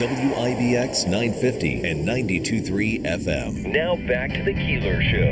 WIBX 950 and 92.3 FM. Now back to the Keeler Show.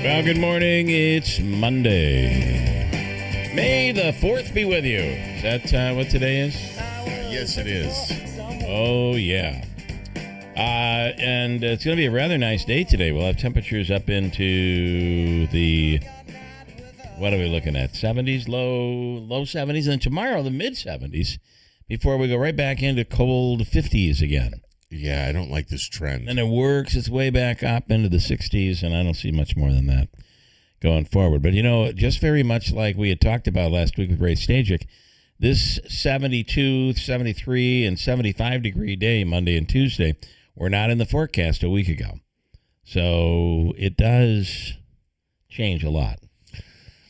Well, good morning. It's Monday. May the 4th be with you. Is that what today is? Yes, it is. Oh, yeah. And it's going to be a rather nice day today. We'll have temperatures up into the, what are we looking at? 70s, low 70s. And then tomorrow, the mid 70s, before we go right back into cold 50s again. Yeah, I don't like this trend. And it works its way back up into the 60s, and I don't see much more than that going forward. But, you know, just very much like we had talked about last week with Ray Stajic, this 72, 73, and 75-degree day, Monday and Tuesday, were not in the forecast a week ago. So it does change a lot.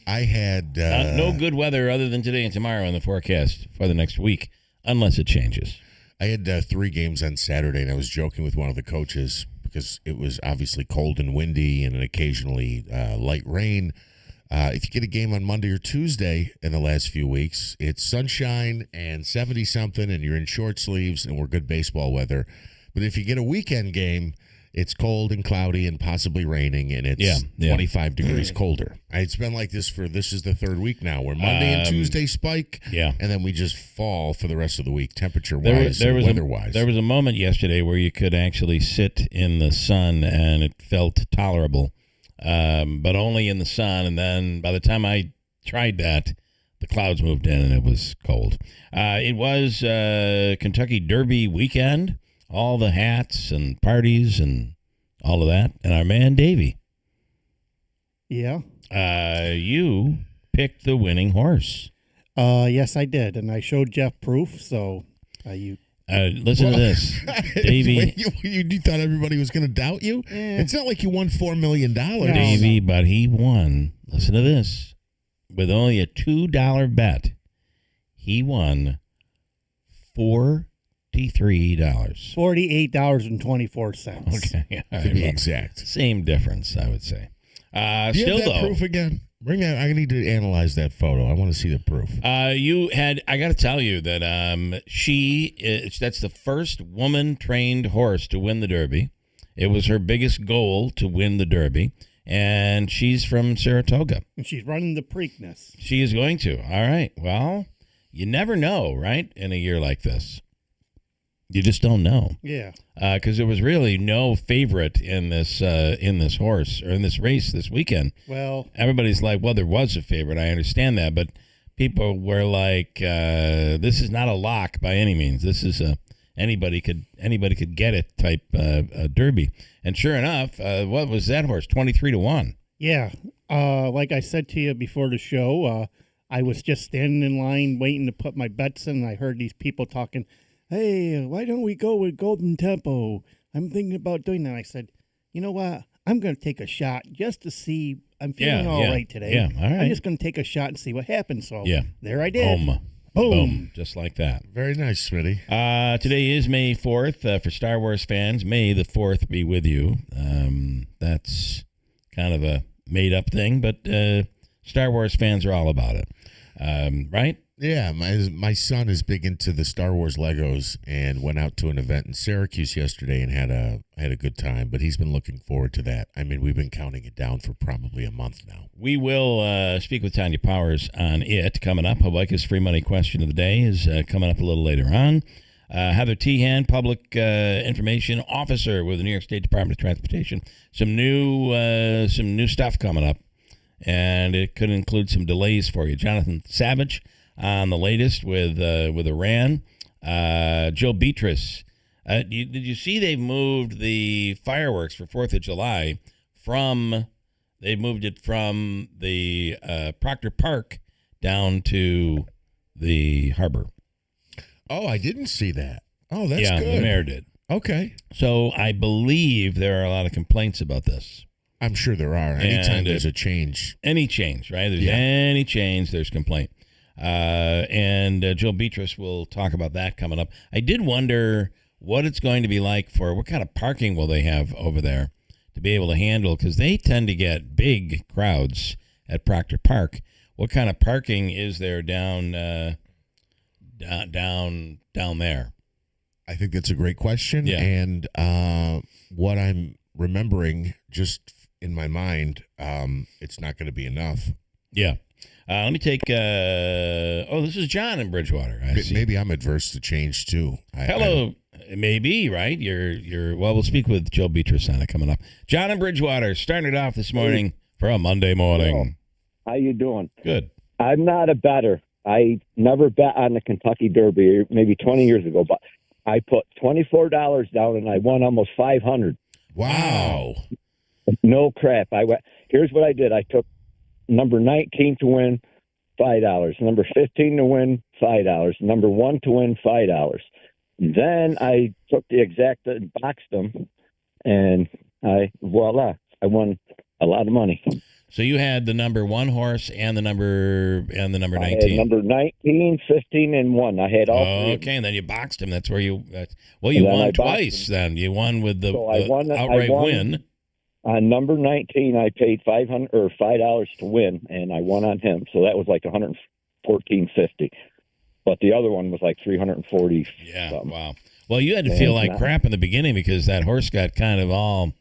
I had... no good weather other than today and tomorrow in the forecast for the next week, unless it changes. I had 3 games on Saturday, and I was joking with one of the coaches because it was obviously cold and windy and occasionally light rain. If you get a game on Monday or Tuesday in the last few weeks, it's sunshine and 70-something, and you're in short sleeves, and we're good baseball weather. But if you get a weekend game, it's cold and cloudy and possibly raining, and it's 25 degrees colder. It's been like this is the 3rd week now, where Monday and Tuesday spike, and then we just fall for the rest of the week, temperature-wise and weather-wise. There was a moment yesterday where you could actually sit in the sun, and it felt tolerable, but only in the sun. And then by the time I tried that, the clouds moved in, and it was cold. It was Kentucky Derby weekend. All the hats and parties and all of that. And our man, Davey. Yeah. You picked the winning horse. Yes, I did. And I showed Jeff proof. So listen to this. Davey. You thought everybody was going to doubt you? It's not like you won $4 million. Davey, but he won. Listen to this. With only a $2 bet, he won $48.24. $48.24. Okay, to be exact. Same difference, I would say. Do you have that proof again? Bring that. I need to analyze that photo. I want to see the proof. I got to tell you that that's the first woman-trained horse to win the Derby. It was her biggest goal to win the Derby, and she's from Saratoga. And she's running the Preakness. She is going to. All right. Well, you never know, right, in a year like this. You just don't know. Yeah. Because there was really no favorite in this horse or in this race this weekend. Well, everybody's like, well, there was a favorite. I understand that, but people were like, this is not a lock by any means. This is anybody could get it type Derby. And sure enough, what was that horse? 23-1. Yeah. Like I said to you before the show, I was just standing in line waiting to put my bets in, and I heard these people talking. Hey, why don't we go with Golden Tempo? I'm thinking about doing that. I said, you know what? I'm going to take a shot just to see. I'm feeling all right today. Yeah, all right. I'm just going to take a shot and see what happens. So there I did. Boom. Just like that. Very nice, Smitty. Today is May 4th. For Star Wars fans, May the 4th be with you. That's kind of a made-up thing, but Star Wars fans are all about it. Right? Yeah, my son is big into the Star Wars Legos and went out to an event in Syracuse yesterday and had a good time, but he's been looking forward to that. I mean, we've been counting it down for probably a month now. We will speak with Tanya Powers on it coming up. Hawaika's free money question of the day is coming up a little later on. Heather Tehan, public information officer with the New York State Department of Transportation. Some new stuff coming up, and it could include some delays for you. Jonathan Savage on the latest with Iran. Joe Beatrice Did you see they've moved the fireworks for 4th of July they moved it from the Proctor Park down to the harbor. Oh, I didn't see that. Oh, that's good. Yeah, the mayor did. Okay. So I believe there are a lot of complaints about this. I'm sure there are. Anytime there's a change. Any change, right? There's any change, there's complaint. And Joe Beatrice will talk about that coming up. I did wonder what it's going to be like what kind of parking will they have over there to be able to handle, because they tend to get big crowds at Proctor Park. What kind of parking is there down there? I think that's a great question. Yeah. And what I'm remembering just in my mind, it's not going to be enough. Yeah. Let me take. This is John in Bridgewater. I see. Maybe I'm adverse to change too. Hello. Maybe, right? You're. Well, we'll speak with Joe Beatrice on it coming up. John in Bridgewater, starting it off this morning for a Monday morning. How you doing? Good. I'm not a bettor. I never bet on the Kentucky Derby, maybe 20 years ago, but I put $24 down and I won almost $500. Wow. No crap. Here's what I did. I took number 19 to win, $5. Number 15 to win, $5. Number 1 to win, $5. Then I took the exact and boxed them, and voila, I won a lot of money. So you had the number 1 horse and the number 19. I had number 19, 15, and 1. I had all three. Okay, and then you boxed him. That's where you won twice. Then you won with the outright win. On number 19, I paid $5 to win, and I won on him. So that was like $114.50. But the other one was like $340. Yeah, something. Wow. Well, you had to feel like crap in the beginning because that horse got kind of all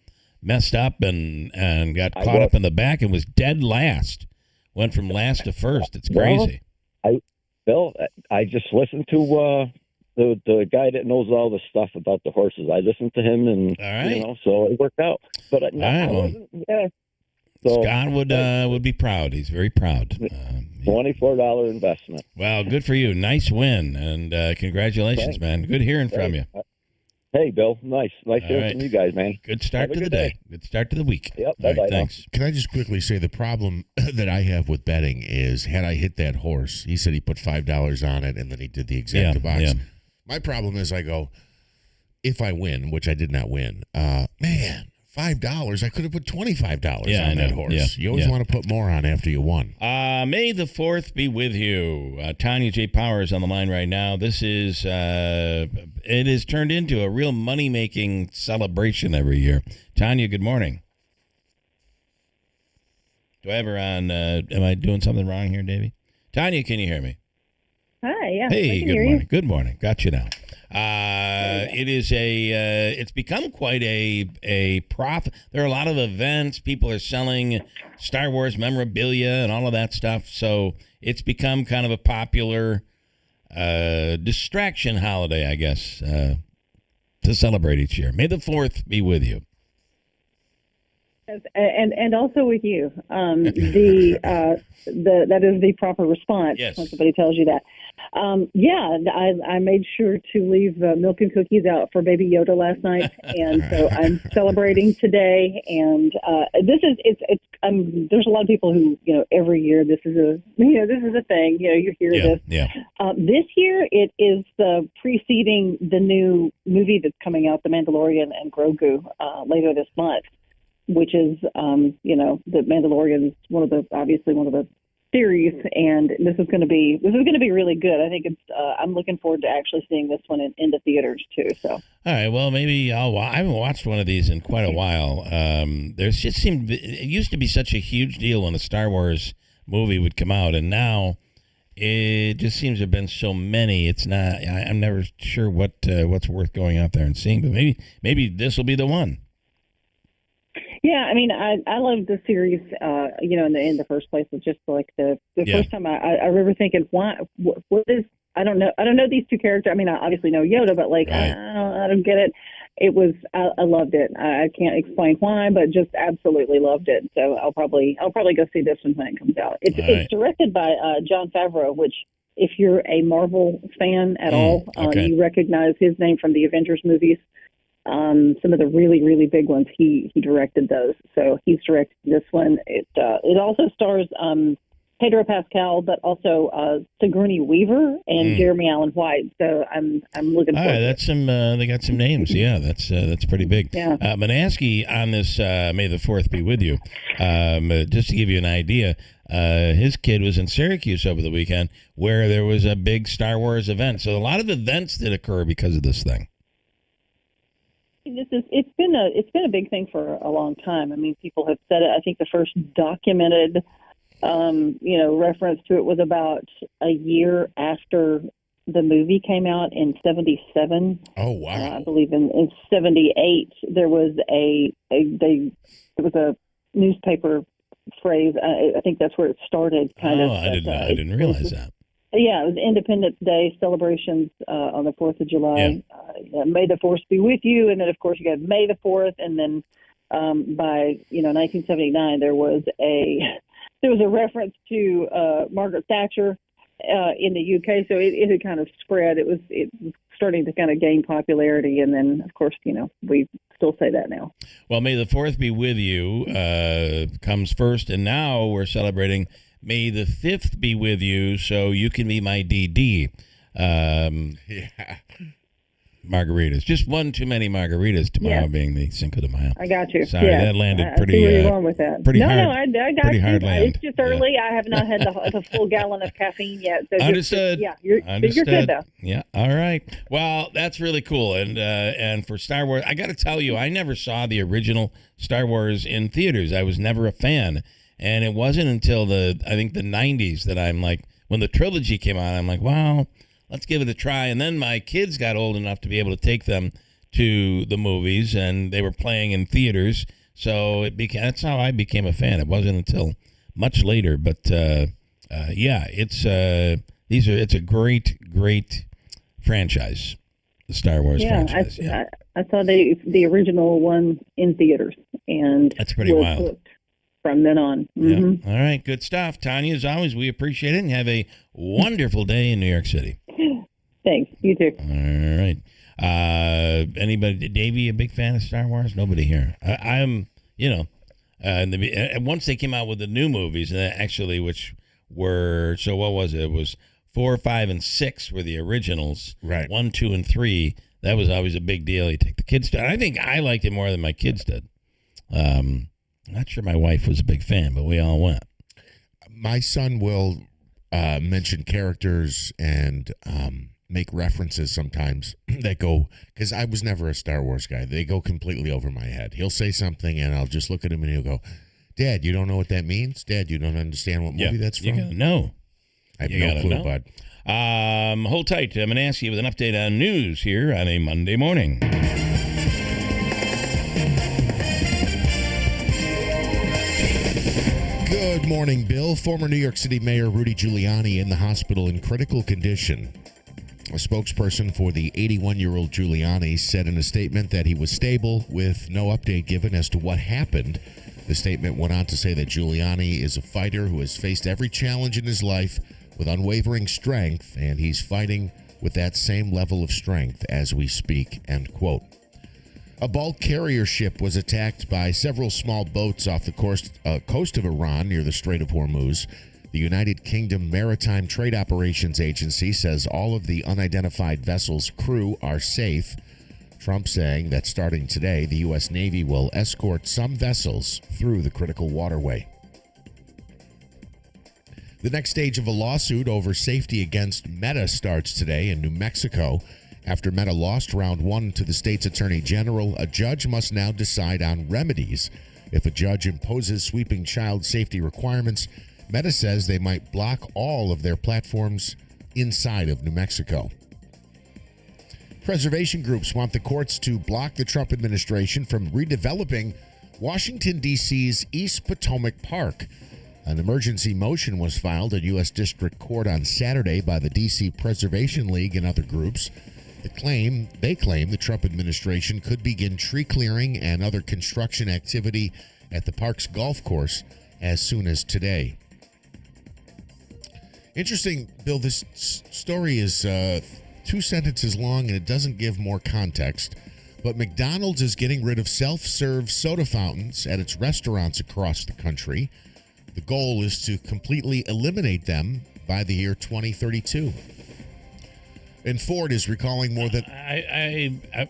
messed up and got caught up in the back and was dead last. Went from last to first. It's crazy. Bill, I just listened to the guy that knows all the stuff about the horses. I listened to him, and so it worked out. But I wasn't. Yeah. So, Scott would be proud. He's very proud. $24 investment. Well, good for you. Nice win, and congratulations, man. Good hearing from you. Hey, Bill. Nice hearing from you guys, man. Good start to the day. Good start to the week. Yep. All right, thanks. Can I just quickly say the problem that I have with betting is had I hit that horse, he said he put $5 on it, and then he did the exact box. Yeah. My problem is I go, if I win, which I did not win, man, $5. I could have put $25 on that horse. Yeah. You always want to put more on after you won. May the 4th be with you. Tanya J. Powers on the line right now. This is, it has turned into a real money-making celebration every year. Tanya, good morning. Do I have her on, am I doing something wrong here, Davey? Tanya, can you hear me? Hi, yeah. Hey, good morning. Good morning. Got you now. It is it's become quite a profit. There are a lot of events. People are selling Star Wars memorabilia and all of that stuff. So it's become kind of a popular distraction holiday, I guess, to celebrate each year. May the 4th be with you. Yes, and also with you. That is the proper response when somebody tells you that. I made sure to leave milk and cookies out for Baby Yoda last night, and so I'm celebrating today. And there's a lot of people who every year this is a thing. You hear this. Yeah. This year it is the preceding the new movie that's coming out, The Mandalorian and Grogu, later this month. Which is, The Mandalorian is one of the series, and this is going to be really good. I think I'm looking forward to actually seeing this one in the theaters too. So, all right, well, maybe I haven't watched one of these in quite a while. It used to be such a huge deal when a Star Wars movie would come out, and now it just seems to have been so many. It's not. I'm never sure what's worth going out there and seeing, but maybe this will be the one. Yeah, I mean, I loved the series, in the first place. It's just like the first time I remember thinking, why? What is? I don't know these two characters. I mean, I obviously know Yoda, but right. I don't get it. It was I loved it. I can't explain why, but just absolutely loved it. So I'll probably go see this one when it comes out. It's directed by Jon Favreau, which if you're a Marvel fan at all, okay. you recognize his name from the Avengers movies. Some of the really, really big ones, he directed those. So he's directed this one. It also stars Pedro Pascal, but also Sigourney Weaver and Jeremy Allen White. So I'm looking forward. That's some. They got some names. Yeah, that's pretty big. Yeah. Manaski on this May the 4th be with you. Just to give you an idea, his kid was in Syracuse over the weekend where there was a big Star Wars event. So a lot of events did occur because of this thing. It's been a big thing for a long time. I mean, people have said it. I think the first documented reference to it was about a year after the movie came out in 1977. Oh, wow. I believe in 1978 there was a newspaper phrase. I think that's where it started. I didn't realize that. Yeah, it was Independence Day celebrations on the 4th of July. Yeah. May the Force be with you, and then of course you got May the 4th, and then by 1979 there was a reference to Margaret Thatcher in the UK. So it had kind of spread. It was starting to kind of gain popularity, and then of course we still say that now. Well, May the 4th be with you comes first, and now we're celebrating May the 5th be with you, so you can be my DD. Yeah. Margaritas. Just one too many margaritas tomorrow being the Cinco de Mayo. I got you. Sorry, that landed pretty. I see where you're going with that. Pretty no, hard. No, I got pretty you. Hard land. It's just early. I have not had the full gallon of caffeine yet. So Understood. You're good though. Yeah. All right. Well, that's really cool. And for Star Wars, I got to tell you, I never saw the original Star Wars in theaters. I was never a fan. And it wasn't until I think the 90s that I'm like, when the trilogy came out, I'm like, wow, let's give it a try. And then my kids got old enough to be able to take them to the movies, and they were playing in theaters. So that's how I became a fan. It wasn't until much later. But it's a great franchise, the Star Wars franchise. I saw the original one in theaters, and that's pretty wild. Hooked from then on. Mm-hmm. Yep. All right, good stuff. Tanya, as always, we appreciate it, and have a wonderful day in New York City. Thanks. You too. All right. Anybody, Davey, a big fan of Star Wars? Nobody here. I'm, once they came out with the new movies, actually, which were, so what was it? It was 4, 5, and 6 were the originals. Right. 1, 2, and 3. That was always a big deal. You take the kids to. I think I liked it more than my kids did. Not sure my wife was a big fan, but we all went. My son will mention characters and make references sometimes that go, because I was never a Star Wars guy. They go completely over my head. He'll say something and I'll just look at him and he'll go, Dad, you don't know what that means? Dad, you don't understand what movie that's from? You gotta know. I have no clue, bud. Hold tight. I'm going to ask you with an update on news here on a Monday morning. Good morning, Bill. Former New York City Mayor Rudy Giuliani in the hospital in critical condition. A spokesperson for the 81-year-old Giuliani said in a statement that he was stable, with no update given as to what happened. The statement went on to say that Giuliani is a fighter who has faced every challenge in his life with unwavering strength, and he's fighting with that same level of strength as we speak, end quote. A bulk carrier ship was attacked by several small boats off the coast of Iran near the Strait of Hormuz. The United Kingdom Maritime Trade Operations Agency says all of the unidentified vessels' crew are safe. Trump saying that starting today, the U.S. Navy will escort some vessels through the critical waterway. The next stage of a lawsuit over safety against Meta starts today in New Mexico. After Meta lost round 1 to the state's attorney general, a judge must now decide on remedies. If a judge imposes sweeping child safety requirements, Meta says they might block all of their platforms inside of New Mexico. Preservation groups want the courts to block the Trump administration from redeveloping Washington, D.C.'s East Potomac Park. An emergency motion was filed at U.S. District Court on Saturday by the D.C. Preservation League and other groups. They claim the Trump administration could begin tree clearing and other construction activity at the park's golf course as soon as today. Interesting, Bill, this story is 2 sentences long, and it doesn't give more context. But McDonald's is getting rid of self-serve soda fountains at its restaurants across the country. The goal is to completely eliminate them by the year 2032. And Ford is recalling more than...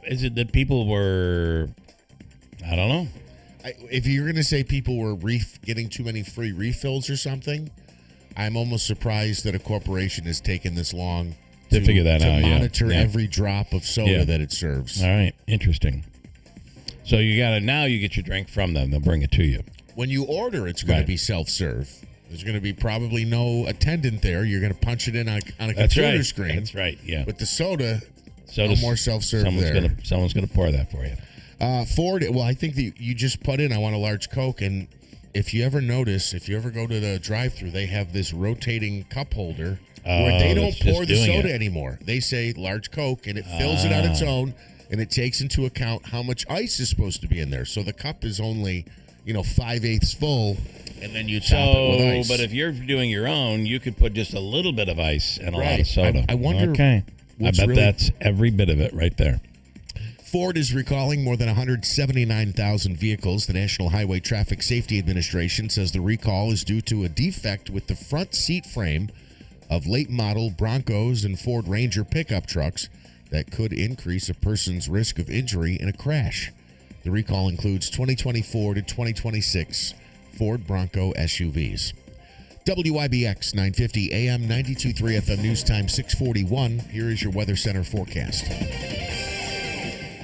Is it that people were... I don't know. If you're going to say people were getting too many free refills or something, I'm almost surprised that a corporation has taken this long to figure that out. Monitor every drop of soda that it serves. All right, interesting. So you get your drink from them. They'll bring it to you. When you order, it's going to be self-serve. There's going to be probably no attendant there. You're going to punch it in on a computer screen. That's right. Yeah. But the soda, no more self-serve there. Someone's going to pour that for you. Ford, well, I think that you just put in, I want a large Coke, and if you ever go to the drive-thru, they have this rotating cup holder where they don't pour the soda anymore. They say large Coke, and it fills it on its own, and it takes into account how much ice is supposed to be in there. So the cup is only, 5/8 full, and then you top it with ice. But if you're doing your own, you could put just a little bit of ice and a lot of soda. I wonder. Okay. I bet that's every bit of it right there. Ford is recalling more than 179,000 vehicles. The National Highway Traffic Safety Administration says the recall is due to a defect with the front seat frame of late model Broncos and Ford Ranger pickup trucks that could increase a person's risk of injury in a crash. The recall includes 2024 to 2026 Ford Bronco SUVs. WIBX 950 AM 92.3 FM News Time 641. Here is your Weather Center forecast.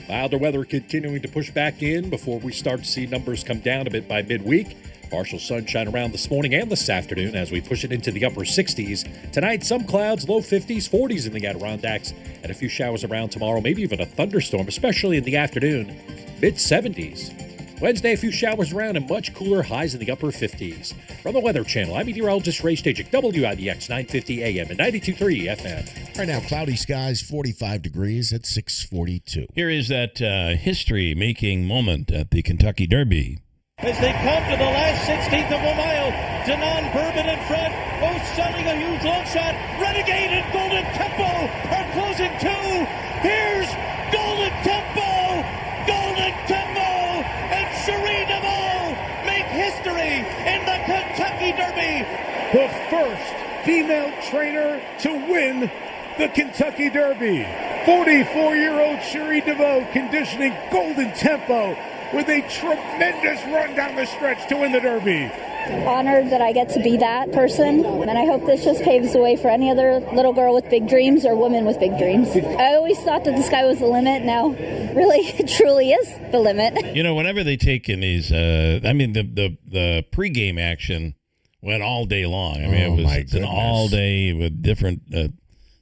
Milder weather continuing to push back in before we start to see numbers come down a bit by midweek. Partial sunshine around this morning and this afternoon as we push it into the upper 60s. Tonight, some clouds, low 50s, 40s in the Adirondacks, and a few showers around tomorrow, maybe even a thunderstorm, especially in the afternoon, mid-70s. Wednesday, a few showers around and much cooler, highs in the upper 50s. From the Weather Channel, I'm meteorologist Ray Stajic, WIBX 950 AM and 92.3 FM. Right now, cloudy skies, 45 degrees at 6:42. Here is that history-making moment at the Kentucky Derby. As they come to the last 16th of a mile, Denon Bourbon in front, both sending a huge long shot. Renegade and Golden Tempo are closing too. Here's Golden Tempo, and Cherie DeVaux make history in the Kentucky Derby. The first female trainer to win the Kentucky Derby. 44-year-old Cherie DeVaux conditioning Golden Tempo with a tremendous run down the stretch to win the Derby. Honored that I get to be that person, and I hope this just paves the way for any other little girl with big dreams or woman with big dreams. I always thought that the sky was the limit. Now, really, it truly is the limit. Whenever they take in these, the pregame action went all day long. It's an all day with different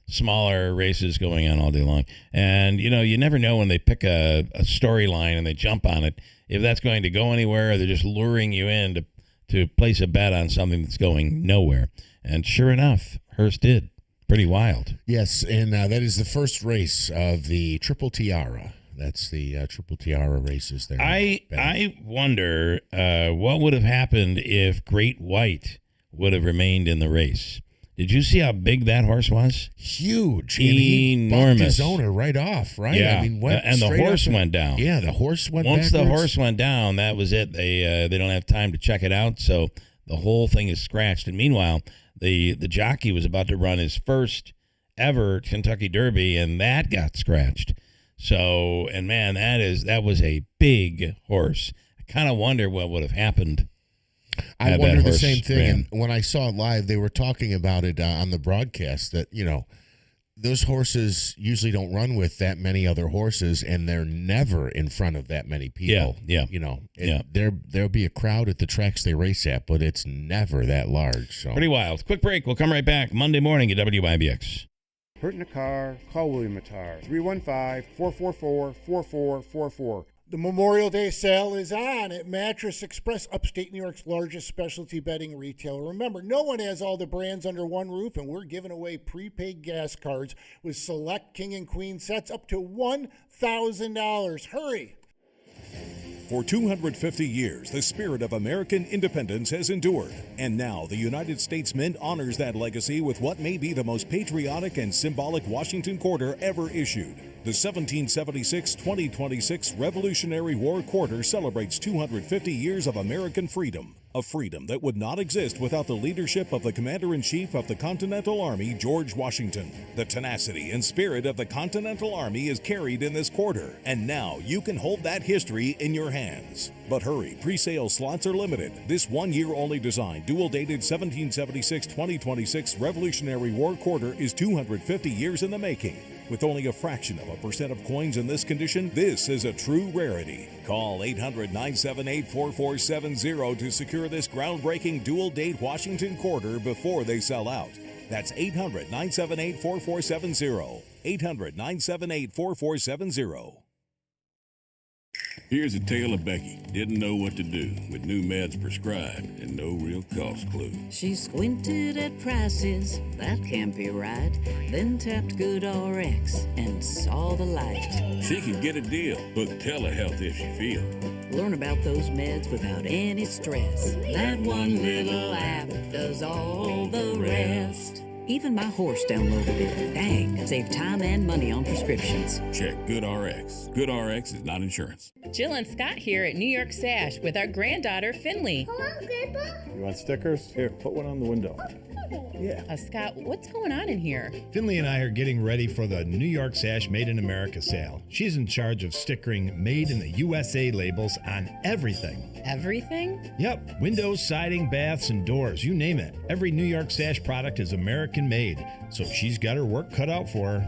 smaller races going on all day long. And, you never know when they pick a storyline and they jump on it, if that's going to go anywhere or they're just luring you in to place a bet on something that's going nowhere. And sure enough, Hurst did. Pretty wild. Yes, and that is the first race of the Triple Tiara. That's the Triple Tiara races there. I wonder what would have happened if Great White would have remained in the race. Did you see how big that horse was? Huge. Enormous. He bumped his owner right off, right? Yeah. And the horse went down. Yeah, the horse went Once backwards. the horse went down, that was it. They don't have time to check it out, so the whole thing is scratched. And meanwhile, the jockey was about to run his first ever Kentucky Derby, and that got scratched. So, and man, that was a big horse. I kind of wonder what would have happened. I wonder the same thing. And when I saw it live, they were talking about it on the broadcast that, those horses usually don't run with that many other horses, and they're never in front of that many people. Yeah. There'll be a crowd at the tracks they race at, but it's never that large. So. Pretty wild. Quick break. We'll come right back Monday morning at WIBX. Hurt in a car, call William Attar. 315-444-4444. The Memorial Day sale is on at Mattress Express, upstate New York's largest specialty bedding retailer. Remember, no one has all the brands under one roof, and we're giving away prepaid gas cards with select king and queen sets up to $1,000. Hurry! For 250 years, the spirit of American independence has endured. And now the United States Mint honors that legacy with what may be the most patriotic and symbolic Washington Quarter ever issued. The 1776-2026 Revolutionary War Quarter celebrates 250 years of American freedom. A freedom that would not exist without the leadership of the Commander-in-Chief of the Continental Army, George Washington. The tenacity and spirit of the Continental Army is carried in this quarter, and now you can hold that history in your hands. But hurry, pre-sale slots are limited. This one-year-only design, dual-dated 1776-2026 Revolutionary War Quarter is 250 years in the making. With only a fraction of a percent of coins in this condition, this is a true rarity. Call 800-978-4470 to secure this groundbreaking dual-date Washington Quarter before they sell out. That's 800-978-4470. 800-978-4470. Here's a tale of Becky. Didn't know what to do with new meds prescribed and no real cost clue. She squinted at prices, that can't be right. Then tapped GoodRx and saw the light. She can get a deal, book telehealth if she feels. Learn about those meds without any stress. That one little app does all the rest. Even my horse downloaded it. Dang, save time and money on prescriptions. Check GoodRx. GoodRx is not insurance. Jill and Scott here at New York Sash with our granddaughter, Finley. Hello, Grandpa. You want stickers? Here, put one on the window. Yeah. Scott, what's going on in here? Finley and I are getting ready for the New York Sash Made in America sale. She's in charge of stickering Made in the USA labels on everything. Everything? Yep. Windows, siding, baths, and doors. You name it. Every New York Sash product is American made. So she's got her work cut out for her.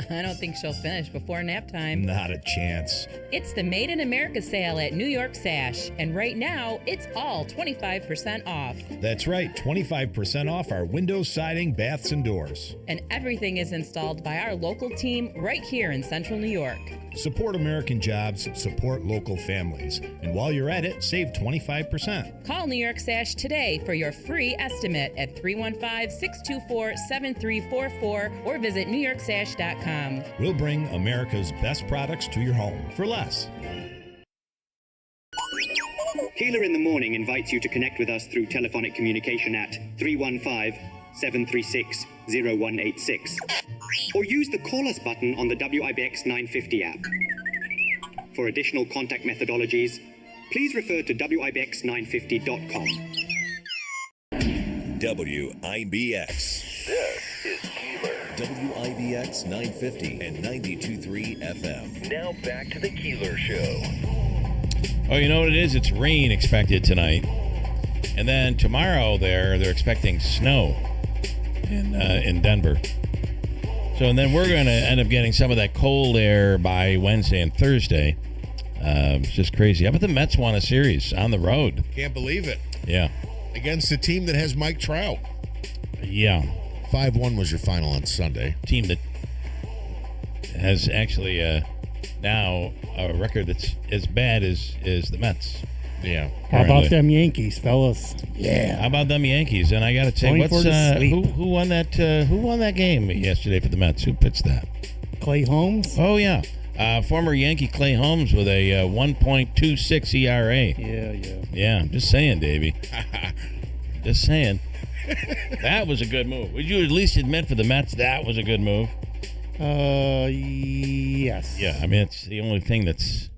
I don't think she'll finish before nap time. Not a chance. It's the Made in America sale at New York Sash. And right now, it's all 25% off. That's right. 25% off our windows, siding, baths, and doors. And everything is installed by our local team right here in Central New York. Support American jobs, support local families. And while you're at it, save 25%. Call New York Sash today for your free estimate at 315-624-7344 or visit newyorksash.com. We'll bring America's best products to your home for less. Keeler in the Morning invites you to connect with us through telephonic communication at 315-736-0186. Or use the Call Us button on the WIBX 950 app. For additional contact methodologies, please refer to WIBX950.com. WIBX. This is Keeler. WIBX 950 and 92.3 FM. Now back to the Keeler Show. Oh, you know what it is? It's rain expected tonight. And then tomorrow they're expecting snow in Denver. So, and then we're going to end up getting some of that cold air by Wednesday and Thursday. It's just crazy. How about the Mets won a series on the road? Can't believe it. Yeah. Against a team that has Mike Trout. Yeah. 5-1 was your final on Sunday. Team that has actually now a record that's as bad as the Mets. Yeah. How about them Yankees, fellas? Yeah. How about them Yankees? And I got to say, who won that? Who won that game yesterday for the Mets? Who pitched that? Clay Holmes. Oh yeah, former Yankee Clay Holmes with a 1.26 ERA. Yeah. I'm just saying, Davey. Just saying. That was a good move. Would you at least admit for the Mets that was a good move? Yes. Yeah. I mean, it's the only thing that's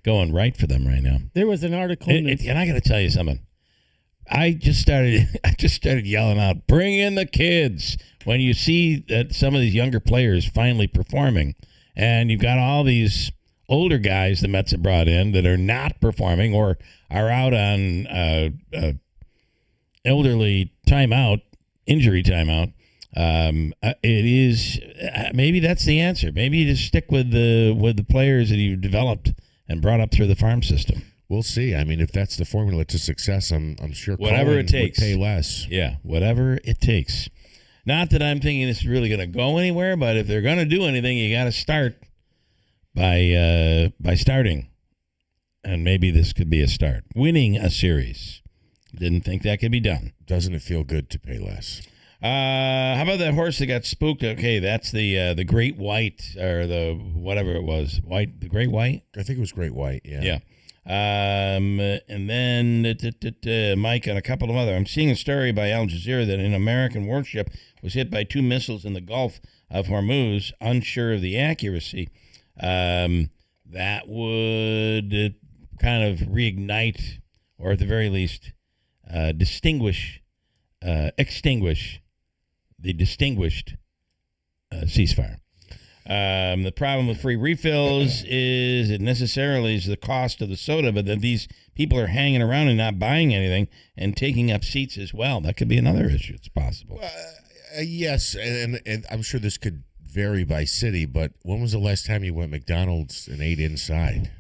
going right for them right now. There was an article, and I got to tell you something. I just started yelling out, "Bring in the kids!" When you see that some of these younger players finally performing, and you've got all these older guys the Mets have brought in that are not performing or are out on elderly timeout, injury timeout. It is maybe that's the answer. Maybe you just stick with the players that you've developed and brought up through the farm system. We'll see. I mean, if that's the formula to success, I'm sure whatever Colin it takes would pay less. Yeah, whatever it takes. Not that I'm thinking this is really going to go anywhere, but if they're going to do anything, you got to start by starting, and maybe this could be a start. Winning a series. Didn't think that could be done. Doesn't it feel good to pay less? How about that horse that got spooked? Okay, that's the Great White or the whatever it was. The Great White? I think it was Great White, yeah. Yeah. And then Mike on a couple of other. I'm seeing a story by Al Jazeera that an American warship was hit by 2 missiles in the Gulf of Hormuz, unsure of the accuracy. That would kind of reignite, or at the very least, extinguish the distinguished ceasefire. The problem with free refills is it necessarily is the cost of the soda, but then these people are hanging around and not buying anything and taking up seats as well. That could be another issue. It's possible. Yes, and I'm sure this could vary by city, but when was the last time you went to McDonald's and ate inside?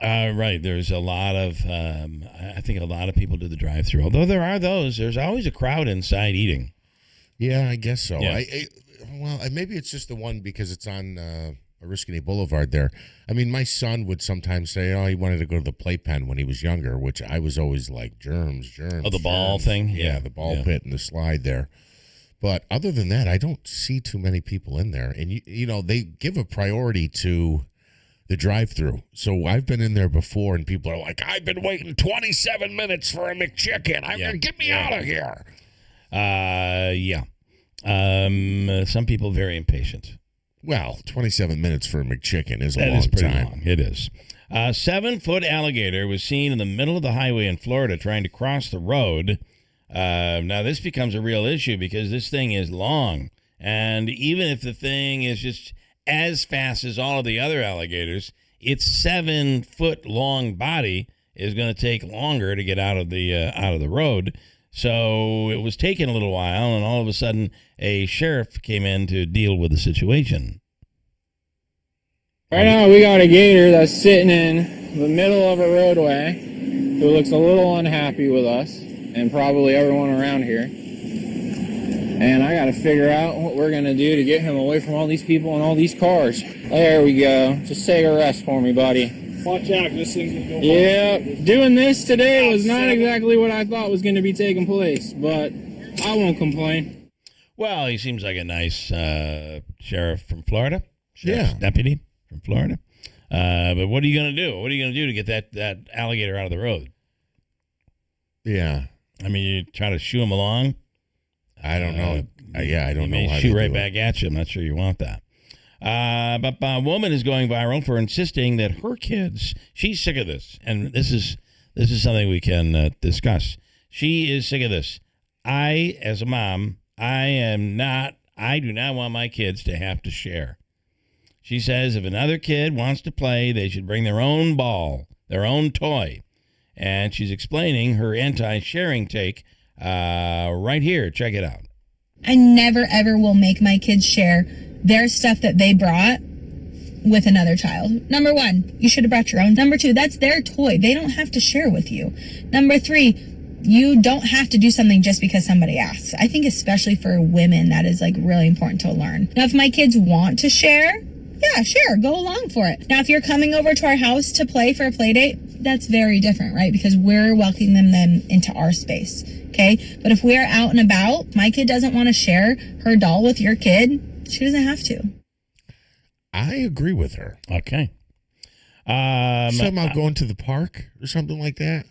Right. There's a lot of, I think a lot of people do the drive-thru. Although there's always a crowd inside eating. Yeah, I guess so. Yeah. Well, maybe it's just the one because it's on Oriskany Boulevard there. I mean, my son would sometimes say, oh, he wanted to go to the playpen when he was younger, which I was always like, germs. Oh, the ball thing? Yeah, the ball pit and the slide there. But other than that, I don't see too many people in there. And, you know, they give a priority to the drive-thru. So I've been in there before, and people are like, I've been waiting 27 minutes for a McChicken. Get me out of here. Some people very impatient. Well, 27 minutes for a McChicken is a That long is pretty time. long. It is. 7-foot alligator was seen in the middle of the highway in Florida trying to cross the road. Now, this becomes a real issue because this thing is long. And even if the thing is just as fast as all of the other alligators, its 7-foot long body is going to take longer to get out of the road. So it was taking a little while, and all of a sudden, a sheriff came in to deal with the situation. Right now, we got a gator that's sitting in the middle of a roadway who looks a little unhappy with us and probably everyone around here. And I got to figure out what we're going to do to get him away from all these people and all these cars. There we go. Just take a rest for me, buddy. Watch out, this thing's going to go. Yeah, doing this today was not exactly what I thought was going to be taking place, but I won't complain. Well, he seems like a nice sheriff from Florida. Sheriff's deputy from Florida. But what are you going to do? What are you going to do to get that alligator out of the road? Yeah. I mean, you try to shoo him along? I don't know. I don't know. He may how shoot to right do back at you. I'm not sure you want that. But a woman is going viral for insisting that her kids, she's sick of this. And this is something we can discuss. She is sick of this. I, as a mom, I do not want my kids to have to share. She says if another kid wants to play, they should bring their own ball, their own toy. And she's explaining her anti-sharing take right here. Check it out. I never, ever will make my kids share their stuff that they brought with another child. Number 1, you should have brought your own. Number 2, that's their toy. They don't have to share with you. Number 3, you don't have to do something just because somebody asks. I think especially for women, that is like really important to learn. Now, if my kids want to share, yeah, sure, go along for it. Now, if you're coming over to our house to play for a play date, that's very different, right? Because we're welcoming them into our space, okay? But if we're out and about, my kid doesn't want to share her doll with your kid, she doesn't have to. I agree with her. Okay. Something about going to the park or something like that.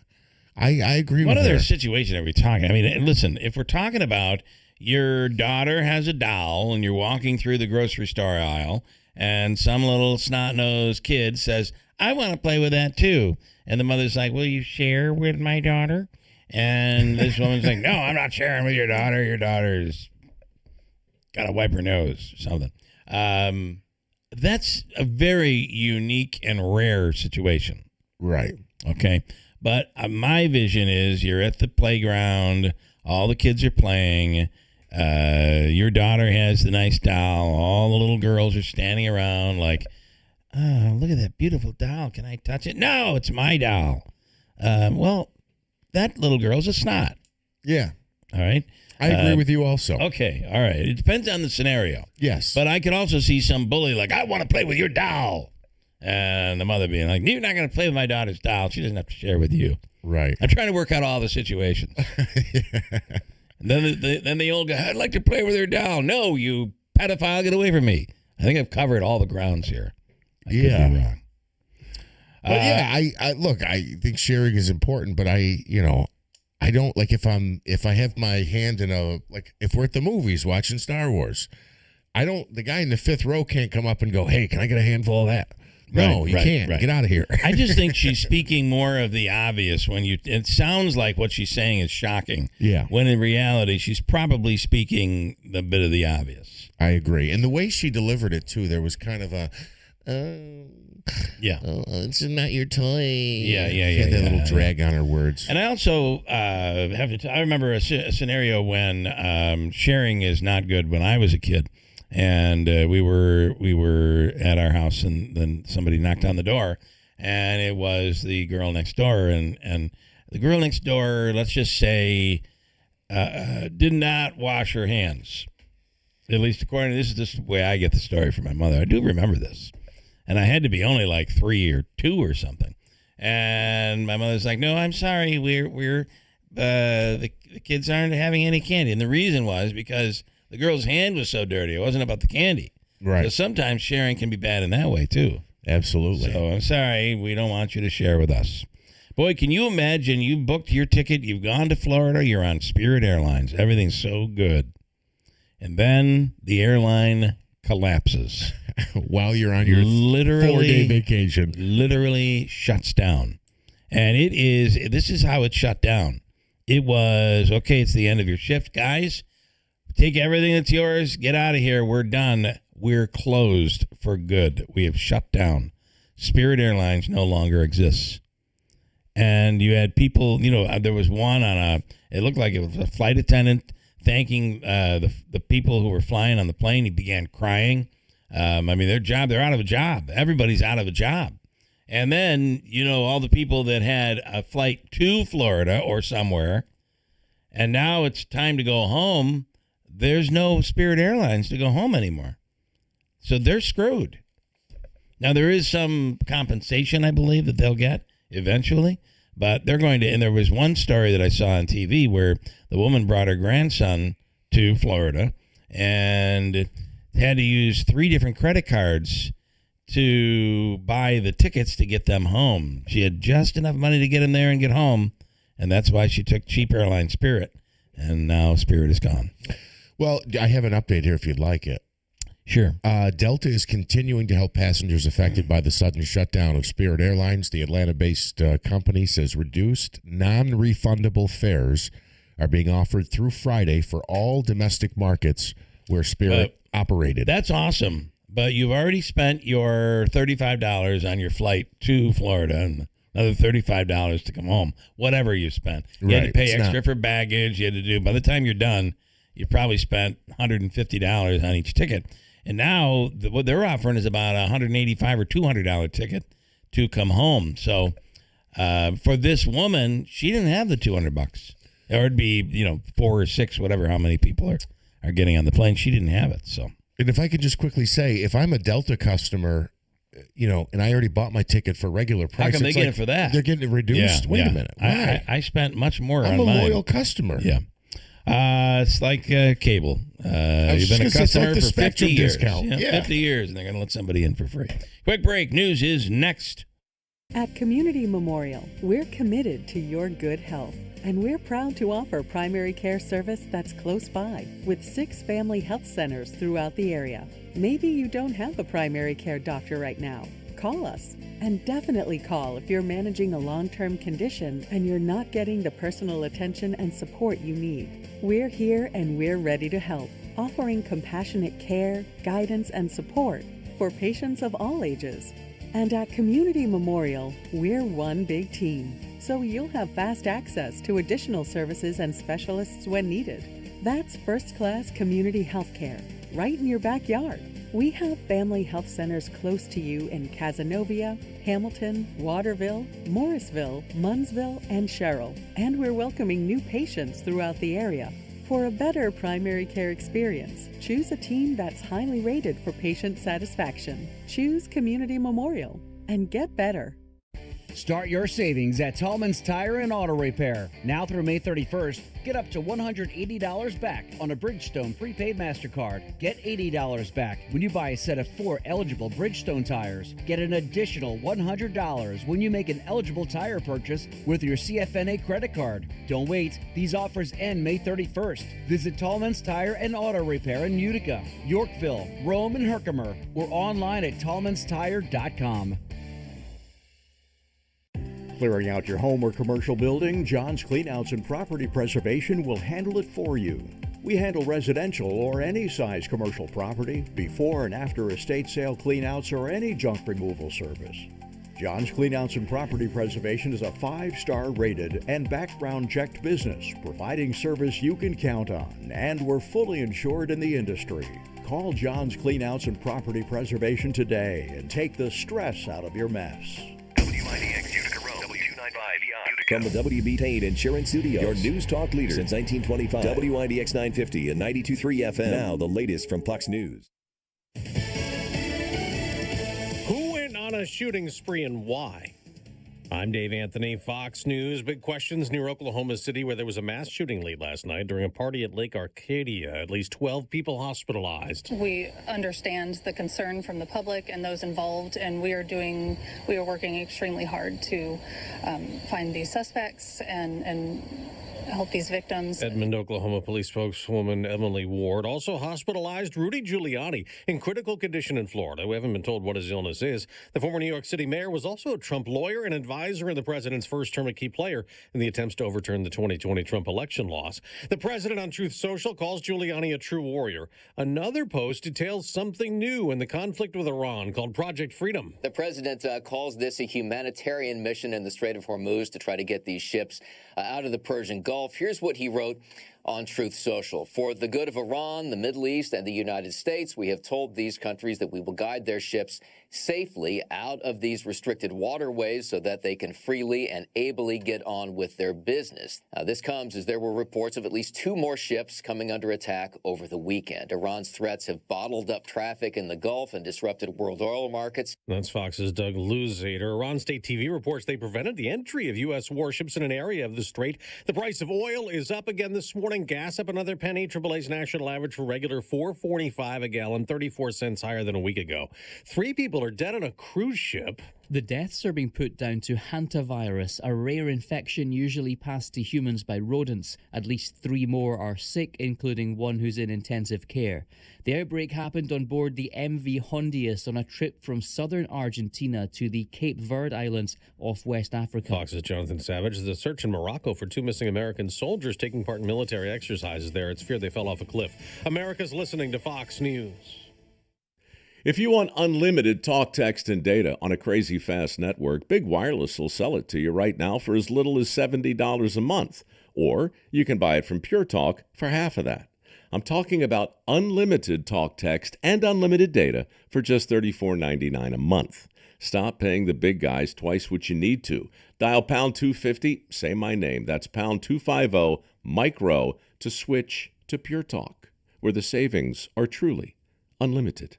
I agree with her. What other situation are we talking? I mean, listen, if we're talking about your daughter has a doll and you're walking through the grocery store aisle and some little snot-nosed kid says, I want to play with that too. And the mother's like, will you share with my daughter? And this woman's like, no, I'm not sharing with your daughter. Your daughter's got to wipe her nose or something. That's a very unique and rare situation. Right. Okay. But my vision is you're at the playground, all the kids are playing, your daughter has the nice doll, all the little girls are standing around like, oh, look at that beautiful doll. Can I touch it? No, it's my doll. Well, that little girl's a snot. Yeah. All right. I agree with you also. Okay. All right. It depends on the scenario. Yes. But I could also see some bully like, I want to play with your doll. And the mother being like, you're not going to play with my daughter's doll. She doesn't have to share with you. Right. I'm trying to work out all the situations. And then the old guy, I'd like to play with her doll. No, you pedophile, get away from me. I think I've covered all the grounds here. I could be wrong. But yeah, I think sharing is important, but I don't like if I have my hand in if we're at the movies watching Star Wars, the guy in the fifth row can't come up and go, hey, can I get a handful of that? No, you can't. Get out of here. I just think she's speaking more of the obvious it sounds like what she's saying is shocking. Yeah. When in reality, she's probably speaking a bit of the obvious. I agree. And the way she delivered it, too, there was kind of a, it's not your toy. Yeah. That little drag on her words. And I also I remember a scenario when sharing is not good when I was a kid. And we were at our house, and then somebody knocked on the door, and it was the girl next door. And the girl next door, let's just say, did not wash her hands. At least according to this is the way I get the story from my mother. I do remember this. And I had to be only like 3 or 2 or something. And my mother's like, no, I'm sorry. We're the kids aren't having any candy. And the reason was because the girl's hand was so dirty. It wasn't about the candy. Right. So sometimes sharing can be bad in that way, too. Absolutely. So I'm sorry. We don't want you to share with us. Boy, can you imagine you booked your ticket, you've gone to Florida, you're on Spirit Airlines. Everything's so good. And then the airline collapses. While you're on your 4-day vacation. Literally shuts down. And this is how it shut down. It was, okay, it's the end of your shift, guys. Take everything that's yours. Get out of here. We're done. We're closed for good. We have shut down. Spirit Airlines no longer exists. And you had people, there was one it looked like it was a flight attendant thanking the people who were flying on the plane. He began crying. They're out of a job. Everybody's out of a job. And then, all the people that had a flight to Florida or somewhere, and now it's time to go home. There's no Spirit Airlines to go home anymore. So they're screwed. Now, there is some compensation, I believe, that they'll get eventually. But they're going to, and there was one story that I saw on TV where the woman brought her grandson to Florida and had to use 3 different credit cards to buy the tickets to get them home. She had just enough money to get him there and get home. And that's why she took cheap airline Spirit. And now Spirit is gone. Well, I have an update here if you'd like it. Sure. Delta is continuing to help passengers affected by the sudden shutdown of Spirit Airlines. The Atlanta-based company says reduced, non-refundable fares are being offered through Friday for all domestic markets where Spirit operated. That's awesome. But you've already spent your $35 on your flight to Florida and another $35 to come home, whatever you spent. You had to pay extra for baggage. You had to do, by the time you're done, you probably spent $150 on each ticket. And now what they're offering is about a $185 or $200 ticket to come home. So for this woman, she didn't have the $200. Or it'd be, 4 or 6, whatever, how many people are getting on the plane. She didn't have it. So. And if I could just quickly say, if I'm a Delta customer, and I already bought my ticket for regular price. How come they get it for that? They're getting it reduced. Wait a minute. I spent much more I'm on mine. I'm a loyal customer. Yeah. It's like cable. You've been a customer for 50 years. Discount. Yeah, 50 years, and they're going to let somebody in for free. Quick break. News is next. At Community Memorial, we're committed to your good health. And we're proud to offer primary care service that's close by, with 6 family health centers throughout the area. Maybe you don't have a primary care doctor right now. Call us. And definitely call if you're managing a long-term condition and you're not getting the personal attention and support you need. We're here and we're ready to help, offering compassionate care, guidance, and support for patients of all ages. And at Community Memorial, we're one big team, so you'll have fast access to additional services and specialists when needed. That's first-class community health care, right in your backyard. We have family health centers close to you in Cazenovia, Hamilton, Waterville, Morrisville, Munnsville, and Sherrill. And we're welcoming new patients throughout the area. For a better primary care experience, choose a team that's highly rated for patient satisfaction. Choose Community Memorial and get better. Start your savings at Tallman's Tire and Auto Repair. Now through May 31st, get up to $180 back on a Bridgestone prepaid MasterCard. Get $80 back when you buy a set of 4 eligible Bridgestone tires. Get an additional $100 when you make an eligible tire purchase with your CFNA credit card. Don't wait. These offers end May 31st. Visit Tallman's Tire and Auto Repair in Utica, Yorkville, Rome, and Herkimer, or online at tallmanstire.com. Clearing out your home or commercial building, John's Cleanouts and Property Preservation will handle it for you. We handle residential or any size commercial property, before and after estate sale cleanouts, or any junk removal service. John's Cleanouts and Property Preservation is a 5-star rated and background checked business, providing service you can count on, and we're fully insured in the industry. Call John's Cleanouts and Property Preservation today and take the stress out of your mess. WIBX Utica Road, W295 From the WB Payne Insurance Studios, your news talk leader since 1925. WIBX 950 and 92.3 FM. Now the latest from Fox News. Who went on a shooting spree and why? I'm Dave Anthony, Fox News. Big questions near Oklahoma City, where there was a mass shooting late last night during a party at Lake Arcadia. At least 12 people hospitalized. We understand the concern from the public and those involved, and we are working extremely hard to find these suspects and help these victims. Edmond, Oklahoma police spokeswoman Emily Ward also hospitalized Rudy Giuliani in critical condition in Florida. We haven't been told what his illness is. The former New York City mayor was also a Trump lawyer and advisor in the president's first term, a key player in the attempts to overturn the 2020 Trump election loss. The president on Truth Social calls Giuliani a true warrior. Another post details something new in the conflict with Iran called Project Freedom. The president calls this a humanitarian mission in the Strait of Hormuz to try to get these ships out of the Persian Gulf. Here's what he wrote on Truth Social. For the good of Iran, the Middle East, and the United States, we have told these countries that we will guide their ships safely out of these restricted waterways so that they can freely and ably get on with their business. This comes as there were reports of at least 2 more ships coming under attack over the weekend. Iran's threats have bottled up traffic in the Gulf and disrupted world oil markets. That's Fox's Doug Luzader. Iran State TV reports they prevented the entry of U.S. warships in an area of the strait. The price of oil is up again this morning. Gas up another penny. AAA's national average for regular $4.45 a gallon, 34 cents higher than a week ago. 3 people are dead on a cruise ship. The deaths are being put down to hantavirus, a rare infection usually passed to humans by rodents. At least 3 more are sick, including one who's in intensive care. The outbreak happened on board the MV Hondius on a trip from southern Argentina to the Cape Verde Islands off West Africa. Fox's Jonathan Savage. The search in Morocco for 2 missing American soldiers taking part in military exercises there. It's feared they fell off a cliff. America's listening to Fox News. If you want unlimited talk, text, and data on a crazy fast network, Big Wireless will sell it to you right now for as little as $70 a month. Or you can buy it from Pure Talk for half of that. I'm talking about unlimited talk, text, and unlimited data for just $34.99 a month. Stop paying the big guys twice what you need to. Dial pound 250, say my name. That's pound 250, micro, to switch to Pure Talk, where the savings are truly unlimited.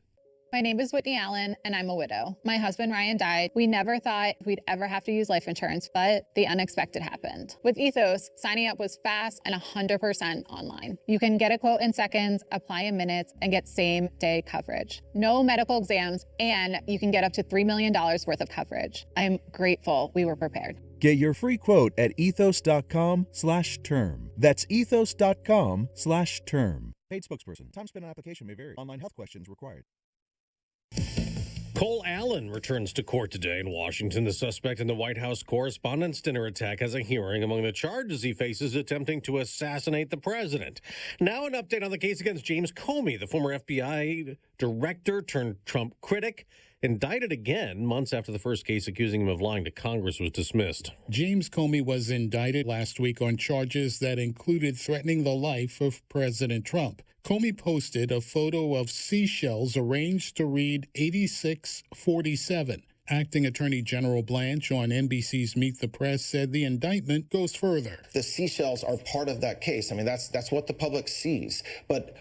My name is Whitney Allen, and I'm a widow. My husband, Ryan, died. We never thought we'd ever have to use life insurance, but the unexpected happened. With Ethos, signing up was fast and 100% online. You can get a quote in seconds, apply in minutes, and get same-day coverage. No medical exams, and you can get up to $3 million worth of coverage. I'm grateful we were prepared. Get your free quote at ethos.com/term. That's ethos.com/term. Paid spokesperson. Time spent on application may vary. Online health questions required. Cole Allen returns to court today in Washington. The suspect in the White House Correspondents' Dinner attack has a hearing. Among the charges he faces, attempting to assassinate the president. Now an update on the case against James Comey, the former FBI director turned Trump critic, indicted again months after the first case accusing him of lying to Congress was dismissed. James Comey was indicted last week on charges that included threatening the life of President Trump. Comey posted a photo of seashells arranged to read 8647. Acting Attorney General Blanche on NBC's Meet the Press said the indictment goes further. The seashells are part of that case. I mean, that's what the public sees. But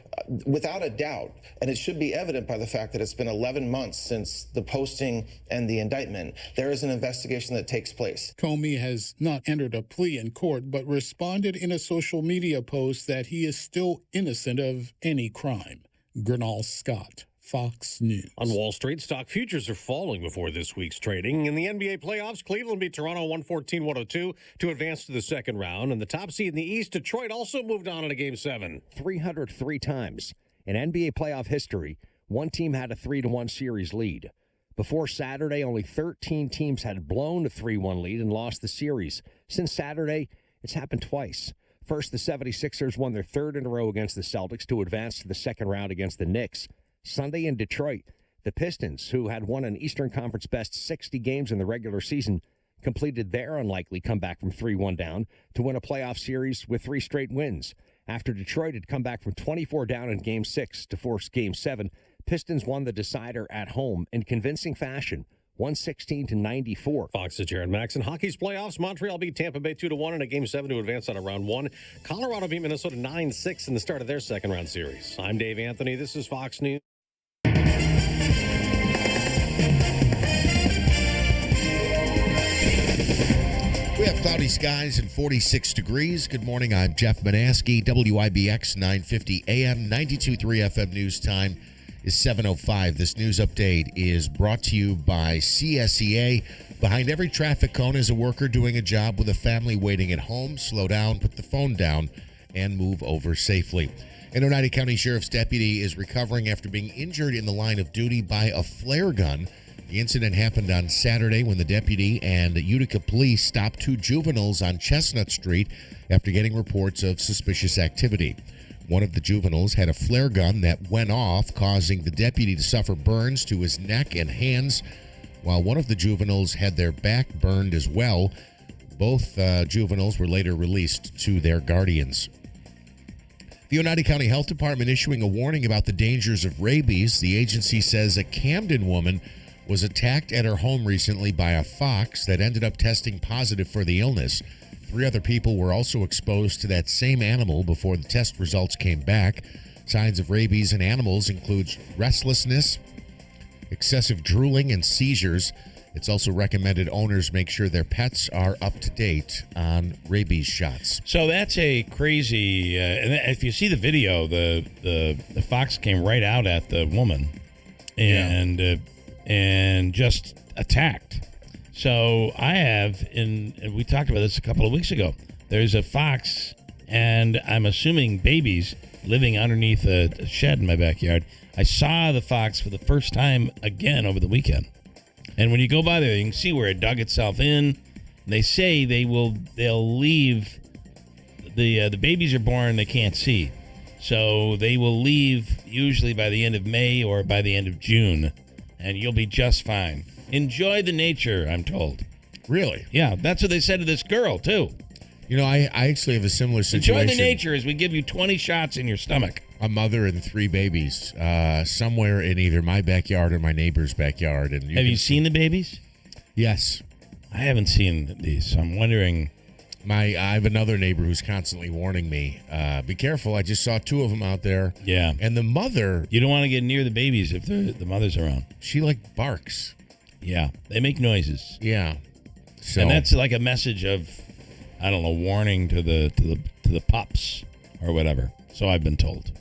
without a doubt, and it should be evident by the fact that it's been 11 months since the posting and the indictment, there is an investigation that takes place. Comey has not entered a plea in court, but responded in a social media post that he is still innocent of any crime. Gernal Scott, Fox News. On Wall Street, stock futures are falling before this week's trading. In the NBA playoffs, Cleveland beat Toronto 114-102 to advance to the second round. And the top seed in the East, Detroit, also moved on in a Game 7. 303 times in NBA playoff history, one team had a 3-1 series lead. Before Saturday, only 13 teams had blown a 3-1 lead and lost the series. Since Saturday, it's happened twice. First, the 76ers won their third in a row against the Celtics to advance to the second round against the Knicks. Sunday in Detroit, the Pistons, who had won an Eastern Conference best 60 games in the regular season, completed their unlikely comeback from 3-1 down to win a playoff series with 3 straight wins. After Detroit had come back from 24 down in Game 6 to force Game 7, Pistons won the decider at home in convincing fashion, 116-94. Fox's Jared Max. In hockey's playoffs, Montreal beat Tampa Bay 2-1 in a Game 7 to advance out of round 1. Colorado beat Minnesota 9-6 in the start of their second round series. I'm Dave Anthony. This is Fox News. We have cloudy skies and 46 degrees. Good morning. I'm Jeff Manaski, WIBX 950 AM, 92.3 FM news time is 7:05. This news update is brought to you by CSEA. Behind every traffic cone is a worker doing a job with a family waiting at home. Slow down, put the phone down, and move over safely. An Oneida County Sheriff's deputy is recovering after being injured in the line of duty by a flare gun. The incident happened on Saturday when the deputy and Utica police stopped 2 juveniles on Chestnut Street after getting reports of suspicious activity. One of the juveniles had a flare gun that went off, causing the deputy to suffer burns to his neck and hands, while one of the juveniles had their back burned as well. Both juveniles were later released to their guardians. The Oneida County Health Department issuing a warning about the dangers of rabies. The agency says a Camden woman was attacked at her home recently by a fox that ended up testing positive for the illness. 3 other people were also exposed to that same animal before the test results came back. Signs of rabies in animals include restlessness, excessive drooling, and seizures. It's also recommended owners make sure their pets are up to date on rabies shots. So that's a crazy. And if you see the video, the fox came right out at the woman, and just attacked. So I have, and we talked about this a couple of weeks ago. There's a fox, and I'm assuming babies living underneath a shed in my backyard. I saw the fox for the first time again over the weekend. And when you go by there, you can see where it dug itself in. They say they'll leave. The babies are born, they can't see. So they will leave usually by the end of May or by the end of June. And you'll be just fine. Enjoy the nature, I'm told. Really? Yeah, that's what they said to this girl, too. You know, I actually have a similar situation. Enjoy the nature as we give you 20 shots in your stomach. A mother and 3 babies somewhere in either my backyard or my neighbor's backyard. And have you seen the babies? Yes. I haven't seen these, so I'm wondering. I have another neighbor who's constantly warning me, be careful. I just saw 2 of them out there. Yeah. And the mother. You don't want to get near the babies if the mother's around. She, barks. Yeah. They make noises. Yeah. So. And that's like a message of, I don't know, warning to the pups or whatever. So I've been told.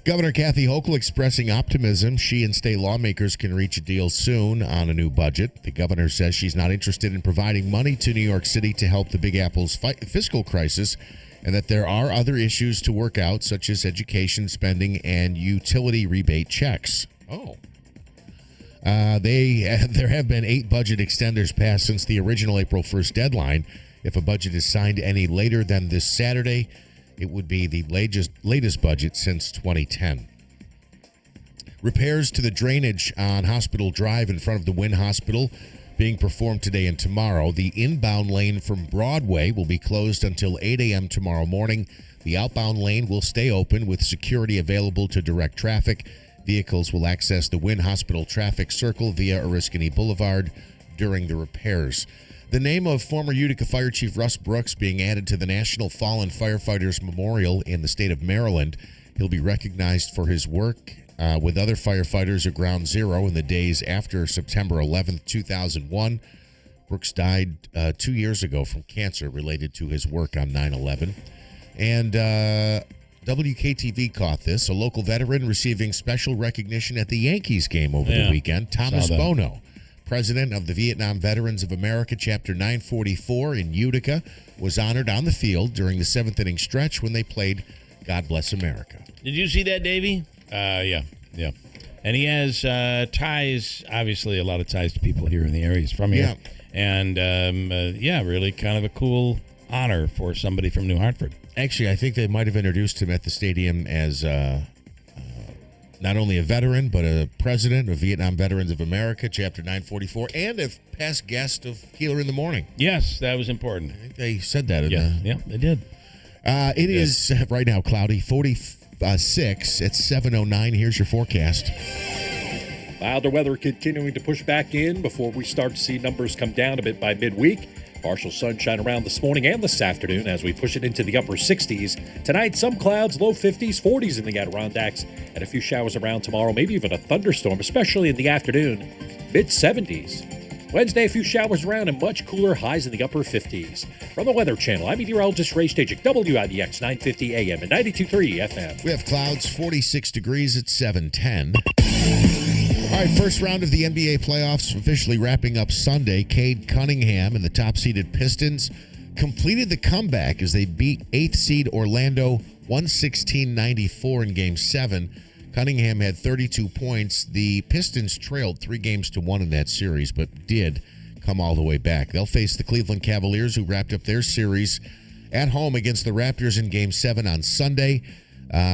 Governor Kathy Hochul expressing optimism she and state lawmakers can reach a deal soon on a new budget. The governor says she's not interested in providing money to New York City to help the Big Apple's fiscal crisis, and that there are other issues to work out, such as education spending and utility rebate checks. Oh. There have been 8 budget extenders passed since the original April 1st deadline. If a budget is signed any later than this Saturday, it would be the latest budget since 2010. Repairs to the drainage on Hospital Drive in front of the Wynn Hospital being performed today and tomorrow. The inbound lane from Broadway will be closed until 8 a.m. tomorrow morning. The outbound lane will stay open with security available to direct traffic. Vehicles will access the Wynn Hospital traffic circle via Oriskany Boulevard during the repairs. The name of former Utica Fire Chief Russ Brooks being added to the National Fallen Firefighters Memorial in the state of Maryland. He'll be recognized for his work with other firefighters at Ground Zero in the days after September 11th, 2001. Brooks died 2 years ago from cancer related to his work on 9/11. And WKTV caught this. A local veteran receiving special recognition at the Yankees game over the weekend. Thomas Bono, president of the Vietnam Veterans of America, Chapter 944 in Utica, was honored on the field during the 7th inning stretch when they played God Bless America. Did you see that, Davey? Yeah. And he has ties, obviously a lot of ties to people here in the area. He's from here. And, really kind of a cool honor for somebody from New Hartford. Actually, I think they might have introduced him at the stadium as not only a veteran, but a president of Vietnam Veterans of America, Chapter 944, and a past guest of Keeler in the Morning. Yes, that was important. I think they said that. Yeah, they did. It is right now cloudy, 46 at 7:09. Here's your forecast. Milder weather continuing to push back in before we start to see numbers come down a bit by midweek. Partial sunshine around this morning and this afternoon as we push it into the upper 60s. Tonight, some clouds, low 50s, 40s in the Adirondacks, and a few showers around tomorrow, maybe even a thunderstorm, especially in the afternoon, mid-70s. Wednesday, a few showers around and much cooler, highs in the upper 50s. From the Weather Channel, I'm meteorologist Ray Stajik, WIBX 950 AM and 92.3 FM. We have clouds, 46 degrees at 7:10. All right, first round of the NBA playoffs officially wrapping up Sunday. Cade Cunningham and the top-seeded Pistons completed the comeback as they beat 8th seed Orlando 116-94 in Game 7. Cunningham had 32 points. The Pistons trailed 3-1 in that series, but did come all the way back. They'll face the Cleveland Cavaliers, who wrapped up their series at home against the Raptors in Game 7 on Sunday.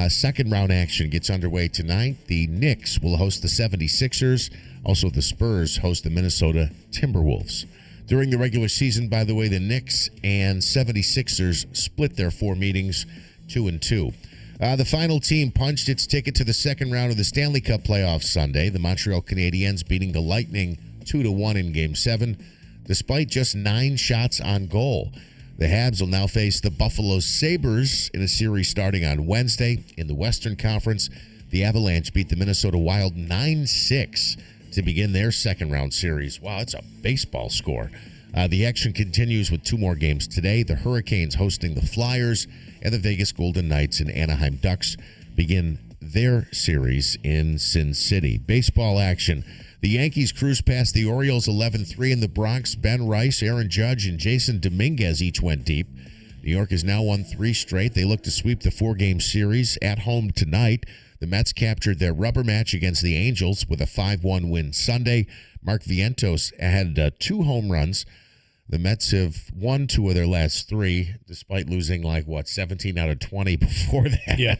Second round action gets underway tonight. The Knicks will host the 76ers. Also, the Spurs host the Minnesota Timberwolves. During the regular season, by the way, the Knicks and 76ers split their 4 meetings 2-2. The final team punched its ticket to the second round of the Stanley Cup playoffs Sunday. The Montreal Canadiens beating the Lightning 2-1 in Game 7, despite just 9 shots on goal. The Habs will now face the Buffalo Sabres in a series starting on Wednesday. In the Western Conference, the Avalanche beat the Minnesota Wild 9-6 to begin their second-round series. Wow, that's a baseball score. The action continues with 2 more games today. The Hurricanes hosting the Flyers, and the Vegas Golden Knights and Anaheim Ducks begin their series in Sin City. Baseball action. The Yankees cruised past the Orioles 11-3 in the Bronx. Ben Rice, Aaron Judge, and Jason Dominguez each went deep. New York has now won 3 straight. They look to sweep the 4-game series at home tonight. The Mets captured their rubber match against the Angels with a 5-1 win Sunday. Mark Vientos had 2 home runs. The Mets have won 2 of their last 3, despite losing 17 out of 20 before that. Yeah.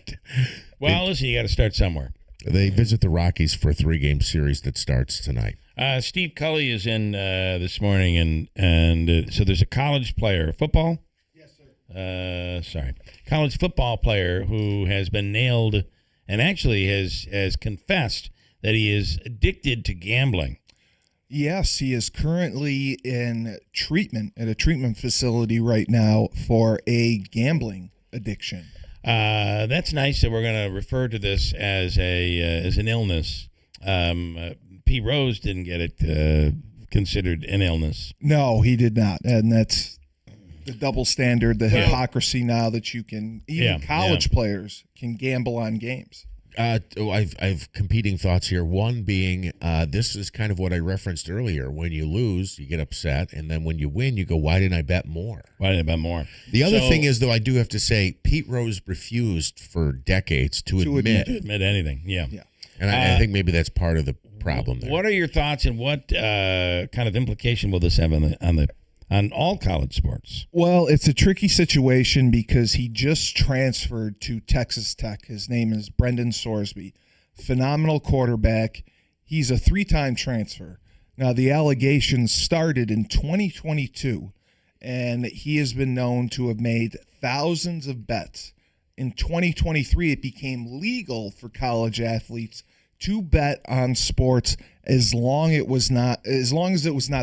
Well, listen, you got to start somewhere. They visit the Rockies for a 3-game series that starts tonight. Steve Cully is in this morning, and so there's a college player, football? Yes, sir. College football player who has been nailed and actually has confessed that he is addicted to gambling. Yes, he is currently in treatment at a treatment facility right now for a gambling addiction. That's nice that we're going to refer to this as an illness. P. Rose didn't get it considered an illness. No, he did not, and that's the double standard, the hypocrisy now that you can college players can gamble on games. I've competing thoughts here. One being, this is kind of what I referenced earlier. When you lose, you get upset, and then when you win, you go, "Why didn't I bet more?" The other thing is, though, I do have to say, Pete Rose refused for decades to admit anything. Yeah. And I think maybe that's part of the problem there. What are your thoughts, and what kind of implication will this have on all college sports? Well, it's a tricky situation because he just transferred to Texas Tech. His name is Brendan Sorsby. Phenomenal quarterback. He's a 3-time transfer. Now, the allegations started in 2022, and he has been known to have made thousands of bets. In 2023, it became legal for college athletes to bet on sports as long as it was not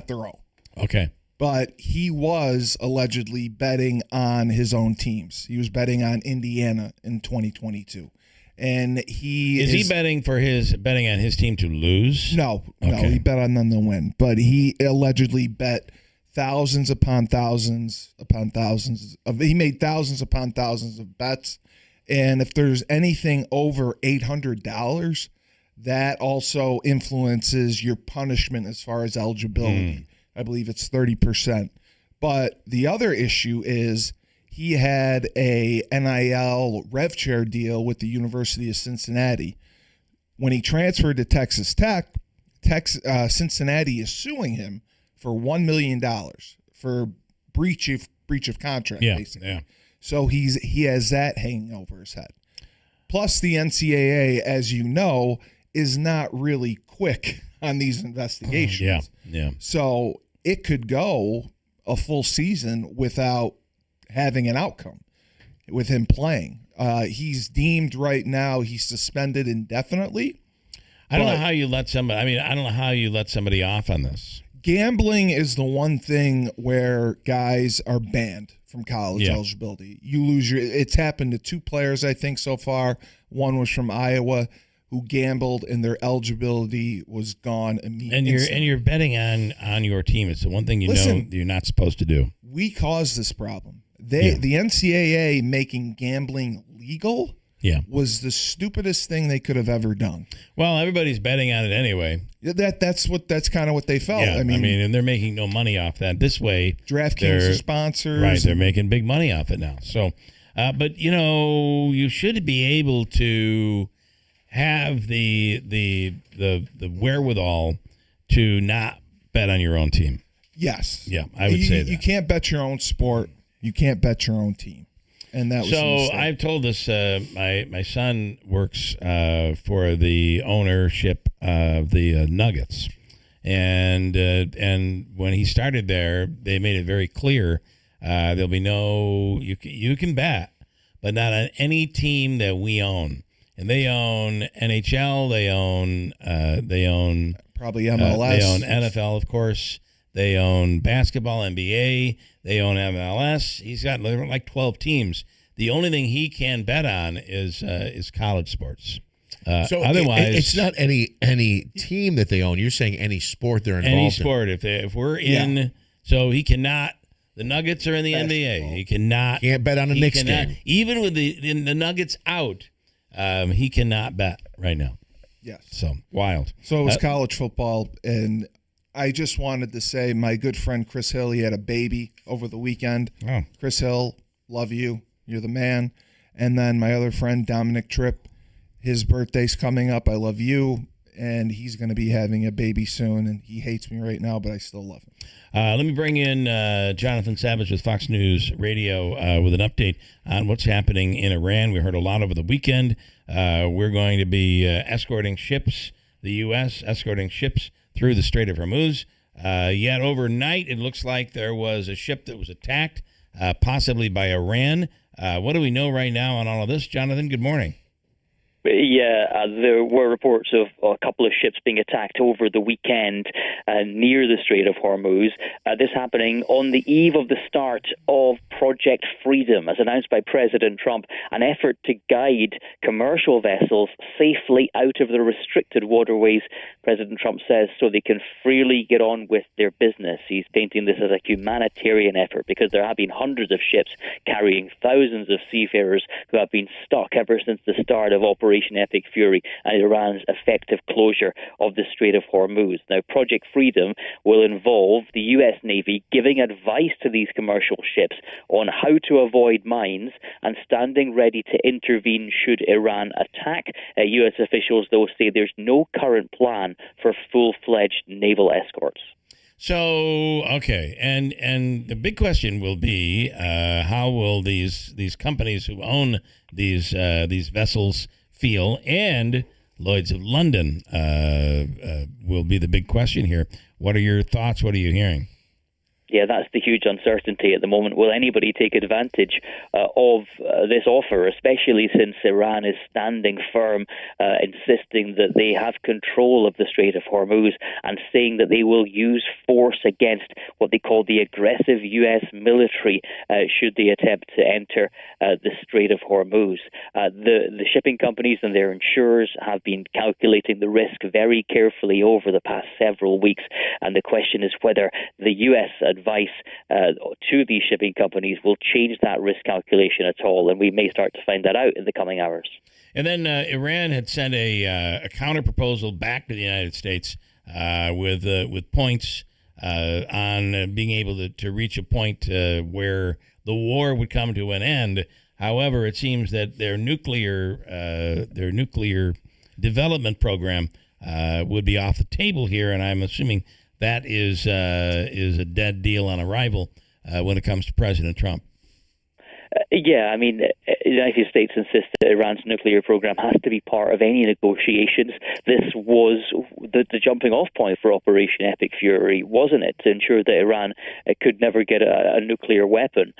their own. Okay. But he was allegedly betting on his own teams. He was betting on Indiana in 2022. And is he betting on his team to lose? No, Okay. he bet on them to win. But he allegedly bet thousands upon thousands upon thousands of. He made thousands upon thousands of bets, and if there's anything over $800, that also influences your punishment as far as eligibility. I believe it's 30%. But the other issue is he had a NIL rev share deal with the University of Cincinnati. When he transferred to Texas Tech, Cincinnati is suing him for $1 million for breach of contract, basically. Yeah. So he has that hanging over his head. Plus, the NCAA, as you know, is not really quick on these investigations. Yeah. So it could go a full season without having an outcome with him playing. He's deemed right now, he's suspended indefinitely. I don't know how you let somebody. I mean, I don't know how you let somebody off on this. Gambling is the one thing where guys are banned from college eligibility. You lose your. It's happened to 2 players, I think, so far. One was from Iowa, who gambled and their eligibility was gone immediately. And you're betting on your team. It's the one thing know you're not supposed to do. We caused this problem. The NCAA making gambling legal was the stupidest thing they could have ever done. Well, everybody's betting on it anyway. That's kind of what they felt. Yeah, I mean, and they're making no money off that. This way, DraftKings is sponsors. Right, they're making big money off it now. So, but you should be able to have the wherewithal to not bet on your own team. Yes. Yeah, I would say that. You can't bet your own sport. You can't bet your own team. And that was so I've told this. My son works for the ownership of the Nuggets, and when he started there, they made it very clear there'll be no you can bet, but not on any team that we own. And they own NHL. They own probably MLS. They own NFL, of course. They own basketball, NBA. They own MLS. He's got like 12 teams. The only thing he can bet on is college sports. So otherwise, it's not any team that they own. You're saying any sport they're involved in. Any sport. If we're in, so he cannot. The Nuggets are in the NBA. He can't bet on a Knicks game. Even with the Nuggets out, he cannot bet right now. Yes. So wild. So it was college football, and I just wanted to say my good friend Chris Hill, he had a baby over the weekend. Oh. Chris Hill, love you. You're the man. And then my other friend, Dominic Tripp, his birthday's coming up. I love you. And he's going to be having a baby soon. And he hates me right now, but I still love him. Let me bring in Jonathan Savage with Fox News Radio with an update on what's happening in Iran. We heard a lot over the weekend. We're going to be escorting ships, the U.S. escorting ships through the Strait of Hormuz. Yet overnight, it looks like there was a ship that was attacked, possibly by Iran. What do we know right now on all of this? Jonathan, good morning. Yeah, there were reports of a couple of ships being attacked over the weekend near the Strait of Hormuz. This happening on the eve of the start of Project Freedom, as announced by President Trump, an effort to guide commercial vessels safely out of the restricted waterways, President Trump says, so they can freely get on with their business. He's painting this as a humanitarian effort because there have been hundreds of ships carrying thousands of seafarers who have been stuck ever since the start of Operation Epic Fury and Iran's effective closure of the Strait of Hormuz. Now, Project Freedom will involve the U.S. Navy giving advice to these commercial ships on how to avoid mines and standing ready to intervene should Iran attack. U.S. officials, though, say there's no current plan for full-fledged naval escorts. So, okay, and the big question will be how will these companies who own these vessels feel, and Lloyd's of London will be the big question here. What are your thoughts? What are you hearing? Yeah, that's the huge uncertainty at the moment. Will anybody take advantage of this offer, especially since Iran is standing firm, insisting that they have control of the Strait of Hormuz and saying that they will use force against what they call the aggressive U.S. military should they attempt to enter the Strait of Hormuz. The shipping companies and their insurers have been calculating the risk very carefully over the past several weeks, and the question is whether the U.S. advice to these shipping companies will change that risk calculation at all, and we may start to find that out in the coming hours. And then Iran had sent a counter proposal back to the United States with points on being able to reach a point where the war would come to an end. However, it seems that their nuclear development program would be off the table here, and I'm assuming that is a dead deal on arrival when it comes to President Trump. Yeah, I mean, the United States insists that Iran's nuclear program has to be part of any negotiations. This was the jumping-off point for Operation Epic Fury, wasn't it, to ensure that Iran could never get a nuclear weapon.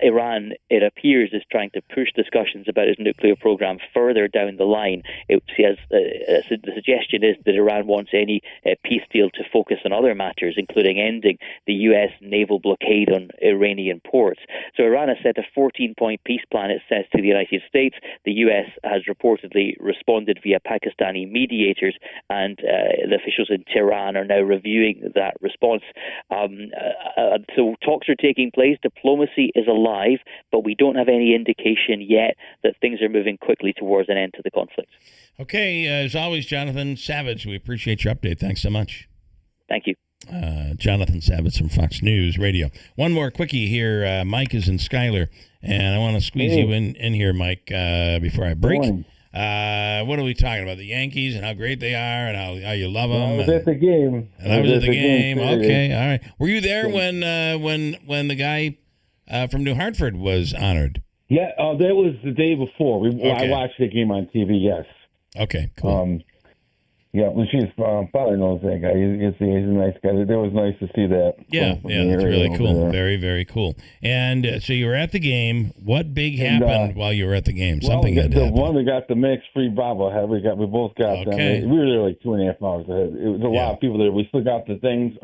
Iran, it appears, is trying to push discussions about its nuclear program further down the line. The suggestion is that Iran wants any peace deal to focus on other matters, including ending the U.S. naval blockade on Iranian ports. So Iran has set a 14-point peace plan, it says, to the United States. The U.S. has reportedly responded via Pakistani mediators, and the officials in Tehran are now reviewing that response. So talks are taking place. Diplomacy is alive, but we don't have any indication yet that things are moving quickly towards an end to the conflict. Okay, as always, Jonathan Savage, we appreciate your update. Thanks so much. Thank you. Jonathan Savage from Fox News Radio. One more quickie here. Mike is in Schuyler, and I want to squeeze you in here, Mike, before I break. What are we talking about? The Yankees and how great they are and how you love them. I was at the game. I was at the game. Okay, all right. Were you there when the guy from New Hartford was honored? Yeah, that was the day before. I watched the game on TV. Yes. Okay. Cool. Yeah, well, she's father knows that guy. He's a nice guy. It was nice to see that. Yeah, that's really cool. Very, very cool. And so you were at the game. What big happened while you were at the game? Something had happened. The one that got the Max Free bobblehead, we both got them. We were there like 2.5 hours ahead. It was a lot of people there. We still got the things.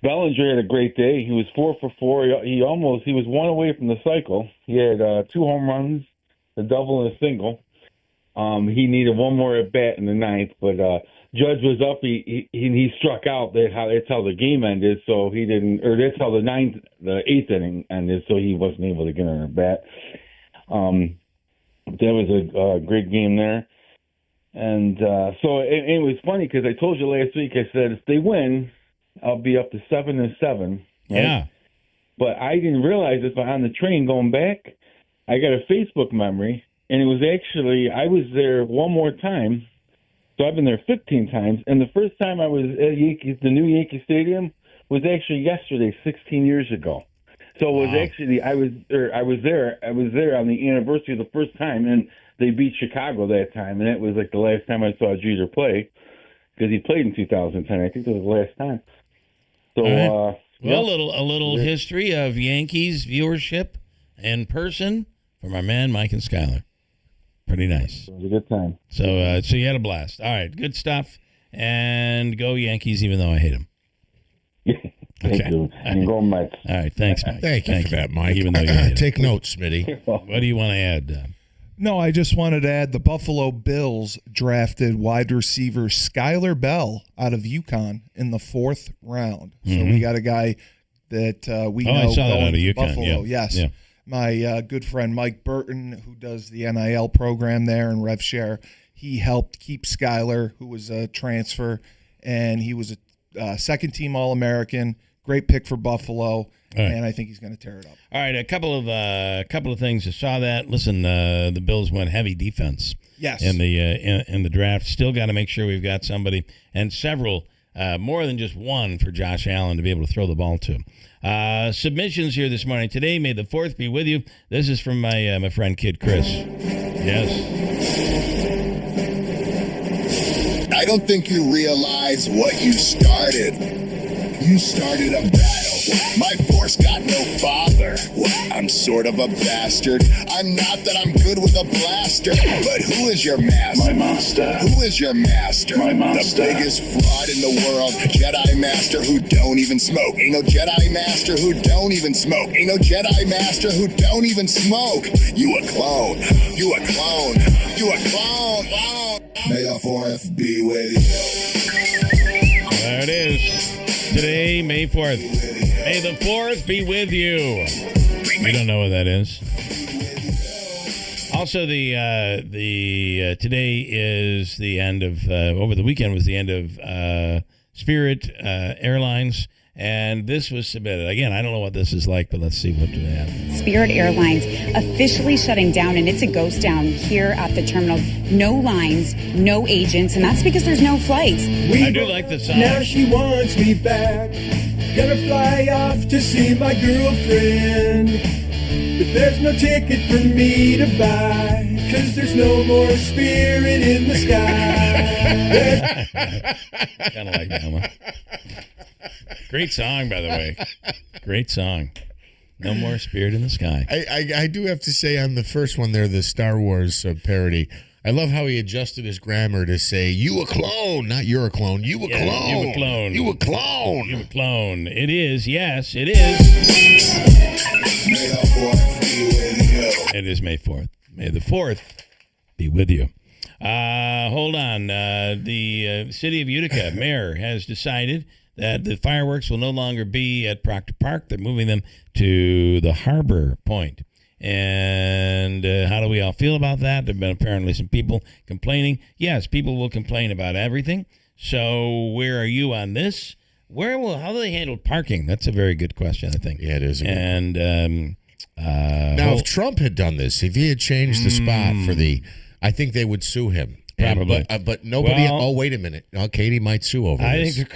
Bellinger had a great day. He was 4 for 4. He was one away from the cycle. He had 2 home runs, a double and a single. He needed one more at bat in the 9th, but Judge was up. He struck out. That's how the game ended. So he didn't, or that's how the 8th inning ended. So he wasn't able to get on a bat. That was a great game there, and so it was funny because I told you last week. I said if they win, I'll be up to 7-7. Right? Yeah. But I didn't realize this. But on the train going back, I got a Facebook memory. And it was actually, I was there one more time. So I've been there 15 times. And the first time I was at the new Yankee Stadium was actually yesterday, 16 years ago. So it was actually, I was there on the anniversary of the first time. And they beat Chicago that time. And that was like the last time I saw Jeter play. Because he played in 2010. I think that was the last time. So, a little history of Yankees viewership in person from our man, Mike and Schuyler. Pretty nice. It was a good time. So you had a blast. All right, good stuff. And go Yankees, even though I hate them. Thank you. And go Mets. All right, thanks, Mike. Thank you for that, Mike. Even though you hate Take notes, Smitty. What do you want to add? No, I just wanted to add the Buffalo Bills drafted wide receiver Skyler Bell out of UConn in the 4th round. So we got a guy that we know I saw that out of UConn. Buffalo. Yeah. Yes. Yeah. My good friend Mike Burton, who does the NIL program there in RevShare, he helped keep Skyler, who was a transfer, and he was a second-team All-American. Great pick for Buffalo, and I think he's going to tear it up. All right, a couple of things. I saw that. Listen, the Bills went heavy defense. Yes. In the draft, still got to make sure we've got somebody and several, more than just one, for Josh Allen to be able to throw the ball to. Submissions here this morning. Today, may the 4th be with you. This is from my friend Kid Chris. Yes. I don't think you realize what you started. You started a battle. My force got no father. I'm sort of a bastard. I'm not that I'm good with a blaster. But who is your master? My master. Who is your master? My master. The biggest fraud in the world. Jedi master who don't even smoke. Ain't no Jedi master who don't even smoke. Ain't no Jedi master who don't even smoke. You a clone. You a clone. You a clone. May the 4th be with you. There it is. Today, May 4th. May the 4th be with you. We don't know what that is. Also, today is the end of, over the weekend was the end of Spirit Airlines. And this was submitted. Again, I don't know what this is like, but let's see what do they have. Spirit Airlines officially shutting down, and it's a ghost town here at the terminal. No lines, no agents, and that's because there's no flights. I do like the song. Now she wants me back. Gonna fly off to see my girlfriend. But there's no ticket for me to buy, 'cause there's no more spirit in the sky. Kind of like that one. Great song, by the way. Great song. No more spirit in the sky. I do have to say on the first one there, the Star Wars parody, I love how he adjusted his grammar to say, you a clone, not you're a clone. You a clone. You a clone. You a clone. You a clone. It is. Yes, it is. May the 4th be with you. It is May 4th. May the 4th be with you. Hold on. The city of Utica mayor has decided that the fireworks will no longer be at Proctor Park. They're moving them to the Harbor Point. And how do we all feel about that? There have been apparently some people complaining. Yes, people will complain about everything. So where are you on this? How do they handle parking? That's a very good question, I think. Yeah, it is. And now, if Trump had done this, if he had changed the spot for I think they would sue him. Probably. But nobody. Well, wait a minute. Katie might sue over this. I think there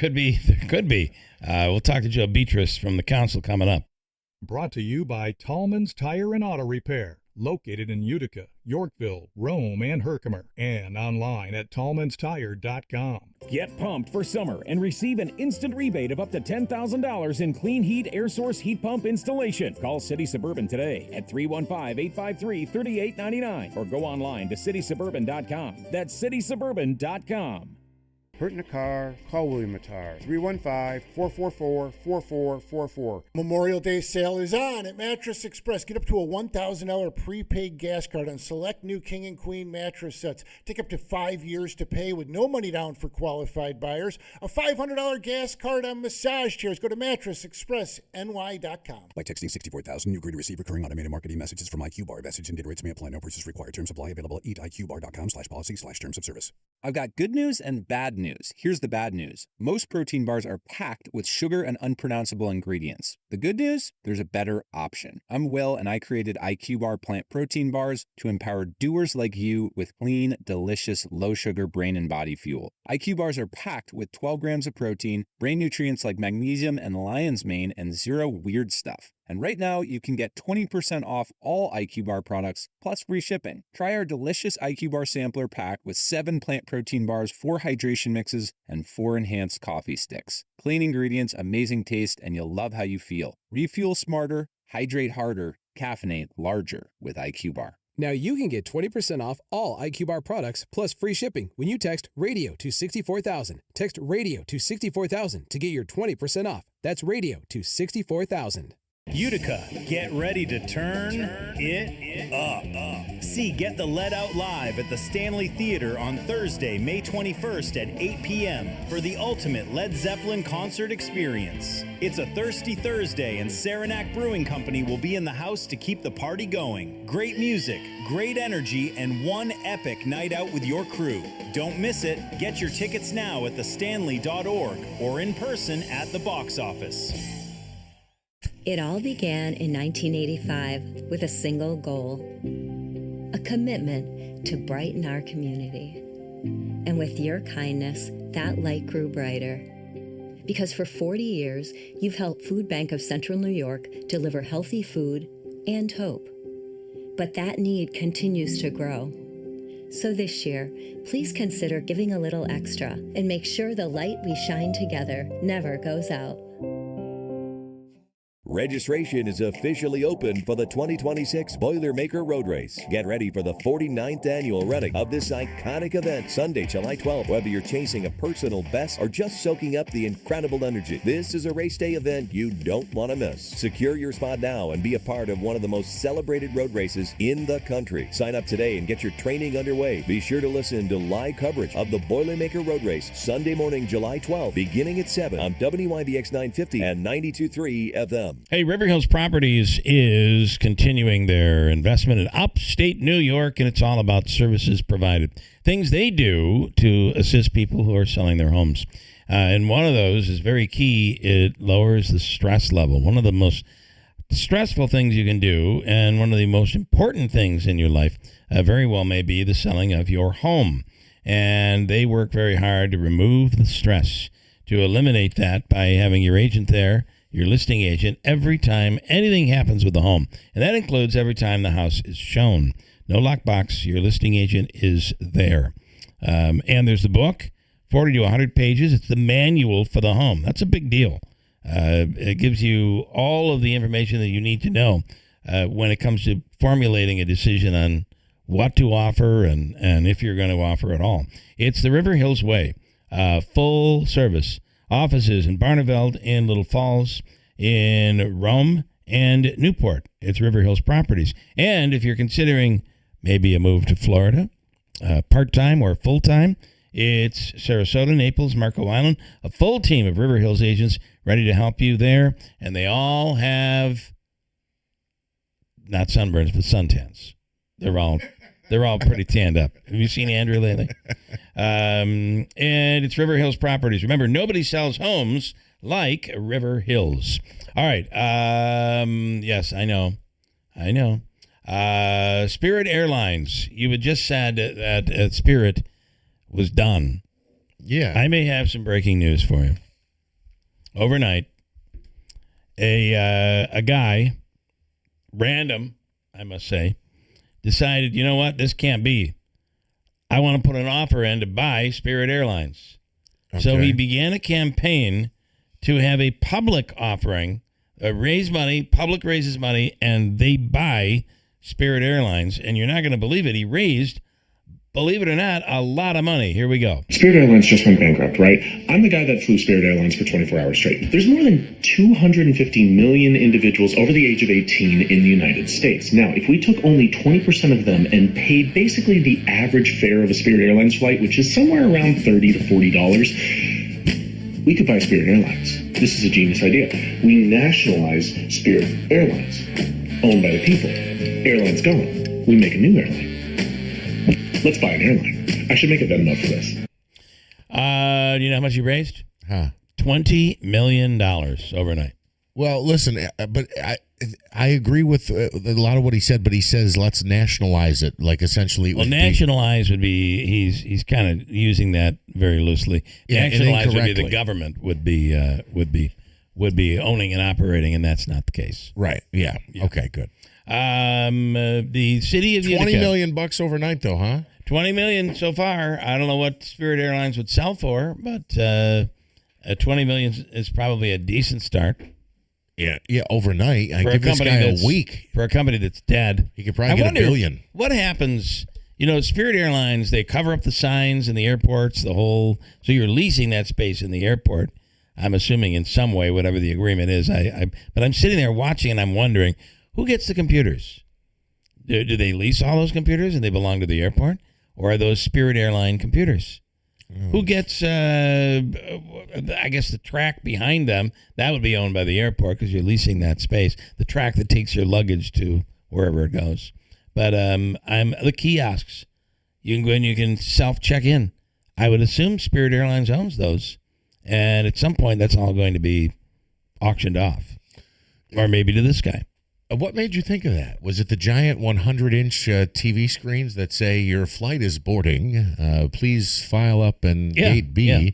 could be. We'll talk to Joe Beatrice from the council coming up. Brought to you by Tallman's Tire and Auto Repair, located in Utica, Yorkville, Rome, and Herkimer, and online at tallmanstire.com. Get pumped for summer and receive an instant rebate of up to $10,000 in Clean Heat Air Source Heat Pump installation. Call City Suburban today at 315-853-3899 or go online to citysuburban.com. That's citysuburban.com. Hurt in a car, call William Attar. 315-444-4444. Memorial Day sale is on at Mattress Express. Get up to a $1,000 prepaid gas card on select new King and Queen mattress sets. Take up to 5 years to pay with no money down for qualified buyers. A $500 gas card on massage chairs. Go to mattressexpressny.com. By texting 64,000, you agree to receive recurring automated marketing messages from IQ-Bar. Message and data rates may apply. No purchase required. Terms apply. Available at eatiqbar.com/policy/terms of service. I've got good news and bad news. Here's the bad news. Most protein bars are packed with sugar and unpronounceable ingredients. The good news? There's a better option. I'm Will, and I created IQ Bar plant protein bars to empower doers like you with clean, delicious, low-sugar brain and body fuel. IQ bars are packed with 12 grams of protein, brain nutrients like magnesium and lion's mane, and zero weird stuff. And right now, you can get 20% off all IQ Bar products, plus free shipping. Try our delicious IQ Bar sampler pack with 7 plant protein bars, 4 hydration mixes, and 4 enhanced coffee sticks. Clean ingredients, amazing taste, and you'll love how you feel. Refuel smarter, hydrate harder, caffeinate larger with IQ Bar. Now you can get 20% off all IQ Bar products plus free shipping when you text RADIO to 64,000. Text RADIO to 64,000 to get your 20% off. That's RADIO to 64,000. Utica, get ready to turn it up. See Get the Let Out live at the Stanley Theater on Thursday, May 21st at 8 p.m. for the ultimate Led Zeppelin concert experience. It's a thirsty Thursday, and Saranac Brewing Company will be in the house to keep the party going. Great music, great energy, and one epic night out with your crew. Don't miss it. Get your tickets now at thestanley.org or in person at the box office. It all began in 1985 with a single goal, a commitment to brighten our community. And with your kindness, that light grew brighter. Because for 40 years, you've helped Food Bank of Central New York deliver healthy food and hope. But that need continues to grow. So this year, please consider giving a little extra and make sure the light we shine together never goes out. Registration is officially open for the 2026 Boilermaker Road Race. Get ready for the 49th annual running of this iconic event, Sunday, July 12th. Whether you're chasing a personal best or just soaking up the incredible energy, this is a race day event you don't want to miss. Secure your spot now and be a part of one of the most celebrated road races in the country. Sign up today and get your training underway. Be sure to listen to live coverage of the Boilermaker Road Race Sunday morning, July 12th, beginning at 7 on WIBX 950 and 92.3 FM. Hey, River Hills Properties is continuing their investment in upstate New York, and it's all about services provided. Things they do to assist people who are selling their homes. And one of those is very key. It lowers the stress level. One of the most stressful things you can do, and one of the most important things in your life, very well may be the selling of your home. And they work very hard to remove the stress, to eliminate that by having your agent there, your listing agent, every time anything happens with the home. And that includes every time the house is shown. No lockbox, your listing agent is there. And there's the book, 40 to 100 pages. It's the manual for the home. That's a big deal. It gives you all of the information that you need to know when it comes to formulating a decision on what to offer and if you're going to offer at all. It's the River Hills way. Full service. Offices in Barneveld, in Little Falls, in Rome, and Newport. It's River Hills Properties. And if you're considering maybe a move to Florida, part-time or full-time, it's Sarasota, Naples, Marco Island, a full team of River Hills agents ready to help you there. And they all have, not sunburns, but suntans. They're all pretty tanned up. Have you seen Andrew lately? And it's River Hills Properties. Remember, nobody sells homes like River Hills. All right. Yes, I know. Spirit Airlines. You had just said that Spirit was done. Yeah. I may have some breaking news for you. Overnight, a guy, random, I must say, decided, you know what, this can't be. I want to put an offer in to buy Spirit Airlines. Okay. So he began a campaign to have a public offering, raise money, public raises money, and they buy Spirit Airlines. And you're not going to believe it. He raised, believe it or not, a lot of money. Here we go. Spirit Airlines just went bankrupt, right? I'm the guy that flew Spirit Airlines for 24 hours straight. There's more than 250 million individuals over the age of 18 in the United States. Now, if we took only 20% of them and paid basically the average fare of a Spirit Airlines flight, which is somewhere around $30 to $40, we could buy Spirit Airlines. This is a genius idea. We nationalize Spirit Airlines, owned by the people. Airline's gone. We make a new airline. Let's buy an airline. I should make a Venmo for this. Do you know how much he raised? Huh. $20 million overnight. Well, listen, but I agree with a lot of what he said, but he says let's nationalize it, like essentially. Well, nationalize would be he's kind of using that very loosely. Yeah, nationalize would be the government would be owning and operating, and that's not the case. Right. Yeah. Okay. Good. The city of Utica. $20 million overnight, though, huh? $20 million so far. I don't know what Spirit Airlines would sell for, but $20 million is probably a decent start. Yeah, overnight. I give this guy a week. For a company that's dead. He could probably get $1 billion. What happens, Spirit Airlines, they cover up the signs in the airports, so you're leasing that space in the airport, I'm assuming in some way, whatever the agreement is. But I'm sitting there watching and I'm wondering, who gets the computers? Do they lease all those computers and they belong to the airport? Or are those Spirit Airline computers? Who gets, I guess, the track behind them? That would be owned by the airport because you're leasing that space. The track that takes your luggage to wherever it goes. But the kiosks. You can go in, you can self-check in. I would assume Spirit Airlines owns those. And at some point, that's all going to be auctioned off. Or maybe to this guy. What made you think of that? Was it the giant 100-inch TV screens that say your flight is boarding? Please file up in gate B. Yeah.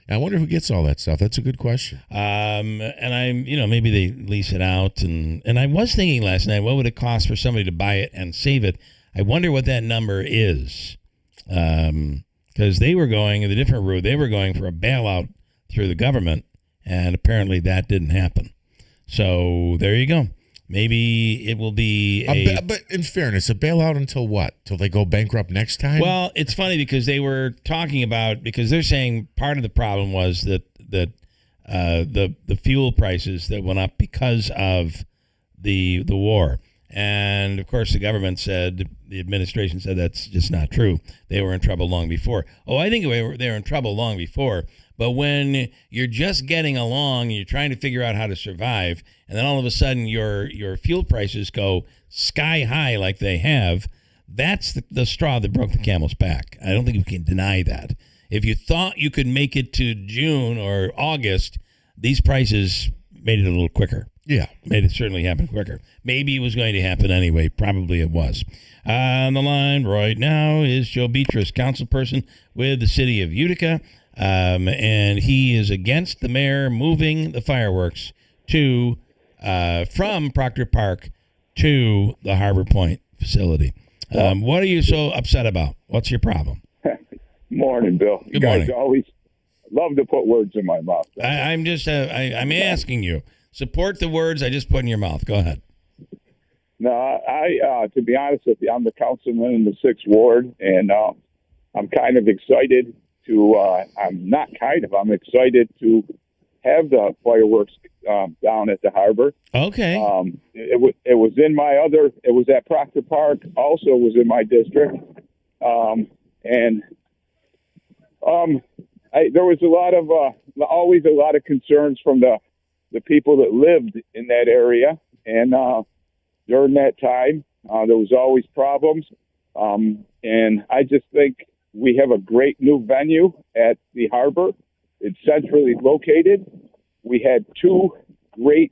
I wonder who gets all that stuff. That's a good question. And maybe they lease it out. And I was thinking last night, what would it cost for somebody to buy it and save it? I wonder what that number is. Because they were going in a different route. They were going for a bailout through the government, and apparently that didn't happen. So there you go. Maybe it will be but in fairness, a bailout until what? Till they go bankrupt next time? Well, it's funny because they were talking about, because they're saying part of the problem was that the fuel prices that went up because of the war. And of course, the government said, the administration said that's just not true. They were in trouble long before. Oh, I think they were in trouble long before. But when you're just getting along and you're trying to figure out how to survive, and then all of a sudden your fuel prices go sky high like they have, that's the straw that broke the camel's back. I don't think we can deny that. If you thought you could make it to June or August, these prices made it a little quicker. Yeah. Made it certainly happen quicker. Maybe it was going to happen anyway. Probably it was. On the line right now is Joe Beatrice, councilperson with the city of Utica. And he is against the mayor moving the fireworks to from Proctor Park to the Harbor Point facility. What are you so upset about? What's your problem? Morning, Bill. Good you guys morning. always love to put words in my mouth. I'm just I'm asking you. Support the words I just put in your mouth. Go ahead. No, I to be honest with you, I'm the councilman in the 6th Ward, and I'm kind of excited to. I'm excited to have the fireworks down at the harbor. Okay. It was in my other. It was at Proctor Park. Also was in my district, there was always a lot of concerns from the people that lived in that area, and during that time, there was always problems. And I just think we have a great new venue at the harbor. It's centrally located. We had 2 great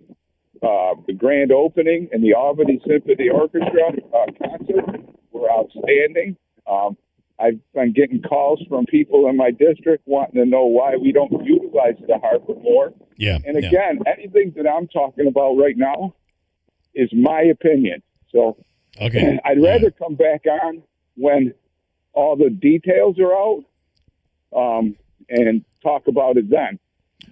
the grand opening and the Albany Symphony Orchestra concert were outstanding. I've been getting calls from people in my district wanting to know why we don't utilize the harbor more. Yeah. And again, anything that I'm talking about right now is my opinion. So okay, I'd rather come back on when all the details are out and talk about it then.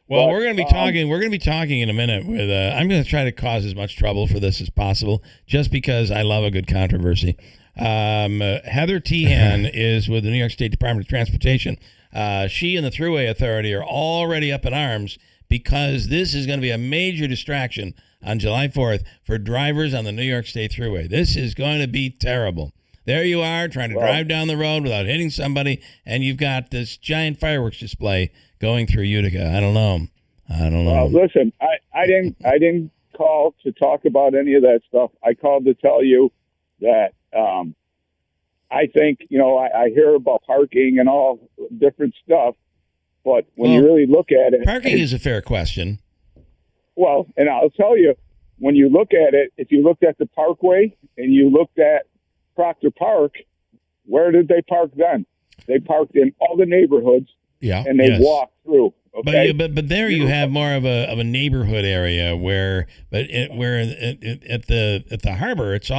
Well, we're going to be talking. We're going to be talking in a minute with. I'm going to try to cause as much trouble for this as possible, just because I love a good controversy. Heather Tehan is with the New York State Department of Transportation. She and the Thruway Authority are already up in arms because this is going to be a major distraction on July 4th for drivers on the New York State Thruway. This is going to be terrible. There you are trying to drive down the road without hitting somebody, and you've got this giant fireworks display going through Utica. I don't know. Listen, I didn't call to talk about any of that stuff. I called to tell you that I think, I hear about parking and all different stuff, but when you really look at it... Parking is a fair question. Well, and I'll tell you, when you look at it, if you looked at the Parkway and you looked at Proctor Park, where did they park then? They parked in all the neighborhoods, and they walked through. Okay? But there you have more of a neighborhood area where at the harbor it's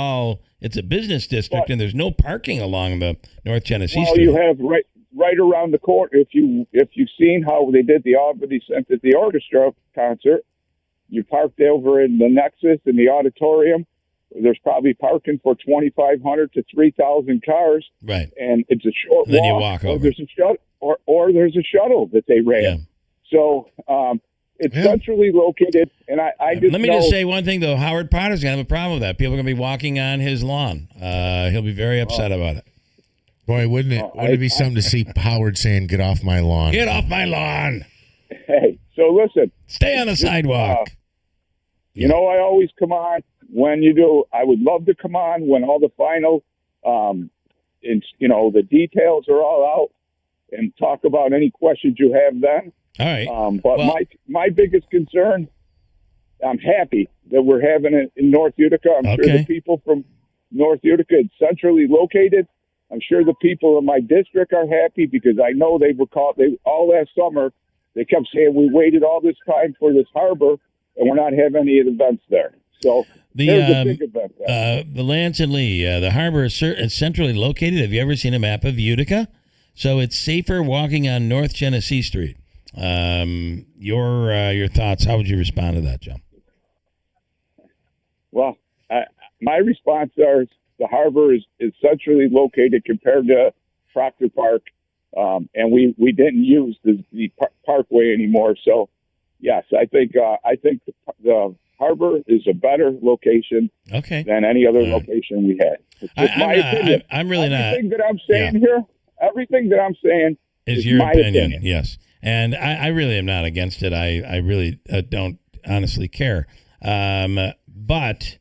a business district and there's no parking along the North Genesee Street. You have right around the corner. If you've seen how they did the Albany Symphony Orchestra concert, you parked over in the Nexus in the auditorium. There's probably parking for 2,500 to 3,000 cars. Right. And it's a short and then walk. You walk over. Or there's a shuttle that they ran. Yeah. So it's centrally located. And I just let me just say one thing, though. Howard Potter's going to have a problem with that. People are going to be walking on his lawn. He'll be very upset about it. Boy, wouldn't it be something to see Howard saying, "Get off my lawn"? Get off my lawn. Hey, so listen. Stay on the sidewalk. I always come on when you do. I would love to come on when all the final, the details are all out and talk about any questions you have then. All right. But my biggest concern, I'm happy that we're having it in North Utica. I'm sure the people from North Utica, it's centrally located. I'm sure the people in my district are happy because I know they all last summer, they kept saying we waited all this time for this harbor and we're not having any events there. So there's a big event there. The Lance and Lee, the harbor is centrally located. Have you ever seen a map of Utica? So it's safer walking on North Genesee Street. Your thoughts? How would you respond to that, Joe? Well, my response is the harbor is centrally located compared to Proctor Park, and we didn't use the parkway anymore. So, yes, I think the harbor is a better location than any other location we had. It's just my opinion. I'm really not. Everything that I'm saying here, everything that I'm saying is your opinion. Yes, and I really am not against it. I really don't honestly care. But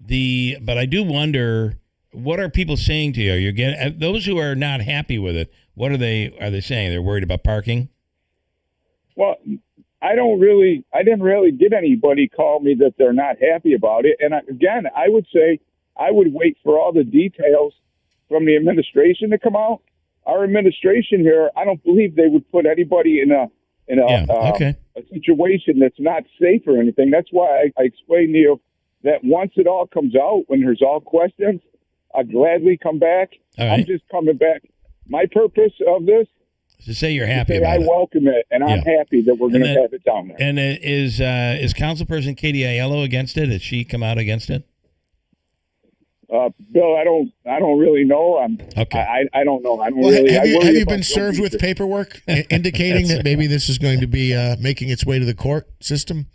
I do wonder, what are people saying to you? You're getting those who are not happy with it. What are they saying? They're worried about parking? Well, I didn't really get anybody call me that they're not happy about it. And again, I would say I would wait for all the details from the administration to come out. Our administration here, I don't believe they would put anybody in a situation that's not safe or anything. That's why I explained to you that once it all comes out, when there's all questions, I'd gladly come back. All right. I'm just coming back. My purpose of this to say you're happy about it. I welcome it, and I'm happy that we're going to have it down there. And is Councilperson Katie Aiello against it? Has she come out against it? Bill, I don't really know. I don't know. Have you been served with paperwork indicating that maybe this is going to be making its way to the court system?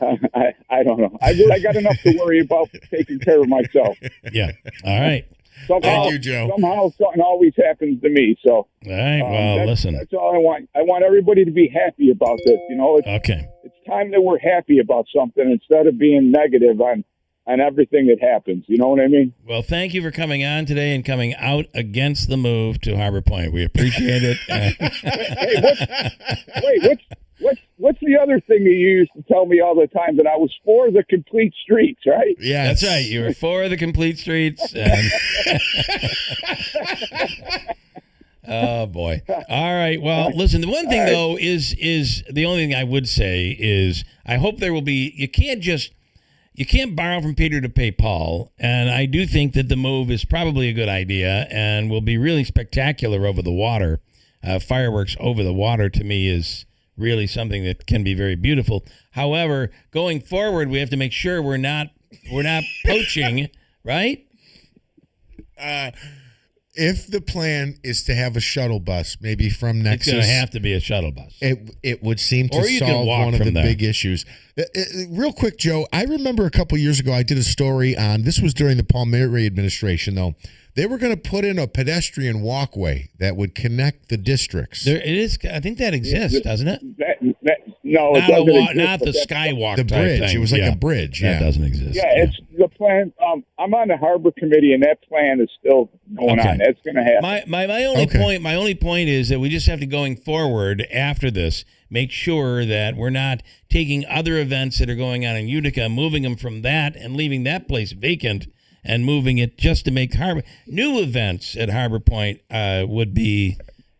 I don't know. I got enough to worry about taking care of myself. Yeah. All right. Thank you, Joe. Somehow something always happens to me. So. All right. Well, listen. That's all I want. I want everybody to be happy about this. You know. It's time that we're happy about something instead of being negative on everything that happens. You know what I mean? Well, thank you for coming on today and coming out against the move to Harbor Point. We appreciate it. What's the other thing that you used to tell me all the time? That I was for the complete streets, right? Yeah, that's right. You were for the complete streets. Oh boy! All right. Well, listen. The one thing though is the only thing I would say is I hope there will be. You can't borrow from Peter to pay Paul, and I do think that the move is probably a good idea and will be really spectacular over the water. Fireworks over the water to me is really something that can be very beautiful. However, going forward, we have to make sure we're not poaching, right? If the plan is to have a shuttle bus, maybe from Nexus, it's going to have to be a shuttle bus. It would seem to solve one of the big issues. Real quick, Joe, I remember a couple years ago I did a story on, this was during the Palmieri administration, though. They were going to put in a pedestrian walkway that would connect the districts. There it is. I think that exists, doesn't it? No, it not, doesn't not the skywalk. The bridge. Thing. It was like a bridge. That doesn't exist. Yeah, it's the plan. I'm on the harbor committee, and that plan is still going on. That's going to happen. My only point is that we just have to, going forward after this, make sure that we're not taking other events that are going on in Utica, moving them from that and leaving that place vacant and moving it just to make harbor. New events at Harbor Point would be,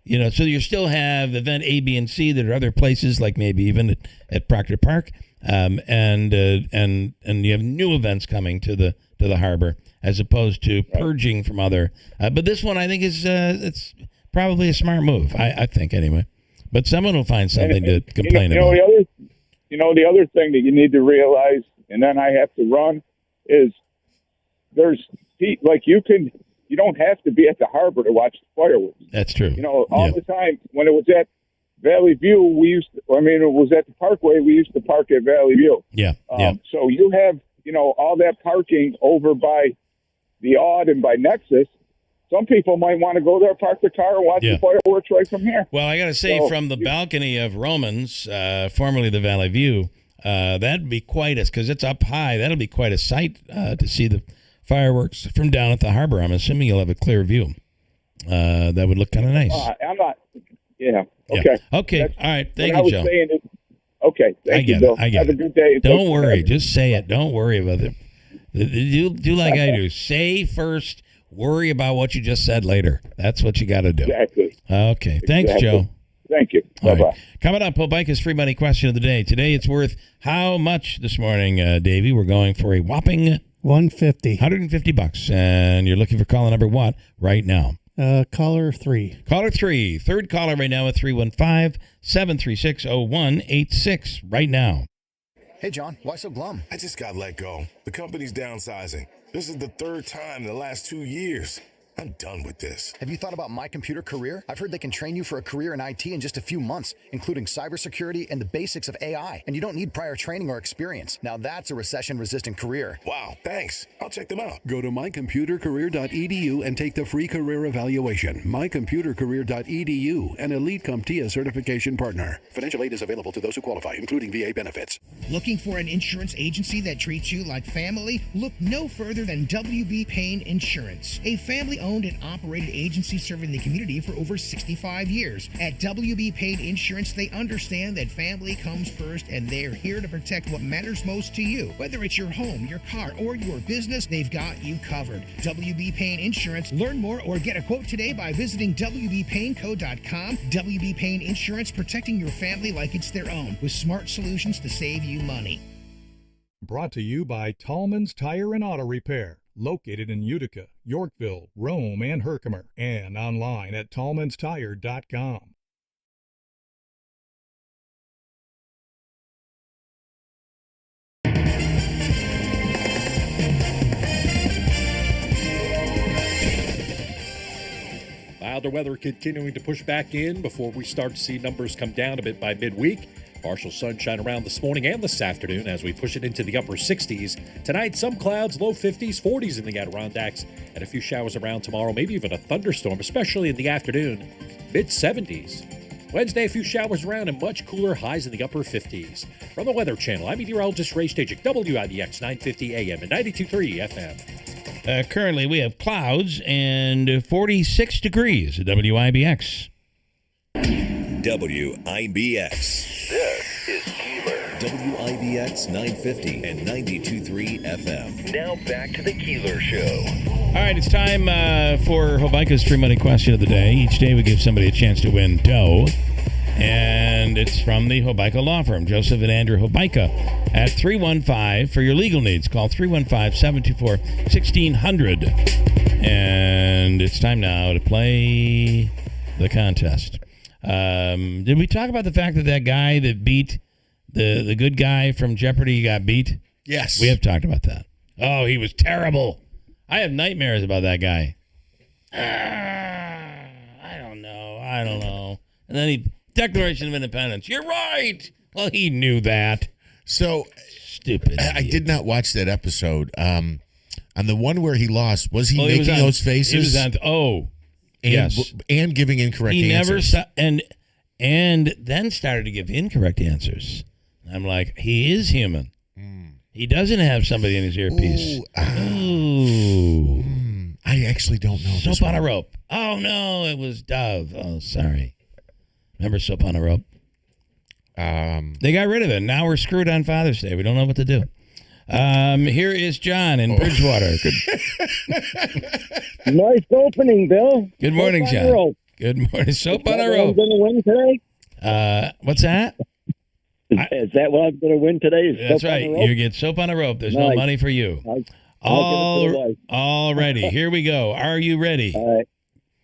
so you still have event A, B, and C that are other places, like maybe even at Proctor Park, and you have new events coming to the harbor as opposed to purging from other. But this one, I think, is it's probably a smart move. I think anyway. But someone will find something to complain about. The other thing that you need to realize, and then I have to run, is there's like you don't have to be at the harbor to watch the fireworks. That's true. All the time when it was at Valley View, it was at the Parkway, we used to park at Valley View. Yeah. So you have, all that parking over by the Odd and by Nexus. Some people might want to go there, park the car, and watch the fireworks right from here. Well, I got to say, from the balcony of Romans, formerly the Valley View, that'd be because it's up high, that'll be quite a sight to see the fireworks from down at the harbor. I'm assuming you'll have a clear view. That would look kind of nice. I'm not. Yeah. Okay. Yeah. Okay. All right. Thank you, Joe. Okay. Thank you, Bill. Have a good day. Don't worry. Just say it. Don't worry about it. Do like I do. Say first. Worry about what you just said later. That's what you got to do. Exactly. Okay. Thanks, Joe. Thank you. Bye-bye. Right. Coming up, WIBX free money question of the day. Today it's worth how much this morning, Davey? We're going for a whopping $150. And you're looking for caller number what right now? Caller 3. Caller 3. Third caller right now at 315-736-0186 right now. Hey, John, why so glum? I just got let go. The company's downsizing. This is the third time in the last 2 years. I'm done with this. Have you thought about My Computer Career? I've heard they can train you for a career in IT in just a few months, including cybersecurity and the basics of AI. And you don't need prior training or experience. Now that's a recession-resistant career. Wow, thanks. I'll check them out. Go to mycomputercareer.edu and take the free career evaluation. mycomputercareer.edu, an Elite CompTIA certification partner. Financial aid is available to those who qualify, including VA benefits. Looking for an insurance agency that treats you like family? Look no further than WB Payne Insurance, a family-owned and operated agency serving the community for over 65 years. At WB Payne Insurance, they understand that family comes first, and they're here to protect what matters most to you. Whether it's your home, your car, or your business, they've got you covered. WB Payne Insurance. Learn more or get a quote today by visiting WBPayneco.com. WB Payne Insurance, protecting your family like it's their own, with smart solutions to save you money. Brought to you by Tallman's Tire and Auto Repair, located in Utica, Yorkville, Rome, and Herkimer, and online at tallmanstire.com. Milder weather continuing to push back in before we start to see numbers come down a bit by midweek. Partial sunshine around this morning and this afternoon as we push it into the upper 60s. Tonight, some clouds, low 50s, 40s in the Adirondacks, and a few showers around tomorrow, maybe even a thunderstorm, especially in the afternoon. Mid-70s. Wednesday, a few showers around and much cooler, highs in the upper 50s. From the Weather Channel, I'm meteorologist Ray Stajik, WIBX 950 AM and 92.3 FM. Currently, we have clouds and 46 degrees at WIBX. WIBX. This is Keeler. WIBX 950 and 92.3 FM. Now back to the Keeler Show. All right, it's time for Hobica's Free Money Question of the Day. Each day we give somebody a chance to win dough. And it's from the Hobica Law Firm, Joseph and Andrew Hobica at 315 for your legal needs. Call 315-724-1600. And it's time now to play the contest. Did we talk about the fact that that guy that beat the good guy from Jeopardy got beat? Yes. We have talked about that. Oh, he was terrible. I have nightmares about that guy. I don't know. And then Declaration of Independence. You're right. Well, he knew that. So stupid. I did not watch that episode. On the one where he lost, was he making those faces? He was on. Yes, and giving incorrect answers. He never and then started to give incorrect answers. I'm like, he is human. He doesn't have somebody in his earpiece. Ooh. I actually don't know. Soap on a Rope. Oh no, it was Dove. Oh, sorry. Remember Soap on a Rope? They got rid of it. Now we're screwed on Father's Day. We don't know what to do. Here is John in Bridgewater. Nice opening, Bill. Good morning, John. Good morning. Soap on a Rope. Going to win today? What's that? Is that what I'm going to win today? That's right. You get Soap on a Rope. There's no money for you. All righty. Here we go. Are you ready? All right.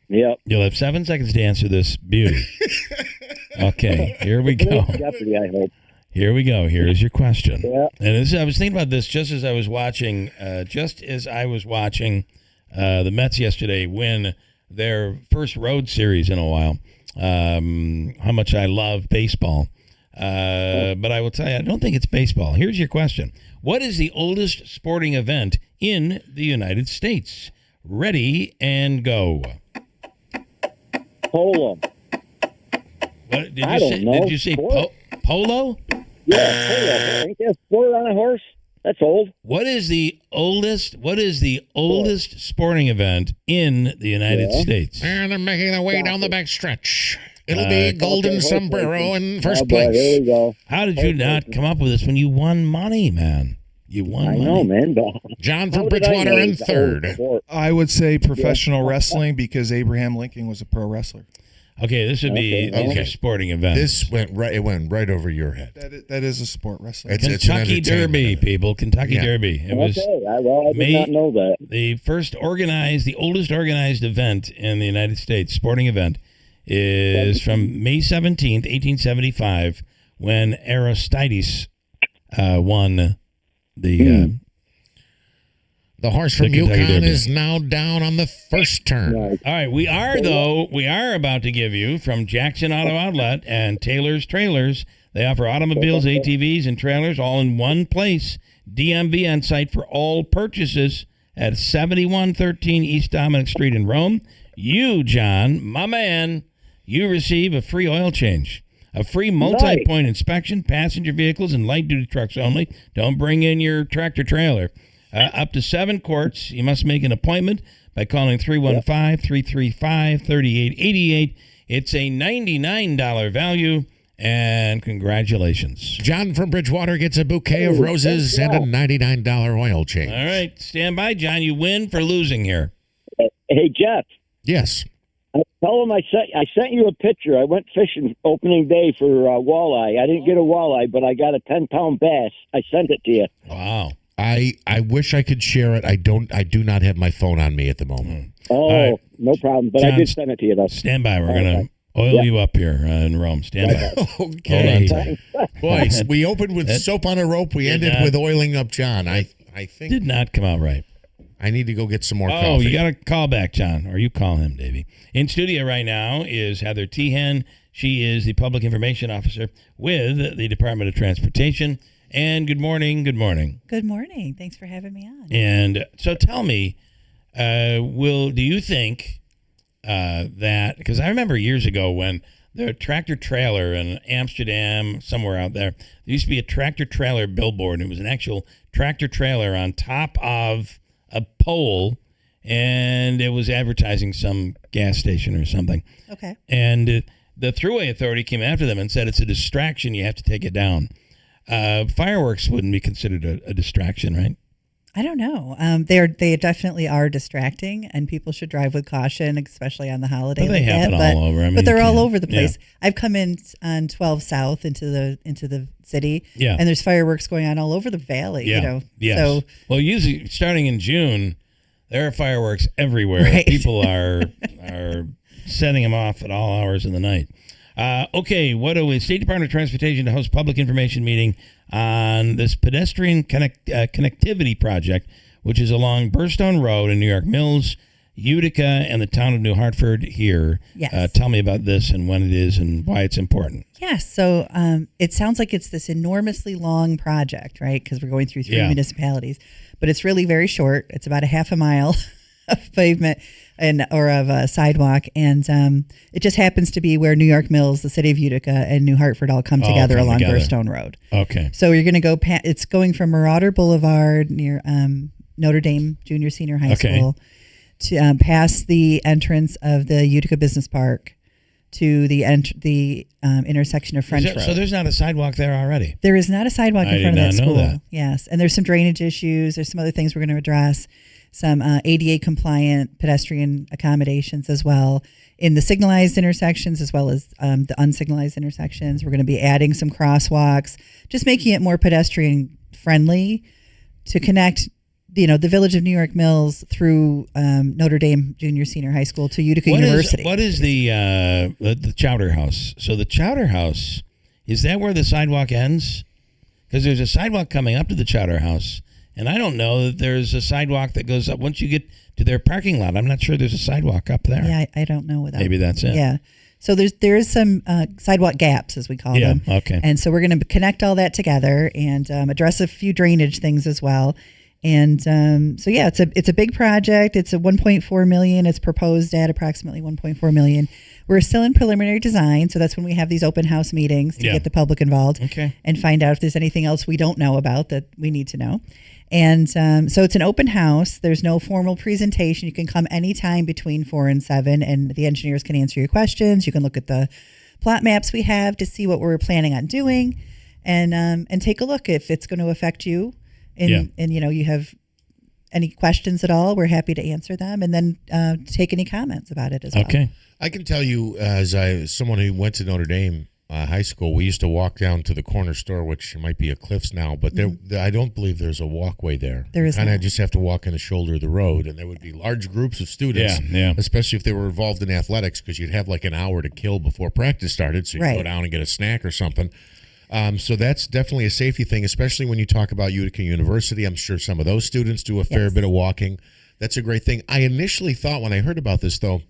Yep. You'll have 7 seconds to answer this beauty. Okay. Here we go. Jeopardy, I hope. Here we go. Here is your question. Yeah. And I was thinking about this just as I was watching the Mets yesterday win their first road series in a while. How much I love baseball. But I will tell you, I don't think it's baseball. Here's your question. What is the oldest sporting event in the United States? Ready and go. Polo. What, did you say polo? Yeah, polo. Ain't that sport on a horse? That's old. What is the oldest sporting event in the United States? And they're making their way down the back stretch. It'll be Golden Sombrero in first place. Here we go. How did you not come up with this when you won money, man? You won money. I know, man. John from Bridgewater in third. I would say professional wrestling because Abraham Lincoln was a pro wrestler. Okay, this would be these are sporting events. This went right over your head. That is a sport, wrestling. Kentucky Derby, people. Kentucky Derby. It was I did not know that. The oldest organized event in the United States, sporting event, is from May 17th, 1875, when Aristides won the horse from Yukon is now down on the first turn. All right, we are about to give you from Jackson Auto Outlet and Taylor's Trailers. They offer automobiles, ATVs, and trailers all in one place. DMV on site for all purchases at 7113 East Dominic Street in Rome. You, John, my man, you receive a free oil change, a free multi-point inspection, passenger vehicles and light-duty trucks only. Don't bring in your tractor-trailer. Up to 7 quarts. You must make an appointment by calling 315-335-3888. It's a $99 value, and congratulations. John from Bridgewater gets a bouquet of roses and a $99 oil change. All right, stand by, John. You win for losing here. Hey, Jeff. Yes. Tell him I sent you a picture. I went fishing opening day for walleye. I didn't get a walleye, but I got a 10-pound bass. I sent it to you. Wow. I wish I could share it. I do not have my phone on me at the moment. Oh, right. No problem. But John, I did send it to you, though. Stand by. We're going to oil you up here in Rome. Stand by. Okay. Hold on. Boys, we opened with soap on a rope. We ended with oiling up John. I think did not come out right. I need to go get some more coffee. Oh, you got to call back, John, or you call him, Davey. In studio right now is Heather Tehan. She is the Public Information Officer with the Department of Transportation. And good morning. Good morning. Good morning. Thanks for having me on. And so tell me, do you think that, because I remember years ago when the tractor trailer in Amsterdam, somewhere out there used to be a tractor trailer billboard. And it was an actual tractor trailer on top of a pole, and it was advertising some gas station or something. Okay. And the Thruway Authority came after them and said it's a distraction. You have to take it down. Fireworks wouldn't be considered a distraction, right? I don't know. They definitely are distracting, and people should drive with caution, especially on the holiday. But they happen all over. I mean, but they're all can't- over the place. yeah. I've come in on 12 South into the city, Yeah. and there's fireworks going on all over the valley. Yeah. You know, Yes. so Well, usually starting in June, there are fireworks everywhere. Right. People are setting them off at all hours of the night. Okay, what do we? State Department of Transportation to host public information meeting on this pedestrian connectivity project, which is along Burstone Road in New York Mills, Utica, and the town of New Hartford here. Yes. Tell me about this and when it is and why it's important. yes. So it sounds like it's this enormously long project, right? Because we're going through 3 Yeah. municipalities, but it's really very short. It's about a half a mile of pavement or of a sidewalk, and it just happens to be where New York Mills, the city of Utica, and New Hartford all come together along Burstone Road. Okay. So you're going to go. It's going from Marauder Boulevard near Notre Dame Junior Senior High Okay. School to past the entrance of the Utica Business Park to the intersection of French Road. So there's not a sidewalk there already? There is not a sidewalk I in front did of that not know school. that. Yes, and there's some drainage issues. There's some other things we're going to address. Some ADA compliant pedestrian accommodations as well in the signalized intersections as well as the unsignalized intersections. We're going to be adding some crosswalks, just making it more pedestrian friendly to connect, the village of New York Mills through Notre Dame Junior Senior High School to Utica University. What is the Chowder House? So the Chowder House, is that where the sidewalk ends? Because there's a sidewalk coming up to the Chowder House. And I don't know that there's a sidewalk that goes up once you get to their parking lot. I'm not sure there's a sidewalk up there. Yeah, I don't know what that. Maybe that's it. Yeah. So there is some sidewalk gaps, as we call them. Okay. And so we're going to connect all that together and address a few drainage things as well. And so yeah, it's a big project. It's a 1.4 million. It's proposed at approximately 1.4 million. We're still in preliminary design, so that's when we have these open house meetings to get the public involved and find out if there's anything else we don't know about that we need to know. And so it's an open house. There's no formal presentation. You can come anytime between 4 and 7, and the engineers can answer your questions. You can look at the plot maps we have to see what we're planning on doing, and take a look if it's going to affect you. And you have any questions at all, we're happy to answer them, and then take any comments about it as well. Okay. I can tell you, as someone who went to Notre Dame high school, we used to walk down to the corner store, which might be a Cliff's now, but I don't believe there's a walkway there. There is kind of not. just have to walk in the shoulder of the road, and there would be large groups of students, especially if they were involved in athletics, because you'd have like an hour to kill before practice started, so you could go down and get a snack or something. So that's definitely a safety thing, especially when you talk about Utica University. I'm sure some of those students do a fair bit of walking. That's a great thing. I initially thought when I heard about this, though,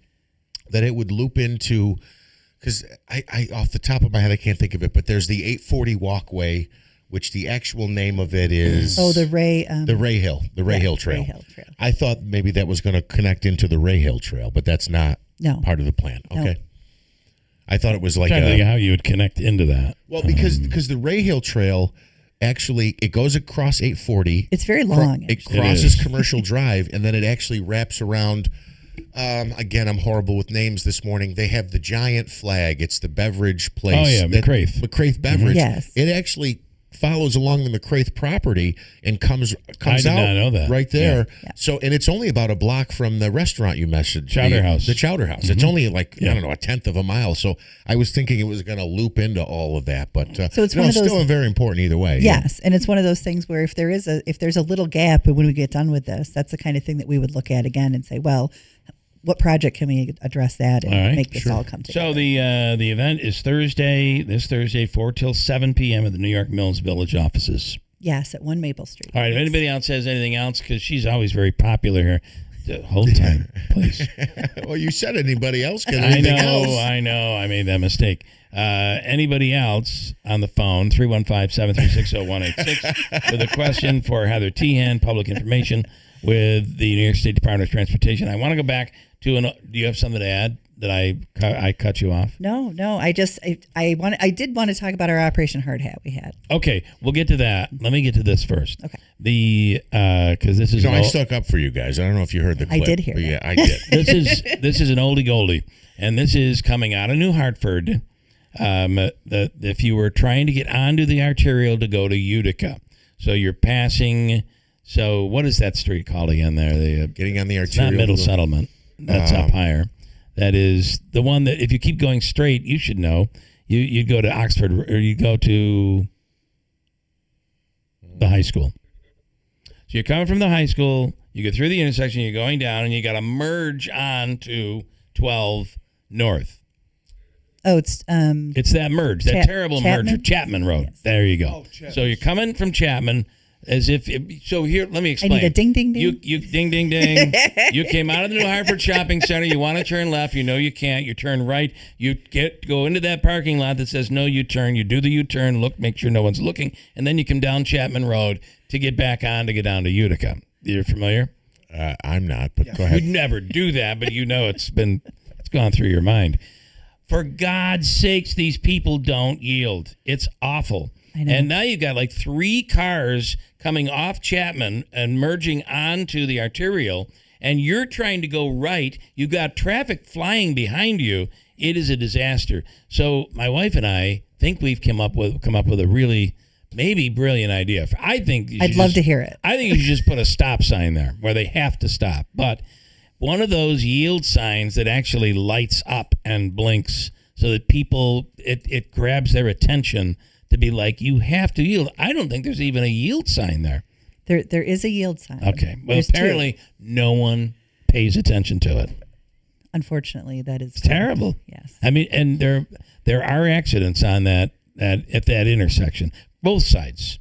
that it would loop into, because I off the top of my head, I can't think of it, but there's the 840 walkway, which the actual name of it is the Ray Hill Trail. Ray Hill Trail. I thought maybe that was going to connect into the Ray Hill Trail, but that's not part of the plan. Okay. No. I thought it was like I'm trying to think how you would connect into that. Well, because the Ray Hill Trail actually it goes across 840. It's very long. It crosses Commercial Drive, and then it actually wraps around. Again, I'm horrible with names this morning. They have the giant flag. It's the beverage place. Oh yeah, McCraith Beverage. Yes. It actually follows along the McCraith property and comes I did out not know that. right there. Yeah. So, and it's only about a block from the restaurant you mentioned, Chowder House. The Chowder House. It's only like I don't know, a tenth of a mile. So I was thinking it was going to loop into all of that, but so it's one of those, still very important either way. Yes, and it's one of those things where if there's a little gap, and when we get done with this, that's the kind of thing that we would look at again and say, well, what project can we address that and make this all come together? So the event is this Thursday, 4 till 7 p.m. at the New York Mills Village offices. Yes, at 1 Maple Street. All right, if anybody else has anything else, because she's always very popular here, hold tight, please. Well, you said anybody else? I know. I made that mistake. Anybody else on the phone, 315-736-0186, with a question for Heather Tehan, Public Information with the New York State Department of Transportation. I want to go back to do you have something to add that I cut you off? No. I did want to talk about our Operation Hard Hat we had. Okay, we'll get to that. Let me get to this first. Okay. Because this is I stuck up for you guys. I don't know if you heard the clip. I did hear. Yeah, I did. This is an oldie goldie, and this is coming out of New Hartford. If you were trying to get onto the arterial to go to Utica, so you're passing. So what is that street called again? There, getting on the arterial. It's not Middle Settlement. That's up higher. That is the one that if you keep going straight, you should know. You'd go to Oxford or you go to the high school. So you're coming from the high school. You go through the intersection. You're going down, and you got to merge on to 12 North. Oh, it's that merge, that terrible merger, Chapman Road. Yes. There you go. So you're coming from Chapman. As if so here, let me explain. I need a ding, ding, ding. You ding, ding, ding. You came out of the New Hartford Shopping Center. You want to turn left. You know you can't. You turn right. You go into that parking lot that says no U-turn. You do the U-turn. Look, make sure no one's looking, and then you come down Chapman Road to get back on to get down to Utica. You're familiar? I'm not, but go ahead. You'd never do that, but you know it's gone through your mind. For God's sakes, these people don't yield. It's awful. I know. And now you've got like 3 cars coming off Chapman and merging onto the arterial, and you're trying to go right. You've got traffic flying behind you. It is a disaster. So my wife and I think we've come up with a really maybe brilliant idea. I'd love to hear it. I think you should just put a stop sign there where they have to stop. But one of those yield signs that actually lights up and blinks so that people, it grabs their attention to be like, you have to yield. I don't think there's even a yield sign there. There is a yield sign. Okay. Well, apparently no one pays attention to it. Unfortunately, that is terrible. Yes. I mean, and there are accidents on that at that intersection, both sides.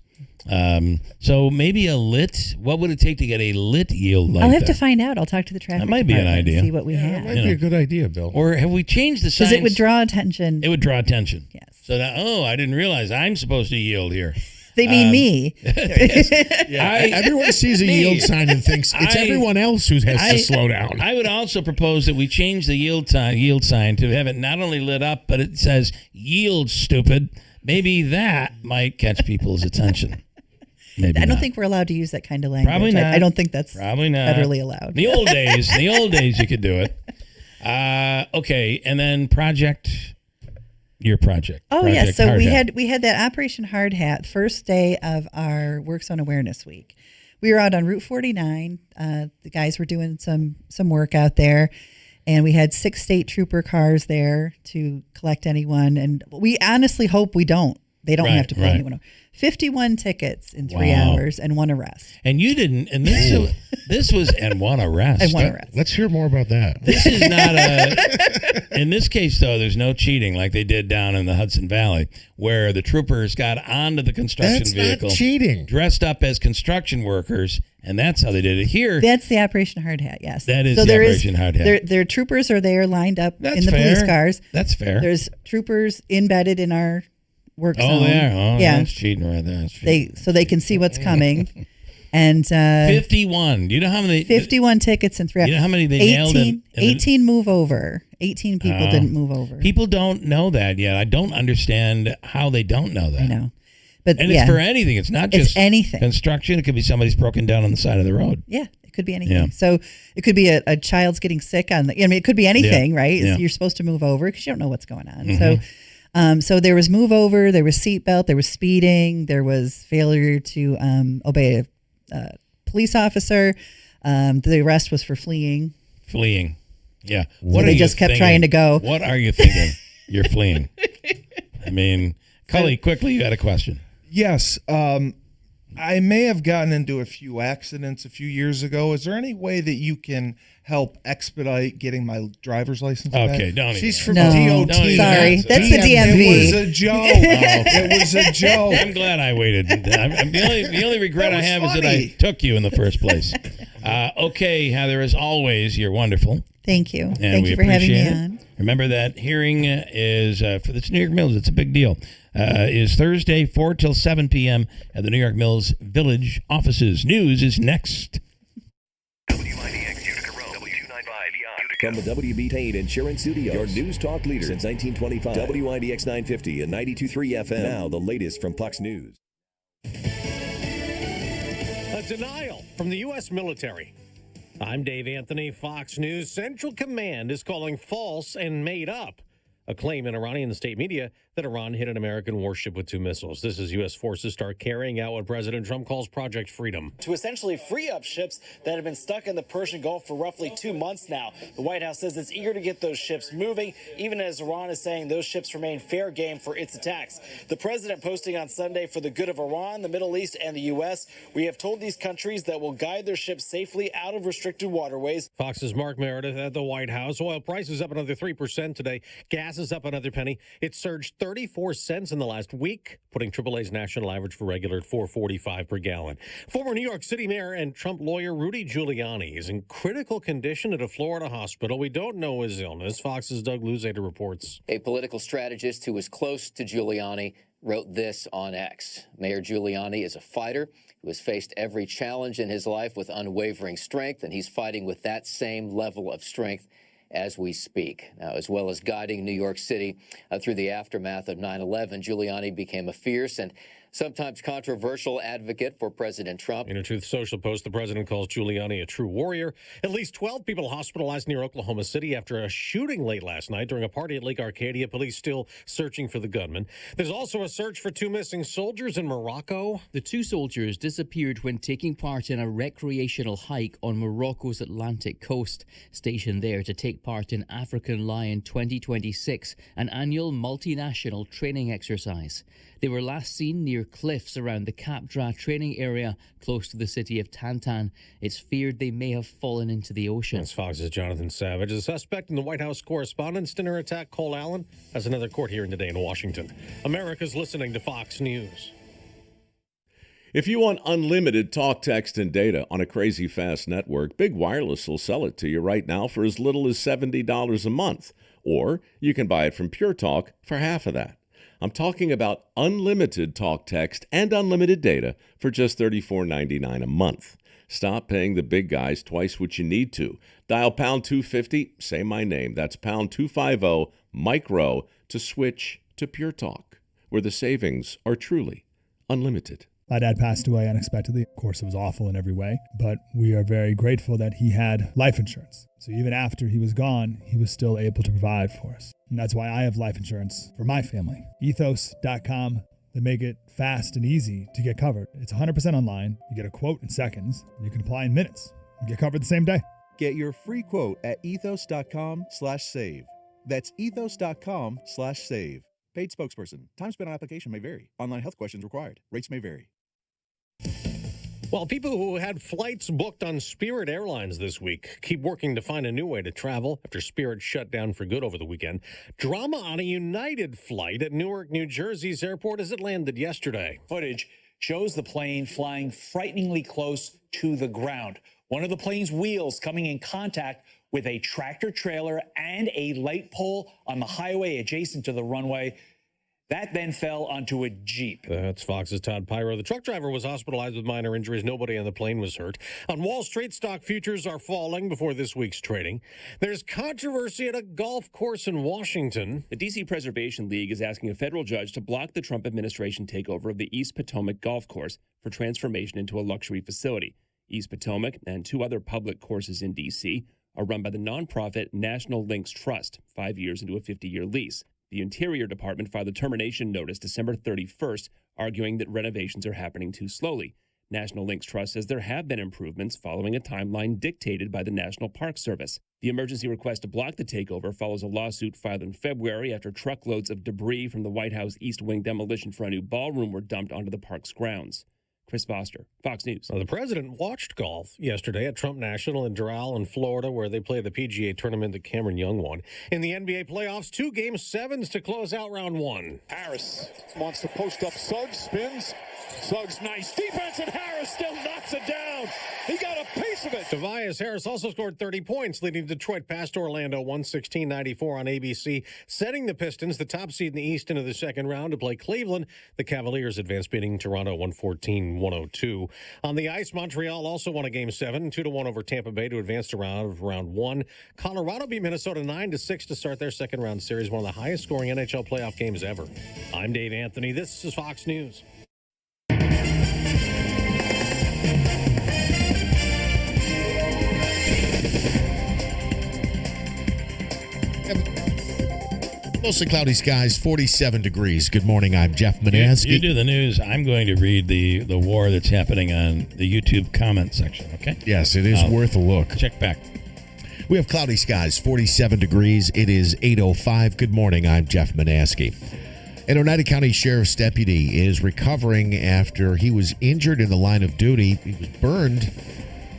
So maybe what would it take to get a lit yield light? I'll have to find out. I'll talk to the traffic. That might be an idea. See what we have. That might be a good idea, Bill. Or have we changed the signs? Because it would draw attention. It would draw attention. Yes. So now, I didn't realize I'm supposed to yield here. They mean me. Everyone sees a yield sign and thinks it's everyone else who has to slow down. I would also propose that we change the yield sign to have it not only lit up, but it says "yield, stupid." Maybe that might catch people's attention. Maybe I don't think we're allowed to use that kind of language. Probably not. I don't think that's probably not federally allowed. In the old days, you could do it. Okay, and then your project. Oh Project yes, so Hard we Hat. had that Operation Hard Hat first day of our Work Zone Awareness Week. We were out on Route 49. The guys were doing some work out there, and we had 6 state trooper cars there to collect anyone. And we honestly hope they don't have to pull anyone over. 51 tickets in 3 hours and 1 arrest. And you didn't. And this was and 1 arrest. And 1 arrest. Let's hear more about that. This is not In this case, though, there's no cheating like they did down in the Hudson Valley, where the troopers got onto the construction vehicle, not cheating, dressed up as construction workers, and that's how they did it. Here, that's the Operation Hard Hat. Yes, that is the Operation Hard Hat. Their troopers are there lined up That's in the fair. police cars. That's fair. There's troopers embedded in our work zone. Oh, there. Oh, yeah, that's cheating right there. That's cheating. They can see what's coming. And 51. Do you know how many? 51 tickets and 3. You know how many they 18, nailed in 18 move over. 18 people didn't move over. People don't know that yet. I don't understand how they don't know that. I know. But it's for anything. It's not just anything. Construction. It could be somebody's broken down on the side of the road. Yeah, it could be anything. Yeah. So it could be a child's getting sick it could be anything, right? Yeah. You're supposed to move over because you don't know what's going on. Mm-hmm. So there was move over, there was seatbelt, there was speeding, there was failure to obey a police officer. The arrest was for fleeing. Fleeing. Yeah. So they just kept trying to go. What are you thinking? You're fleeing. I mean, Cully, quickly, you had a question. Yes. I may have gotten into a few accidents a few years ago. Is there any way that you can help expedite getting my driver's license back? Okay, don't She's even. from No, DOT. sorry. That's the DMV. It was a joke. It was a joke. I'm glad I waited. The only regret I have is that I took you in the first place. Okay, Heather, as always, you're wonderful. Thank you. And Thank we you for having me appreciate it. on. Remember that hearing is for the New York Mills. It's a big deal. Is Thursday, 4 till 7 p.m. at the New York Mills Village offices. News is next. WIBX Utica Road, W295 From the WB Payne Insurance Studio, your news talk leader since 1925. WIBX 950 and 92.3 FM. Now the latest from Fox News. A denial from the U.S. military. I'm Dave Anthony, Fox News. Central Command is calling false and made up a claim in Iranian state media that Iran hit an American warship with 2 missiles. This is U.S. forces start carrying out what President Trump calls Project Freedom. To essentially free up ships that have been stuck in the Persian Gulf for roughly 2 months now. The White House says it's eager to get those ships moving, even as Iran is saying those ships remain fair game for its attacks. The president posting on Sunday, for the good of Iran, the Middle East, and the U.S., we have told these countries that will guide their ships safely out of restricted waterways. Fox's Mark Meredith at the White House. Oil prices up another 3% today. Gas is up another penny. It surged 34 cents in the last week, putting AAA's national average for regular at $4.45 per gallon. Former New York City Mayor and Trump lawyer Rudy Giuliani is in critical condition at a Florida hospital. We don't know his illness. Fox's Doug Luzader reports. A political strategist who was close to Giuliani wrote this on X. Mayor Giuliani is a fighter who has faced every challenge in his life with unwavering strength, and he's fighting with that same level of strength as we speak. Now, as well as guiding New York City through the aftermath of 9/11, Giuliani became a fierce and sometimes controversial advocate for President Trump. In a Truth Social post, the president calls Giuliani a true warrior. At least 12 people hospitalized near Oklahoma City after a shooting late last night during a party at Lake Arcadia. Police still searching for the gunman. There's also a search for 2 missing soldiers in Morocco. The 2 soldiers disappeared when taking part in a recreational hike on Morocco's Atlantic coast, stationed there to take part in African Lion 2026, an annual multinational training exercise. They were last seen near cliffs around the Capdra training area close to the city of Tantan. It's feared they may have fallen into the ocean. That's Fox's Jonathan Savage. The suspect in the White House Correspondents' Dinner attack, Cole Allen, has another court hearing today in Washington. America's listening to Fox News. If you want unlimited talk, text, and data on a crazy fast network, Big Wireless will sell it to you right now for as little as $70 a month. Or you can buy it from Pure Talk for half of that. I'm talking about unlimited talk, text, and unlimited data for just $34.99 a month. Stop paying the big guys twice what you need to. Dial pound 250, say my name. That's pound 250, micro, to switch to Pure Talk, where the savings are truly unlimited. My dad passed away unexpectedly. Of course, it was awful in every way, but we are very grateful that he had life insurance. So even after he was gone, he was still able to provide for us. And that's why I have life insurance for my family. Ethos.com. They make it fast and easy to get covered. It's 100% online. You get a quote in seconds, and you can apply in minutes and get covered the same day. Get your free quote at ethos.com/save. That's ethos.com/save. Paid spokesperson. Time spent on application may vary. Online health questions required. Rates may vary. Well, people who had flights booked on Spirit Airlines this week keep working to find a new way to travel after Spirit shut down for good over the weekend. Drama on a United flight at Newark, New Jersey's airport as it landed yesterday. Footage shows the plane flying frighteningly close to the ground. One of the plane's wheels coming in contact with a tractor trailer and a light pole on the highway adjacent to the runway. That then fell onto a Jeep. That's Fox's Todd Pyro. The truck driver was hospitalized with minor injuries. Nobody on the plane was hurt. On Wall Street, stock futures are falling before this week's trading. There's controversy at a golf course in Washington. The D.C. Preservation League is asking a federal judge to block the Trump administration takeover of the East Potomac Golf Course for transformation into a luxury facility. East Potomac and 2 other public courses in D.C. are run by the nonprofit National Links Trust, 5 years into a 50-year lease. The Interior Department filed a termination notice December 31st, arguing that renovations are happening too slowly. National Links Trust says there have been improvements following a timeline dictated by the National Park Service. The emergency request to block the takeover follows a lawsuit filed in February after truckloads of debris from the White House East Wing demolition for a new ballroom were dumped onto the park's grounds. Chris Foster, Fox News. Well, the president watched golf yesterday at Trump National in Doral in Florida, where they play the PGA tournament that Cameron Young won. In the NBA playoffs, 2 Game 7s to close out round 1. Harris wants to post up Suggs, spins. Suggs, nice defense, and Harris still knocks it down. He got a piece of it. Tobias Harris also scored 30 points, leading Detroit past Orlando 116-94 on ABC, setting the Pistons, the top seed in the East, into the second round to play Cleveland. The Cavaliers advanced, beating Toronto 114-102. On the ice, Montreal also won a Game 7, 2-1 over Tampa Bay to advance to round 1. Colorado beat Minnesota 9-6 to start their second round series, one of the highest scoring NHL playoff games ever. I'm Dave Anthony. This is Fox News. Mostly cloudy skies, 47 degrees. Good morning, I'm Jeff Manaski. You do the news. I'm going to read the war that's happening on the YouTube comment section, okay? Yes, it is worth a look. Check back. We have cloudy skies, 47 degrees. It is 8:05. Good morning, I'm Jeff Manaski. An Oneida County Sheriff's deputy is recovering after he was injured in the line of duty. He was burned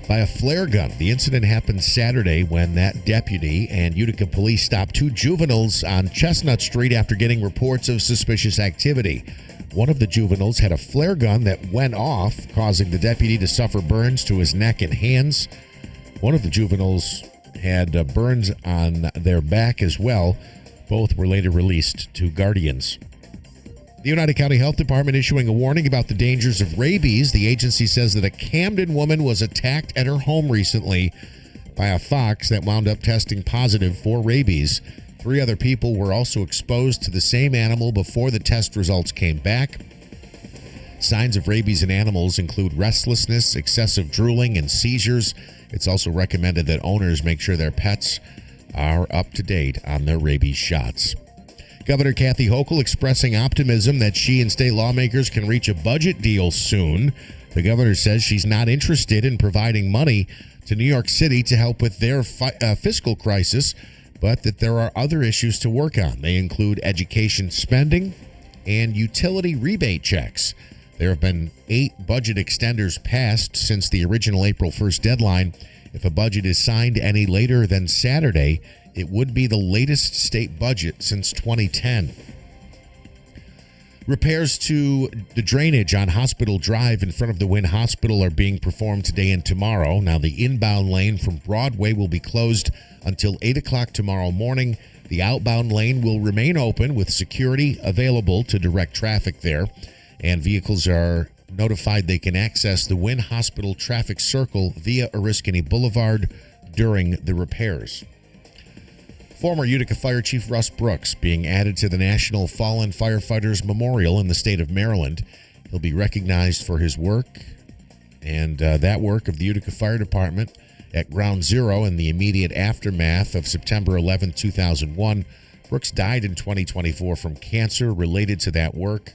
by a flare gun. The incident happened Saturday when that deputy and Utica police stopped 2 juveniles on Chestnut Street after getting reports of suspicious activity. One of the juveniles had a flare gun that went off, causing the deputy to suffer burns to his neck and hands. One of the juveniles had burns on their back as well. Both were later released to guardians. The Oneida County Health Department issuing a warning about the dangers of rabies. The agency says that a Camden woman was attacked at her home recently by a fox that wound up testing positive for rabies. 3 other people were also exposed to the same animal before the test results came back. Signs of rabies in animals include restlessness, excessive drooling, and seizures. It's also recommended that owners make sure their pets are up to date on their rabies shots. Governor Kathy Hochul expressing optimism that she and state lawmakers can reach a budget deal soon. The governor says she's not interested in providing money to New York City to help with their fiscal crisis, but that there are other issues to work on. They include education spending and utility rebate checks. There have been 8 budget extenders passed since the original April 1st deadline. If a budget is signed any later than Saturday, it would be the latest state budget since 2010. Repairs to the drainage on Hospital Drive in front of the Wynn Hospital are being performed today and tomorrow. Now, the inbound lane from Broadway will be closed until 8 o'clock tomorrow morning. The outbound lane will remain open with security available to direct traffic there. And vehicles are notified they can access the Wynn Hospital traffic circle via Oriskany Boulevard during the repairs. Former Utica Fire Chief Russ Brooks being added to the National Fallen Firefighters Memorial in the state of Maryland. He'll be recognized for his work and that work of the Utica Fire Department at Ground Zero in the immediate aftermath of September 11, 2001. Brooks died in 2024 from cancer related to that work.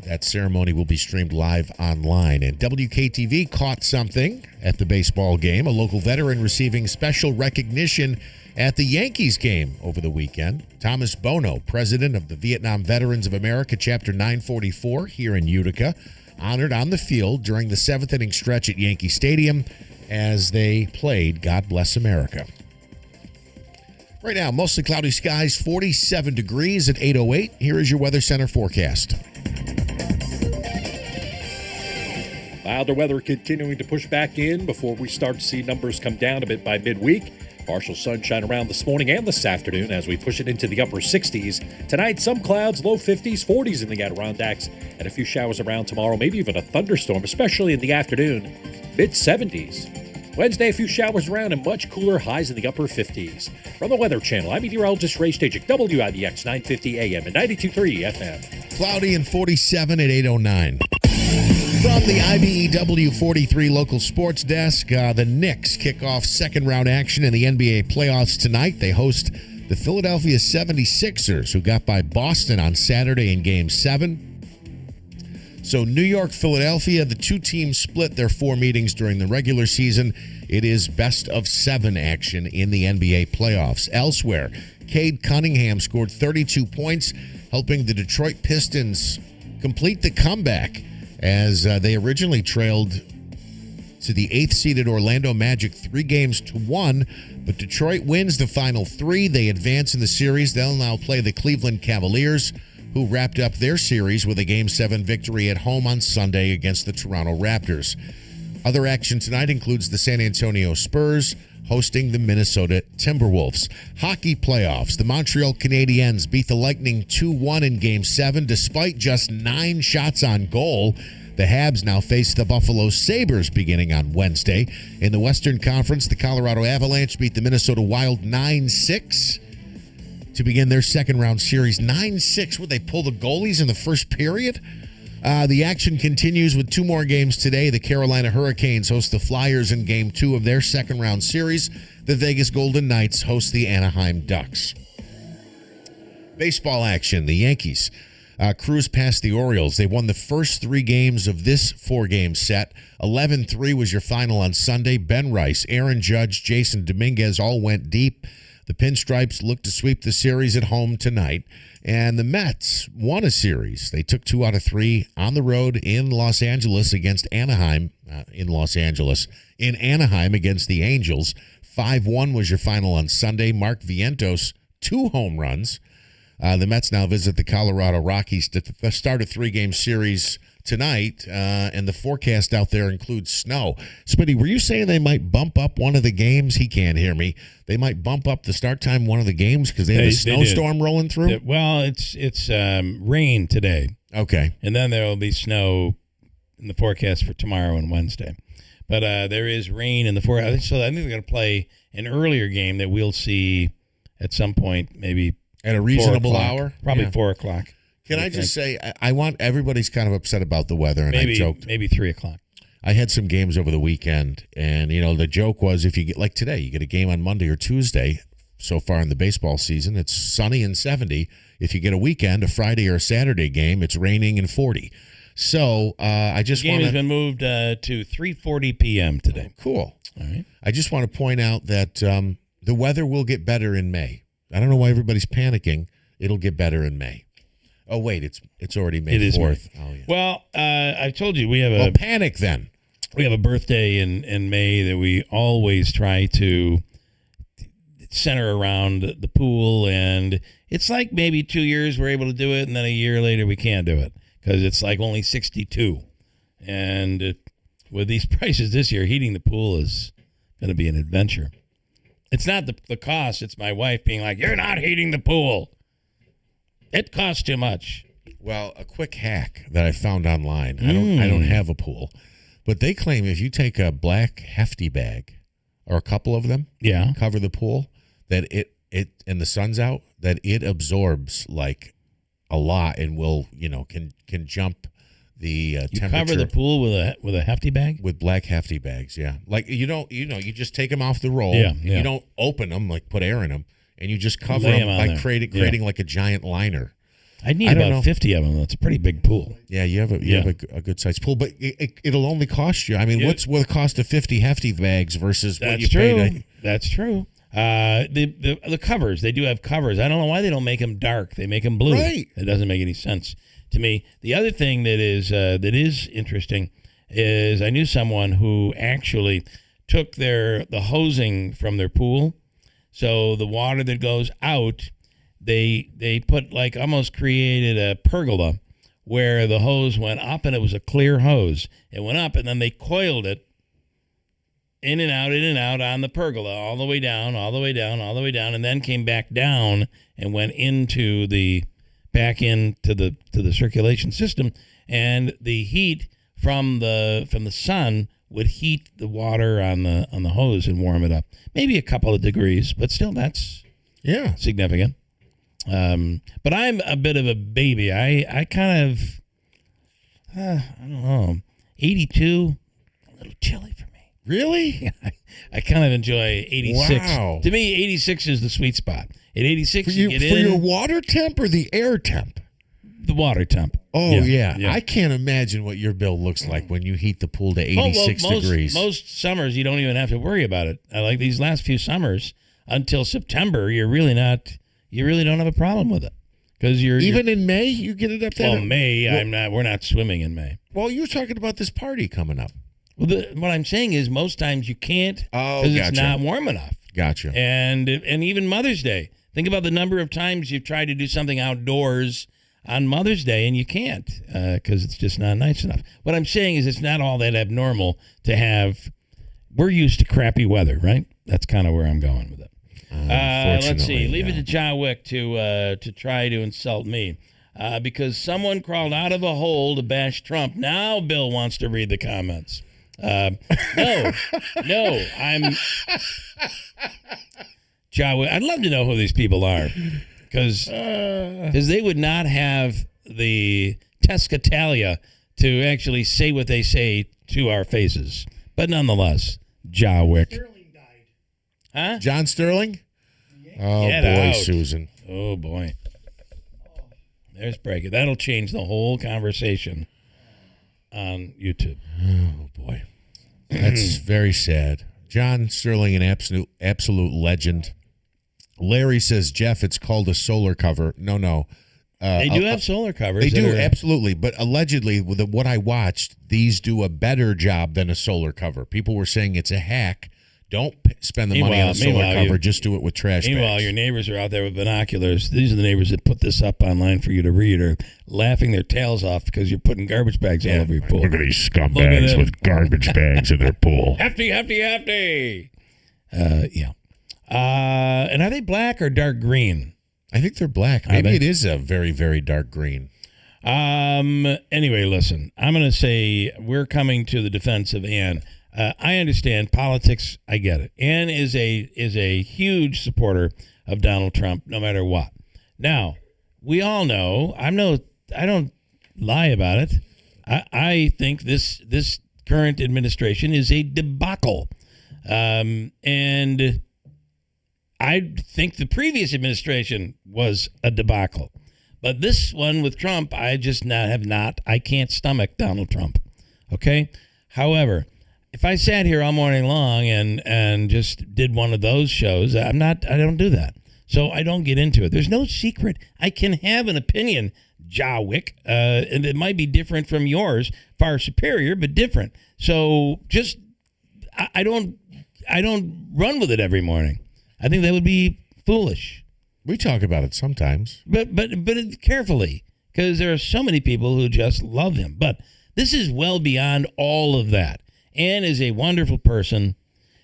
That ceremony will be streamed live online. And WKTV caught something at the baseball game. A local veteran receiving special recognition at the Yankees game over the weekend. Thomas Bono, president of the Vietnam Veterans of America, Chapter 944 here in Utica, honored on the field during the 7th inning stretch at Yankee Stadium as they played God Bless America. Right now, mostly cloudy skies, 47 degrees at 8:08. Here is your Weather Center forecast. Milder weather continuing to push back in before we start to see numbers come down a bit by midweek. Partial sunshine around this morning and this afternoon as we push it into the upper 60s. Tonight, some clouds, low 50s, 40s in the Adirondacks, and a few showers around tomorrow, maybe even a thunderstorm, especially in the afternoon, mid-70s. Wednesday, a few showers around and much cooler, highs in the upper 50s. From the Weather Channel, I'm meteorologist Ray Stajik, WIBX 950 AM and 92.3 FM. Cloudy and 47 at 8:09. From the IBEW 43 local sports desk, the Knicks kick off second-round action in the NBA playoffs tonight. They host the Philadelphia 76ers, who got by Boston on Saturday in Game 7. So New York, Philadelphia, the two teams split their 4 meetings during the regular season. It is best-of-7 action in the NBA playoffs. Elsewhere, Cade Cunningham scored 32 points, helping the Detroit Pistons complete the comeback as they originally trailed to the 8th-seeded Orlando Magic 3-1, but Detroit wins the final 3. They advance in the series. They'll now play the Cleveland Cavaliers, who wrapped up their series with a Game 7 victory at home on Sunday against the Toronto Raptors. Other action tonight includes the San Antonio Spurs hosting the Minnesota Timberwolves. Hockey playoffs. The Montreal Canadiens beat the Lightning 2-1 in Game 7 despite just 9 shots on goal. The Habs now face the Buffalo Sabres beginning on Wednesday. In the Western Conference, the Colorado Avalanche beat the Minnesota Wild 9-6 to begin their second-round series. 9-6. Would they pull the goalies in the first period? The action continues with 2 more games today. The Carolina Hurricanes host the Flyers in Game 2 of their second-round series. The Vegas Golden Knights host the Anaheim Ducks. Baseball action. The Yankees cruise past the Orioles. They won the first 3 games of this 4-game set. 11-3 was your final on Sunday. Ben Rice, Aaron Judge, Jason Dominguez all went deep. The Pinstripes look to sweep the series at home tonight. And the Mets won a series. They took 2 out of 3 on the road in Los Angeles against Anaheim. In Anaheim against the Angels. 5-1 was your final on Sunday. Mark Vientos, 2 home runs. The Mets now visit the Colorado Rockies to start a 3-game series tonight, and the forecast out there includes snow. Smitty, were you saying they might bump up one of the games? He can't hear me. They might bump up the start time one of the games because they have a snowstorm rolling through? Well, it's rain today. Okay. And then there will be snow in the forecast for tomorrow and Wednesday. But there is rain in the forecast. So I think they're going to play an earlier game that we'll see at some point, maybe at a reasonable hour? Probably 4 o'clock. Can I just say, I want everybody's kind of upset about the weather, and I joked. Maybe 3 o'clock. I had some games over the weekend, and, the joke was if you get, like today, you get a game on Monday or Tuesday, so far in the baseball season, it's sunny and 70. If you get a weekend, a Friday or a Saturday game, it's raining and 40. So I just want to... The game has been moved to 3:40 p.m. today. Cool. All right. I just want to point out that the weather will get better in May. I don't know why everybody's panicking. It'll get better in May. Oh, wait, it's already May 4th. May. Oh, yeah. Well, I told you we have panic then. We have a birthday in May that we always try to center around the pool, and it's like maybe 2 years we're able to do it, and then a year later we can't do it because it's like only 62. And with these prices this year, heating the pool is going to be an adventure. It's not the cost. It's my wife being like, "You're not heating the pool. It costs too much." Well, a quick hack that I found online. I don't have a pool, but they claim if you take a black hefty bag or a couple of them, cover the pool, that it and the sun's out, that it absorbs like a lot and will can jump the temperature. Cover the pool with a hefty bag? With black hefty bags, yeah. Like you just take them off the roll. Yeah. You don't open them, like put air in them, and you just cover them by creating like a giant liner. I need about 50 of them. That's a pretty big pool. Yeah, you have a good sized pool, but it'll only cost you. I mean, what's the cost of 50 hefty bags versus what you paid? That's true. The covers, they do have covers. I don't know why they don't make them dark. They make them blue. Right. It doesn't make any sense. to me. The other thing that is interesting is I knew someone who actually took the hosing from their pool. So the water that goes out, they put almost created a pergola where the hose went up, and it was a clear hose. It went up, and then they coiled it in and out on the pergola, all the way down, and then came back down and went back into the circulation system, and the heat from the sun would heat the water on the hose and warm it up. Maybe a couple of degrees, but still that's significant. But I'm a bit of a baby. I kind of I don't know. 82, a little chilly for me. Really? I kind of enjoy 86. Wow. To me, 86 is the sweet spot. At 86, For you get in. For your water temp or the air temp? The water temp. Oh, yeah. I can't imagine what your bill looks like when you heat the pool to 86 degrees. Most summers, you don't even have to worry about it. Like these last few summers, until September, you really don't have a problem with it. Because Even in May, you get it up there? Well, May, we're not swimming in May. Well, you were talking about this party coming up. Well, what I'm saying is most times you can't because it's not warm enough. Gotcha. And even Mother's Day. Think about the number of times you've tried to do something outdoors on Mother's Day and you can't because it's just not nice enough. What I'm saying is it's not all that abnormal to have. We're used to crappy weather, right? That's kind of where I'm going with it. Let's see. Leave it to John Wick to try to insult me because someone crawled out of a hole to bash Trump. Now Bill wants to read the comments. No, I'm John Wick. I'd love to know who these people are because they would not have the Tescatalia to actually say what they say to our faces. But nonetheless, John Wick. Huh? John Sterling? Oh, Get boy, out. Susan. Oh, boy. There's breaking. That'll change the whole conversation on YouTube. Oh, boy. That's very sad. John Sterling, an absolute legend. Larry says, Jeff, it's called a solar cover. No. They do have solar covers. They do, absolutely. But allegedly, with what I watched, these do a better job than a solar cover. People were saying it's a hack. Don't spend the money on a solar cover. Just do it with trash bags. Meanwhile, your neighbors are out there with binoculars. These are the neighbors that put this up online for you to read are laughing their tails off because you're putting garbage bags all over your pool. Look at these scumbags with garbage bags in their pool. Hefty. Yeah. And are they black or dark green? I think they're black. Maybe it is a very, very dark green. Anyway, listen. I'm going to say we're coming to the defense of Ann. I understand politics. I get it. Ann is a huge supporter of Donald Trump, no matter what. Now, we all know. I don't lie about it. I think this current administration is a debacle, and I think the previous administration was a debacle. But this one with Trump, I can't stomach Donald Trump. Okay? However, if I sat here all morning long and just did one of those shows, I don't do that. So I don't get into it. There's no secret. I can have an opinion, Jawick, and it might be different from yours, far superior, but different. So just I don't run with it every morning. I think that would be foolish. We talk about it sometimes. But carefully, because there are so many people who just love him. But this is well beyond all of that. Ann is a wonderful person.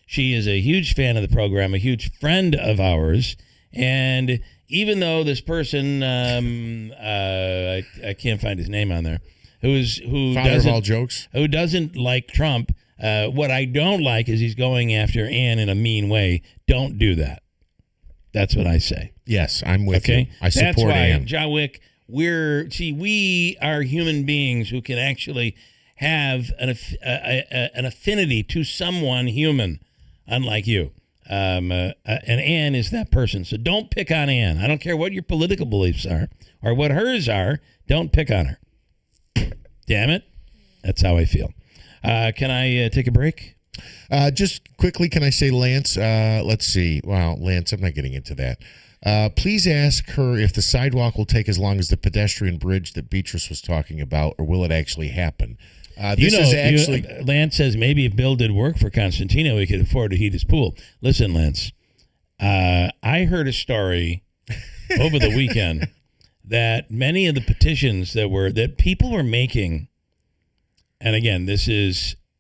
She is a huge fan of the program, a huge friend of ours. And even though this person, I can't find his name on there, who Father of all jokes, who doesn't like Trump. What I don't like is he's going after Ann in a mean way. Don't do that. That's what I say. Yes, I'm with you. I support Ann. John Wick, we are human beings who can actually have an affinity to someone human, unlike you. And Ann is that person. So don't pick on Ann. I don't care what your political beliefs are or what hers are. Don't pick on her. Damn it. That's how I feel. Can I take a break? Just quickly, can I say, Lance? Let's see. Wow, Lance, I'm not getting into that. Please ask her if the sidewalk will take as long as the pedestrian bridge that Beatrice was talking about, or will it actually happen? Lance says maybe if Bill did work for Constantino, he could afford to heat his pool. Listen, Lance, I heard a story over the weekend that many of the petitions that people were making, and again,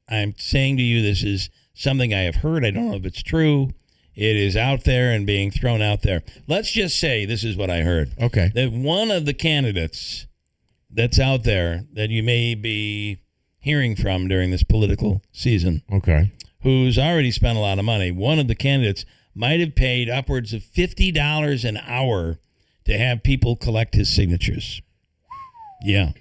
I'm saying to you, this is something I have heard. I don't know if it's true. It is out there and being thrown out there. Let's just say this is what I heard. Okay. That one of the candidates that's out there that you may be hearing from during this political season, okay, who's already spent a lot of money, one of the candidates might have paid upwards of $50 an hour to have people collect his signatures. Yeah.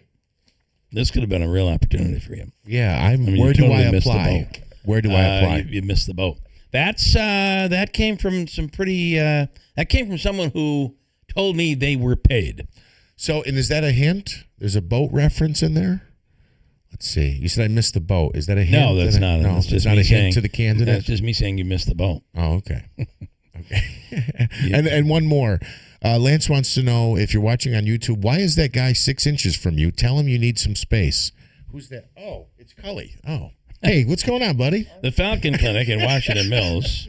This could have been a real opportunity for you. Yeah, where do I apply? Where do I apply? You missed the boat. That came from that came from someone who told me they were paid. So, and is that a hint? There's a boat reference in there? Let's see. You said I missed the boat. Is that a hint? No, that's not. No, it's just not me a saying, hint to the candidate? That's just me saying you missed the boat. Oh, okay. Okay. And one more. Lance wants to know, if you're watching on YouTube, why is that guy 6 inches from you? Tell him you need some space. Who's that? Oh, it's Cully. Oh. Hey, what's going on, buddy? The Falcon Clinic in Washington Mills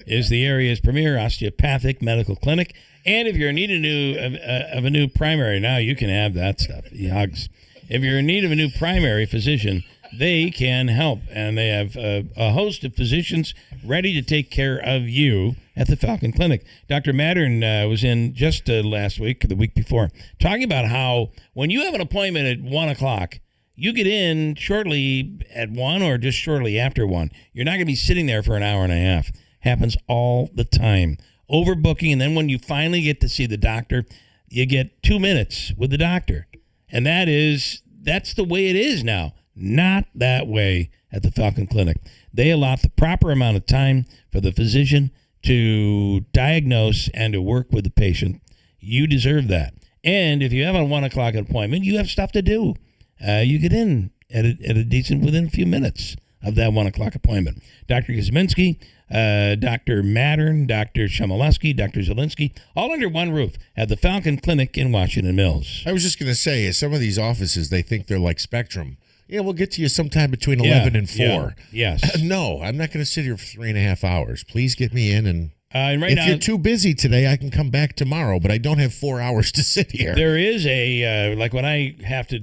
is the area's premier osteopathic medical clinic. And if you're in need of a new primary, now you can have that stuff. The hugs. If you're in need of a new primary physician, they can help. And they have a host of physicians ready to take care of you at the Falcon Clinic. Dr. Mattern was in just last week, or the week before, talking about how when you have an appointment at 1 o'clock, you get in shortly at 1 or just shortly after 1. You're not going to be sitting there for an hour and a half. Happens all the time. Overbooking, and then when you finally get to see the doctor, you get 2 minutes with the doctor. And that's the way it is now. Not that way at the Falcon Clinic. They allot the proper amount of time for the physician to diagnose and to work with the patient. You deserve that. And if you have a 1 o'clock appointment, you have stuff to do. You get in at a decent, within a few minutes of that 1 o'clock appointment. Dr. Kosminski, Dr. Mattern, Dr. Shemaleski, Dr. Zielinski, all under one roof at the Falcon Clinic in Washington Mills. I was just going to say, some of these offices, they think they're like Spectrum. Yeah, we'll get to you sometime between 11 and 4. Yeah, yes. No, I'm not going to sit here for 3.5 hours. Please get me in, and right if now, you're too busy today, I can come back tomorrow, but I don't have 4 hours to sit here. There is like when I have to,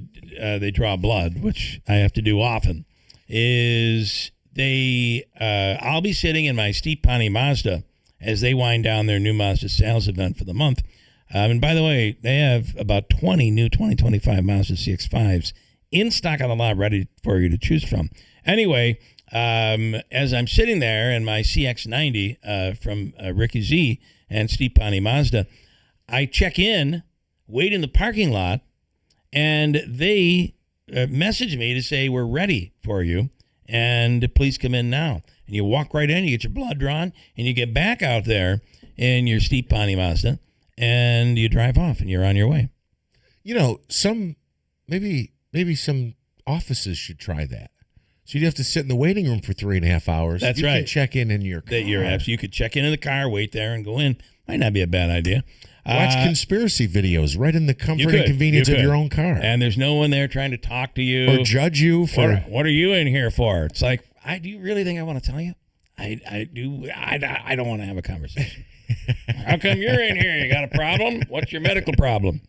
they draw blood, which I have to do often, is I'll be sitting in my Steep Pawnee Mazda as they wind down their new Mazda sales event for the month. And by the way, they have about 20 new 2025 Mazda CX-5s in stock on the lot, ready for you to choose from. Anyway, as I'm sitting there in my CX-90 from Ricky Z and Steep Pawnee Mazda, I check in, wait in the parking lot, and they message me to say, we're ready for you, and please come in now. And you walk right in, you get your blood drawn, and you get back out there in your Steep Pawnee Mazda, and you drive off, and you're on your way. You know, maybe some offices should try that. So you'd have to sit in the waiting room for 3.5 hours. That's you right. You can check in your car. You could check in the car, wait there, and go in. Might not be a bad idea. Watch conspircy videos right in the comfort and convenience of your own car. And there's no one there trying to talk to you. Or judge you for... What are you in here for? It's like, do you really think I want to tell you? I do. I don't want to have a conversation. How come you're in here? You got a problem? What's your medical problem?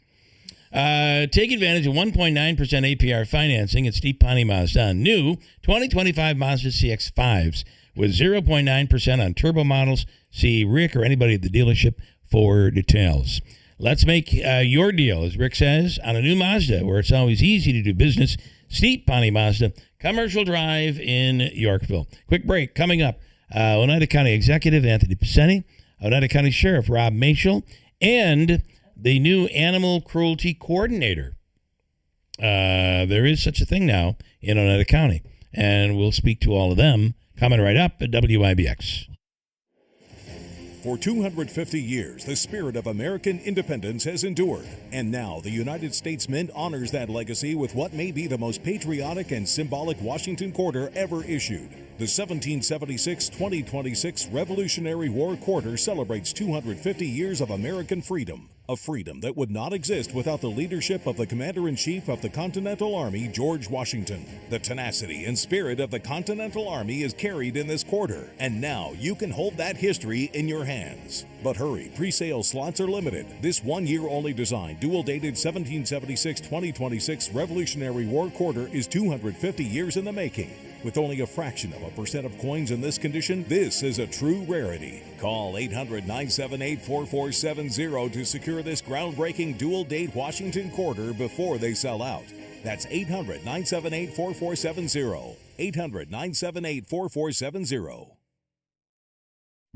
Take advantage of 1.9% APR financing at Steep Pawnee Mazda. New 2025 Mazda CX-5s with 0.9% on turbo models. See Rick or anybody at the dealership for details. Let's make your deal, as Rick says, on a new Mazda, where it's always easy to do business. Steep Pawnee Mazda, Commercial Drive in Yorkville. Quick break coming up. Oneida County Executive Anthony Piceni, Oneida County Sheriff Rob Machel, and the new Animal Cruelty Coordinator. There is such a thing now in Oneida County, and we'll speak to all of them coming right up at WIBX. For 250 years, the spirit of American independence has endured, and now the United States Mint honors that legacy with what may be the most patriotic and symbolic Washington quarter ever issued. The 1776-2026 Revolutionary War Quarter celebrates 250 years of American freedom, a freedom that would not exist without the leadership of the Commander-in-Chief of the Continental Army, George Washington. The tenacity and spirit of the Continental Army is carried in this quarter, and now you can hold that history in your hands. But hurry, pre-sale slots are limited. This one-year-only design, dual-dated 1776-2026 Revolutionary War Quarter is 250 years in the making. With only a fraction of a percent of coins in this condition, this is a true rarity. Call 800-978-4470 to secure this groundbreaking dual-date Washington Quarter before they sell out. That's 800-978-4470. 800-978-4470.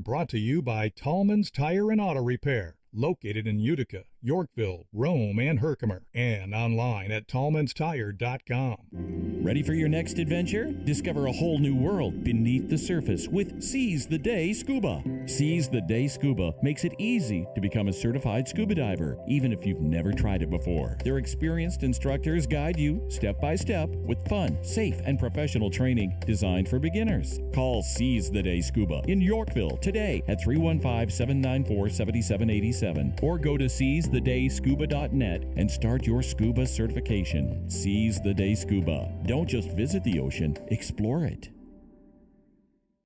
Brought to you by Tallman's Tire and Auto Repair, located in Utica, Yorkville, Rome, and Herkimer, and online at tallmanstire.com. Ready for your next adventure? Discover a whole new world beneath the surface with Seize the Day Scuba. Seize the Day Scuba makes it easy to become a certified scuba diver, even if you've never tried it before. Their experienced instructors guide you step by step with fun, safe, and professional training designed for beginners. Call Seize the Day Scuba in Yorkville today at 315-794-7787 or go to seizethedayscuba.net and start your scuba certification. Seize the Day Scuba. Don't just visit the ocean, explore it.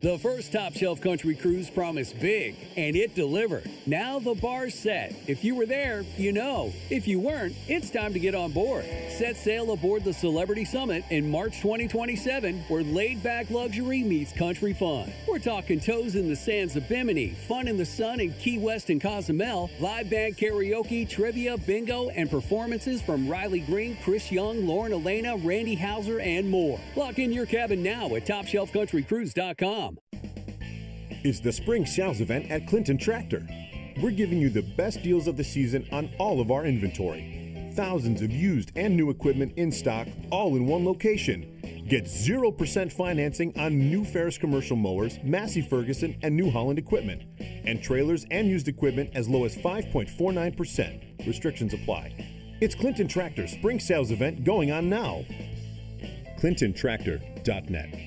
The first Top Shelf Country Cruise promised big, and it delivered. Now the bar's set. If you were there, you know. If you weren't, it's time to get on board. Set sail aboard the Celebrity Summit in March 2027, where laid-back luxury meets country fun. We're talking toes in the sands of Bimini, fun in the sun in Key West and Cozumel, live band karaoke, trivia, bingo, and performances from Riley Green, Chris Young, Lauren Elena, Randy Hauser, and more. Lock in your cabin now at TopShelfCountryCruise.com. It's the Spring Sales event at Clinton Tractor. We're giving you the best deals of the season on all of our inventory. Thousands of used and new equipment in stock, all in one location. Get 0% financing on new Ferris commercial mowers, Massey Ferguson, and New Holland equipment. And trailers and used equipment as low as 5.49%. Restrictions apply. It's Clinton Tractor Spring Sales event going on now. ClintonTractor.net.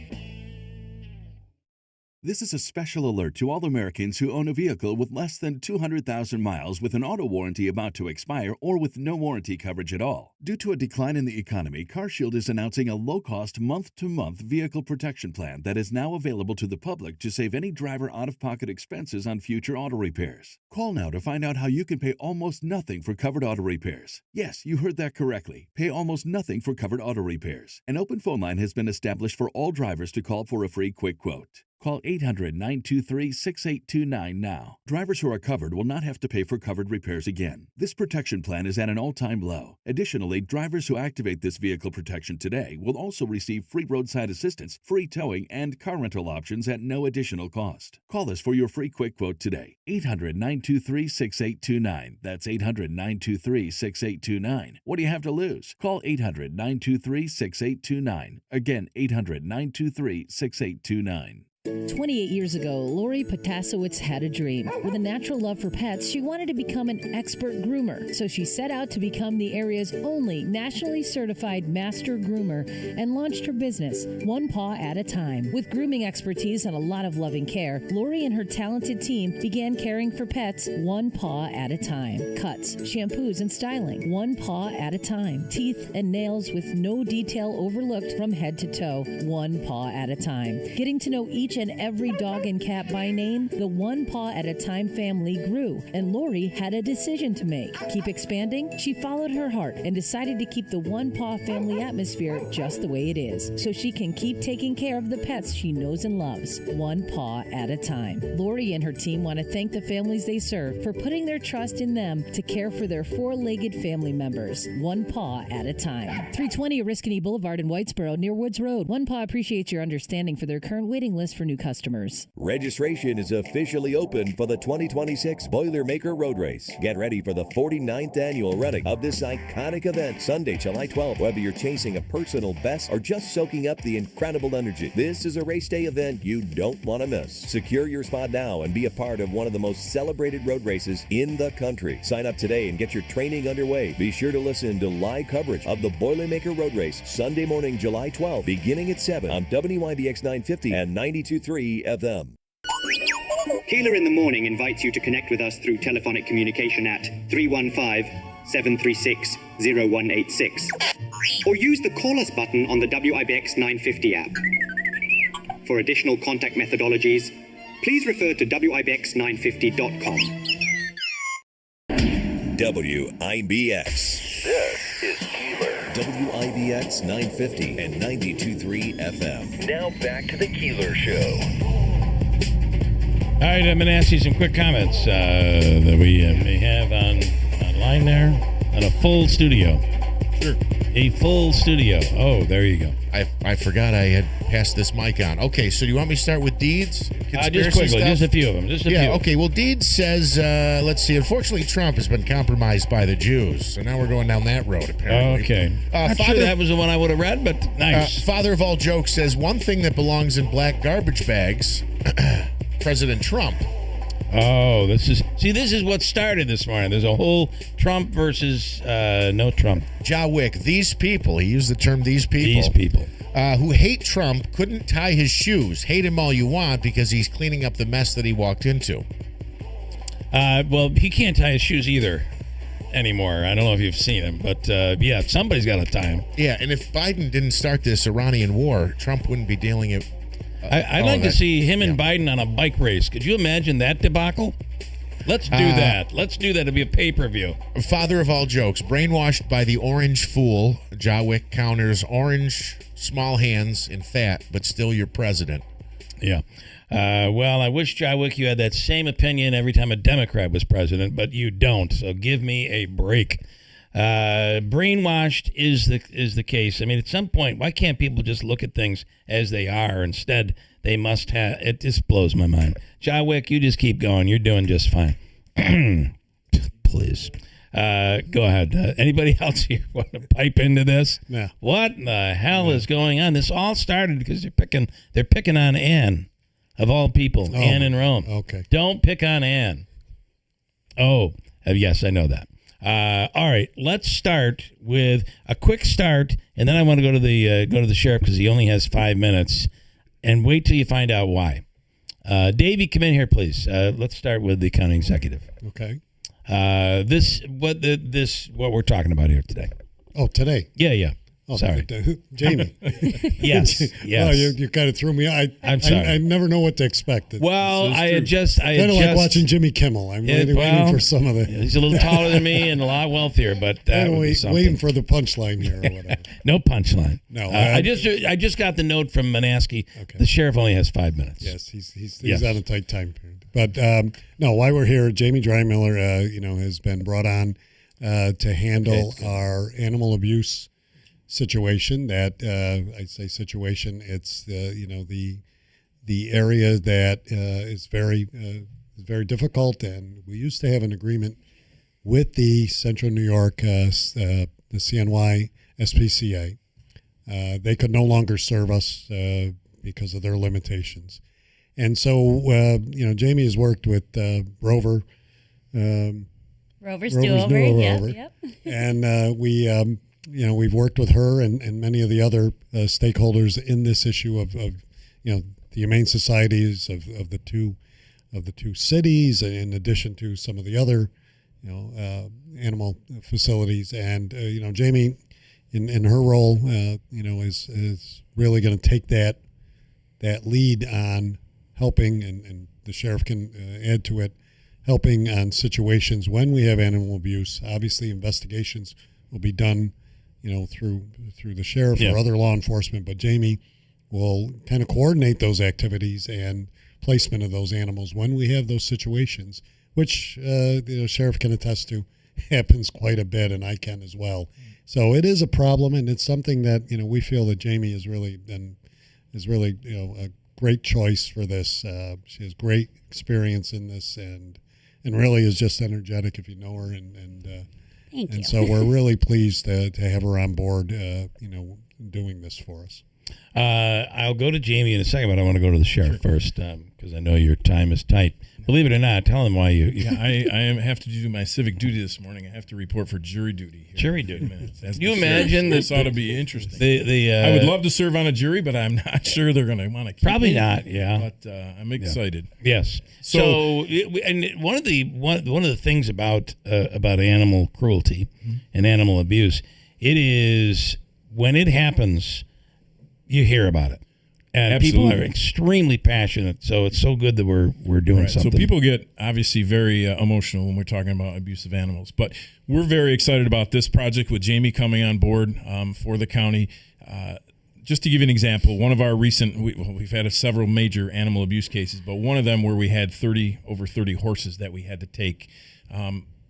This is a special alert to all Americans who own a vehicle with less than 200,000 miles with an auto warranty about to expire or with no warranty coverage at all. Due to a decline in the economy, CarShield is announcing a low-cost month-to-month vehicle protection plan that is now available to the public to save any driver out-of-pocket expenses on future auto repairs. Call now to find out how you can pay almost nothing for covered auto repairs. Yes, you heard that correctly. Pay almost nothing for covered auto repairs. An open phone line has been established for all drivers to call for a free quick quote. Call 800-923-6829 now. Drivers who are covered will not have to pay for covered repairs again. This protection plan is at an all-time low. Additionally, drivers who activate this vehicle protection today will also receive free roadside assistance, free towing, and car rental options at no additional cost. Call us for your free quick quote today. 800-923-6829. That's 800-923-6829. What do you have to lose? Call 800-923-6829. Again, 800-923-6829. 28 years ago, Lori Potasowicz had a dream. With a natural love for pets, she wanted to become an expert groomer. So she set out to become the area's only nationally certified master groomer and launched her business, one paw at a time. With grooming expertise and a lot of loving care, Lori and her talented team began caring for pets one paw at a time. Cuts, shampoos, and styling, one paw at a time. Teeth and nails with no detail overlooked from head to toe, one paw at a time. Getting to know each and every dog and cat by name, the One Paw at a Time family grew, and Lori had a decision to make. Keep expanding? She followed her heart and decided to keep the One Paw family atmosphere just the way it is, so she can keep taking care of the pets she knows and loves, one paw at a time. Lori and her team want to thank the families they serve for putting their trust in them to care for their four-legged family members, one paw at a time. 320 Oriskany Boulevard in Whitesboro near Woods Road. One Paw appreciates your understanding for their current waiting list for for new customers. Registration is officially open for the 2026 Boilermaker Road Race. Get ready for the 49th annual running of this iconic event, Sunday, July 12th. Whether you're chasing a personal best or just soaking up the incredible energy, this is a race day event you don't want to miss. Secure your spot now and be a part of one of the most celebrated road races in the country. Sign up today and get your training underway. Be sure to listen to live coverage of the Boilermaker Road Race Sunday morning, July 12th, beginning at 7 on WIBX 950 and 92.3 FM. Keeler in the Morning invites you to connect with us through telephonic communication at 315-736-0186 or use the Call Us button on the WIBX 950 app. For additional contact methodologies, please refer to WIBX950.com. WIBX. This is Keeler. WIBX 950 and 92.3 FM. Now back to the Keeler Show. All right, I'm going to ask you some quick comments that we may have online there on a full studio. Sure. A full studio. Oh, there you go. I forgot I had passed this mic on. Okay, so do you want me to start with Deeds? Just quickly, stuff? just a few of them. Okay. Well, Deeds says, let's see. Unfortunately, Trump has been compromised by the Jews, so now we're going down that road. Apparently. Okay. I'm sure that was the one I would have read, but nice. Father of all jokes says one thing that belongs in black garbage bags. President Trump. Oh, this is what started this morning. There's a whole Trump versus no Trump. Jawick, these people, he used the term these people. Who hate Trump couldn't tie his shoes. Hate him all you want because he's cleaning up the mess that he walked into. Well, he can't tie his shoes either anymore. I don't know if you've seen him, but yeah, somebody's got to tie him. Yeah, and if Biden didn't start this Iranian war, Trump wouldn't be dealing it. I'd like to see him and Biden on a bike race. Could you imagine that debacle? Let's do that. Let's do that. It'll be a pay-per-view. Father of all jokes, brainwashed by the orange fool. Jawick counters orange, small hands, and fat, but still your president. Yeah. Well, I wish, Jawick, you had that same opinion every time a Democrat was president, but you don't. So give me a break. Brainwashed is the case. I mean, at some point, why can't people just look at things as they are? Instead, they must have. It just blows my mind. Jawick, you just keep going. You're doing just fine. Please. Go ahead. Anybody else here want to pipe into this? No. What the hell is going on? This all started because they're picking on Anne, of all people. Anne in Rome. Okay. Don't pick on Anne. Oh, yes, I know that. All right, let's start with a quick start, and then I want to go to the sheriff because he only has 5 minutes, and wait till you find out why. Davey, come in here, please. Let's start with the county executive. Okay. What we're talking about here today? Oh, today? Yeah. Oh, sorry, Jamie. Yes. Well, you kind of threw me. I'm sorry. I never know what to expect. Well, I had just kind of like watching Jimmy Kimmel. I'm waiting for some of the. He's a little taller than me and a lot wealthier, but that would be something. Waiting for the punchline here or whatever. No punchline. No. I just got the note from Manaski. Okay. The sheriff only has 5 minutes. Yes, he's on a tight time period. But no, while we're here, Jamie Drymiller, has been brought on to handle our animal abuse situation. That I say situation. It's the area that is very difficult, and we used to have an agreement with the Central New York, the CNY SPCA. They could no longer serve us because of their limitations, and so Jamie has worked with Rover's Do-Over. Yep. And we've worked with her and many of the other stakeholders in this issue of the humane societies of the two cities, in addition to some of the other animal facilities. And Jamie, in her role, is really going to take that lead on helping, and the sheriff can add to it, helping on situations when we have animal abuse. Obviously, investigations will be done through the sheriff or other law enforcement, but Jamie will kind of coordinate those activities and placement of those animals when we have those situations, which the sheriff can attest to happens quite a bit, and I can as well. So it is a problem, and it's something that we feel that Jamie is really great choice for this. She has great experience in this, and really is just energetic if you know her. Thank you. And so we're really pleased to have her on board, doing this for us. I'll go to Jamie in a second, but I want to go to the sheriff first because I know your time is tight. Believe it or not, tell them why you. Yeah, I have to do my civic duty this morning. I have to report for jury duty. Jury duty. Can you imagine this ought to be interesting. The I would love to serve on a jury, but I'm not sure they're going to want to keep probably me. not. Yeah, but I'm excited. Yeah. Yes. So and one of the things about animal cruelty and animal abuse, it is when it happens, you hear about it. And Absolutely. people are extremely passionate, so it's so good that we're doing something. So people get obviously very emotional when we're talking about abusive animals, but we're very excited about this project with Jamie coming on board for the county. Just to give you an example, one of our recent, we've had several major animal abuse cases, but one of them where we had over 30 horses that we had to take.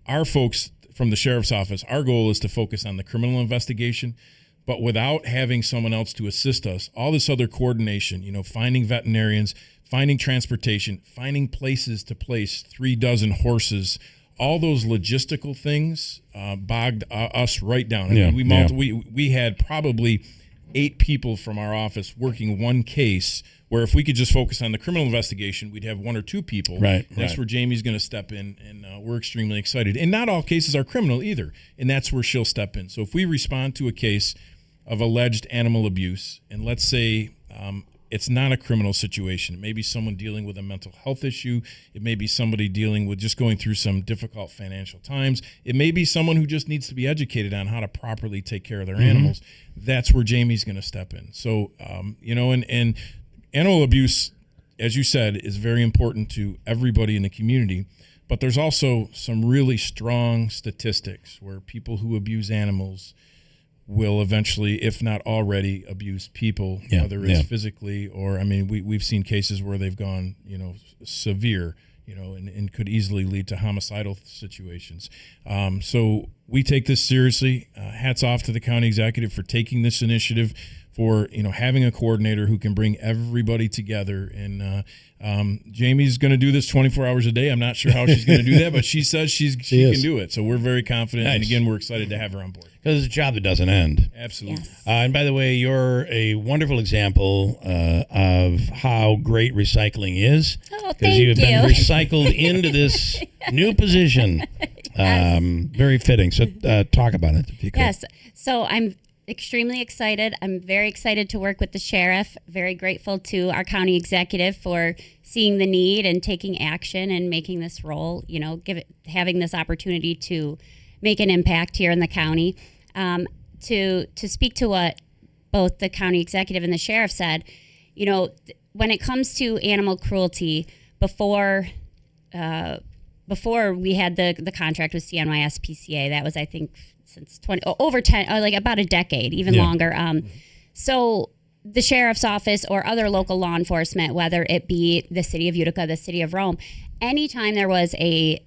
Our folks from the sheriff's office, our goal is to focus on the criminal investigation. But without having someone else to assist us, all this other coordination, finding veterinarians, finding transportation, finding places to place 36 horses, all those logistical things bogged us right down. I mean, we had probably 8 people from our office working one case where if we could just focus on the criminal investigation, we'd have 1 or 2 people. Right. That's where Jamie's going to step in, and we're extremely excited. And not all cases are criminal either, and that's where she'll step in. So if we respond to a case of alleged animal abuse, and let's say it's not a criminal situation. It may be someone dealing with a mental health issue. It may be somebody dealing with just going through some difficult financial times. It may be someone who just needs to be educated on how to properly take care of their animals. That's where Jamie's going to step in. So, and animal abuse, as you said, is very important to everybody in the community. But there's also some really strong statistics where people who abuse animals will eventually, if not already, abuse people, whether it's physically or, we've seen cases where they've gone, severe, and could easily lead to homicidal situations. So we take this seriously. Hats off to the county executive for taking this initiative, for having a coordinator who can bring everybody together. And Jamie's going to do this 24 hours a day. I'm not sure how she's going to do that, but she says she can do it. So we're very confident. Nice. And again, we're excited to have her on board. Because it's a job that doesn't end. Absolutely. Yes. And by the way, you're a wonderful example of how great recycling is. Oh, because you have been recycled into this new position. Very fitting. So talk about it, if you could. Yes. So I'm extremely excited. I'm very excited to work with the sheriff. Very grateful to our county executive for seeing the need and taking action and making this role, having this opportunity to make an impact here in the county. To speak to what both the county executive and the sheriff said, when it comes to animal cruelty, before we had the contract with CNYS PCA, that was, I think, since about a decade, even longer. So the sheriff's office or other local law enforcement, whether it be the city of Utica, the city of Rome, anytime there was a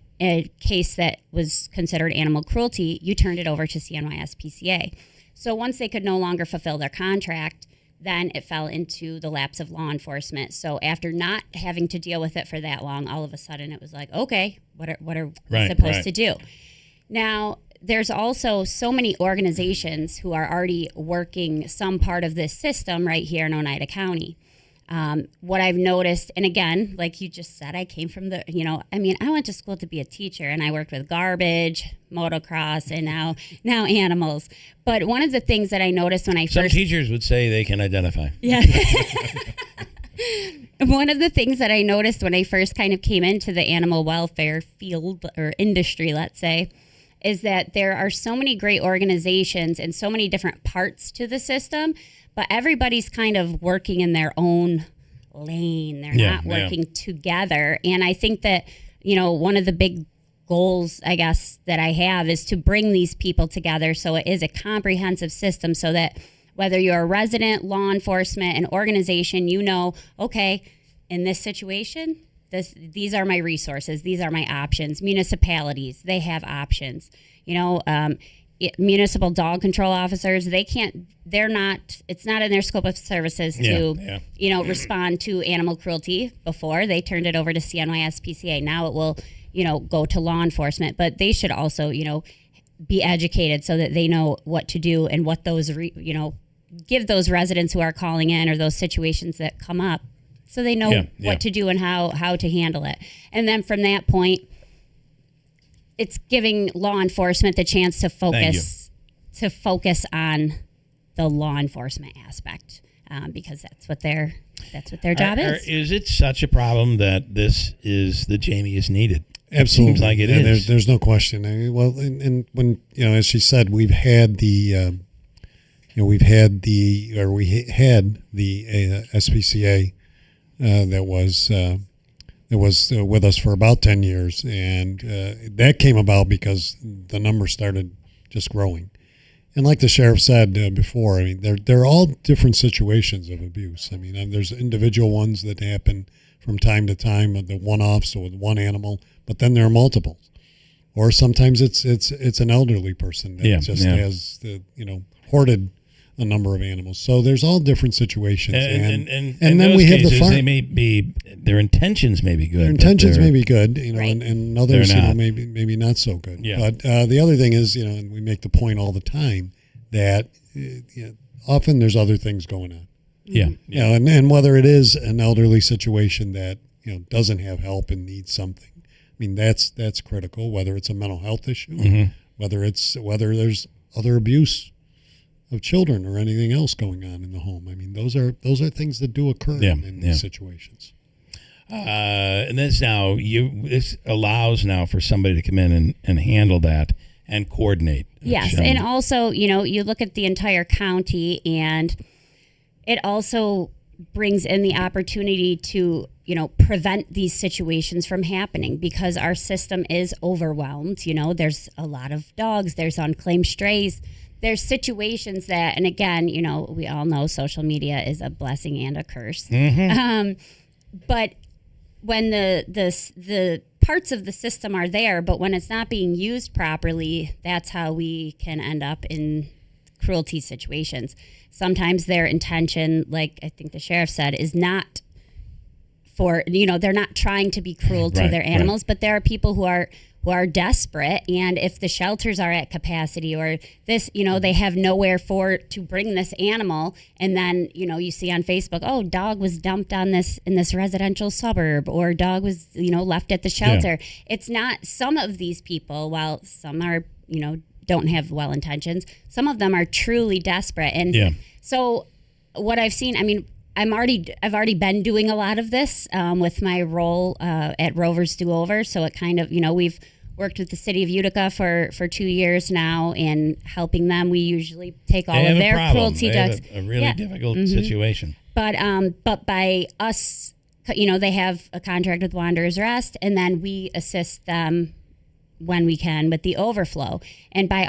case that was considered animal cruelty, you turned it over to CNYS PCA. So once they could no longer fulfill their contract, then it fell into the laps of law enforcement. So after not having to deal with it for that long, all of a sudden it was like, okay, what are we supposed to do? Now, there's also so many organizations who are already working some part of this system right here in Oneida County. What I've noticed, and again, like you just said, I came from I went to school to be a teacher, and I worked with garbage, motocross, and now animals. But one of the things that I noticed when Some teachers would say they can identify. Yeah. One of the things that I noticed when I first kind of came into the animal welfare field or industry, let's say, is that there are so many great organizations and so many different parts to the system, but everybody's kind of working in their own lane. They're not working together. And I think that, one of the big goals, I guess, that I have is to bring these people together so it is a comprehensive system, so that whether you're a resident, law enforcement, an organization, okay, in this situation, these are my resources. These are my options. Municipalities, they have options. municipal dog control officers, it's not in their scope of services to, respond to animal cruelty before. They turned it over to CNYSPCA. Now it will, go to law enforcement, but they should also, be educated so that they know what to do and what those, give those residents who are calling in or those situations that come up so they know what to do and how to handle it. And then from that point, it's giving law enforcement the chance to focus on the law enforcement aspect because that's what their job is. Is it such a problem that this is the Jamie is needed? Absolutely. It seems like it is. There's no question. I mean, well, and when as she said, we had the SPCA that was with us for about 10 years, and that came about because the numbers started just growing. And like the sheriff said before, I mean, they're all different situations of abuse. I mean, there's individual ones that happen from time to time, the one-offs with one animal, but then there are multiples. Or sometimes it's an elderly person that has hoarded a number of animals. So there's all different situations. And then we have the farm. They may be, their intentions may be good. Their intentions may be good, and others, maybe not so good. Yeah. But the other thing is, and we make the point all the time that often there's other things going on. Yeah. And whether it is an elderly situation that, doesn't have help and needs something. I mean, that's critical, whether it's a mental health issue, whether there's other abuse of children or anything else going on in the home. I mean, those are things that do occur in these situations. And this allows now for somebody to come in and handle that and coordinate. Yes, and also, you look at the entire county, and it also brings in the opportunity to, prevent these situations from happening because our system is overwhelmed. There's a lot of dogs, there's unclaimed strays. There's situations that, and again, we all know social media is a blessing and a curse. But when the parts of the system are there, but when it's not being used properly, that's how we can end up in cruelty situations. Sometimes their intention, like I think the sheriff said, is not for, they're not trying to be cruel to their animals, but there are people who are desperate, and if the shelters are at capacity or this, they have nowhere to bring this animal, and then, you see on Facebook, oh, dog was dumped in this residential suburb, or dog was, left at the shelter. Yeah. It's not, some of these people, while some are, don't have well intentions, some of them are truly desperate. And so what I've seen, I mean, I've already been doing a lot of this with my role at Rovers Do Over. So it kind of, we've worked with the city of Utica for 2 years now and helping them. We usually take all of their cruelty dogs. A really difficult situation. But by us, they have a contract with Wanderers Rest, and then we assist them when we can with the overflow. And by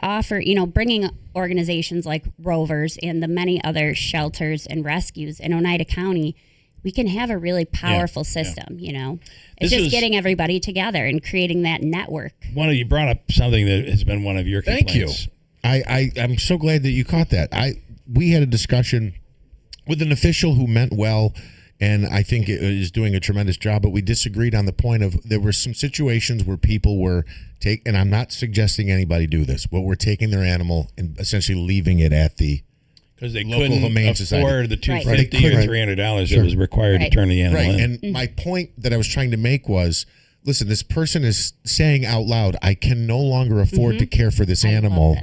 bringing organizations like Rovers and the many other shelters and rescues in Oneida County, we can have a really powerful system, It's just getting everybody together and creating that network. You brought up something that has been one of your complaints. Thank you. I'm so glad that you caught that. We had a discussion with an official who meant well, and I think it is doing a tremendous job, but we disagreed on the point of there were some situations where people were and I'm not suggesting anybody do this, but we're taking their animal and essentially leaving it at the because they local couldn't humane afford society. the $250 or $300 that was required to turn the animal in. And my point that I was trying to make was, listen, this person is saying out loud, I can no longer afford to care for this animal.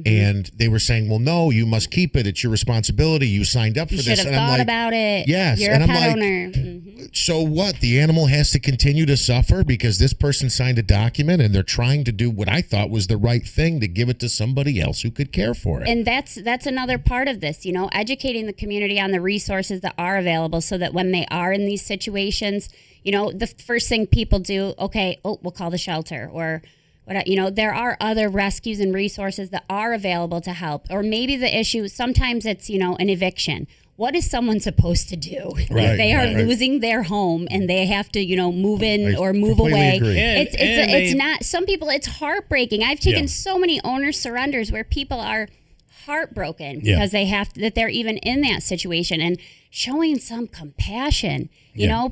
And they were saying, well, no, you must keep it. It's your responsibility. You signed up for this. You should have thought about it. Yes. You're and a I'm pet like, owner. So what? The animal has to continue to suffer because this person signed a document and they're trying to do what I thought was the right thing, to give it to somebody else who could care for it. And that's another part of this, educating the community on the resources that are available so that when they are in these situations, the first thing people do, we'll call the shelter, or there are other rescues and resources that are available to help. Or maybe the issue, sometimes it's, an eviction. what is someone supposed to do Right, if they are right. losing their home and they have to, move in I or move completely away? agree. It's not. Some people, it's heartbreaking. I've taken so many owner surrenders where people are heartbroken because that they're even in that situation, and showing some compassion.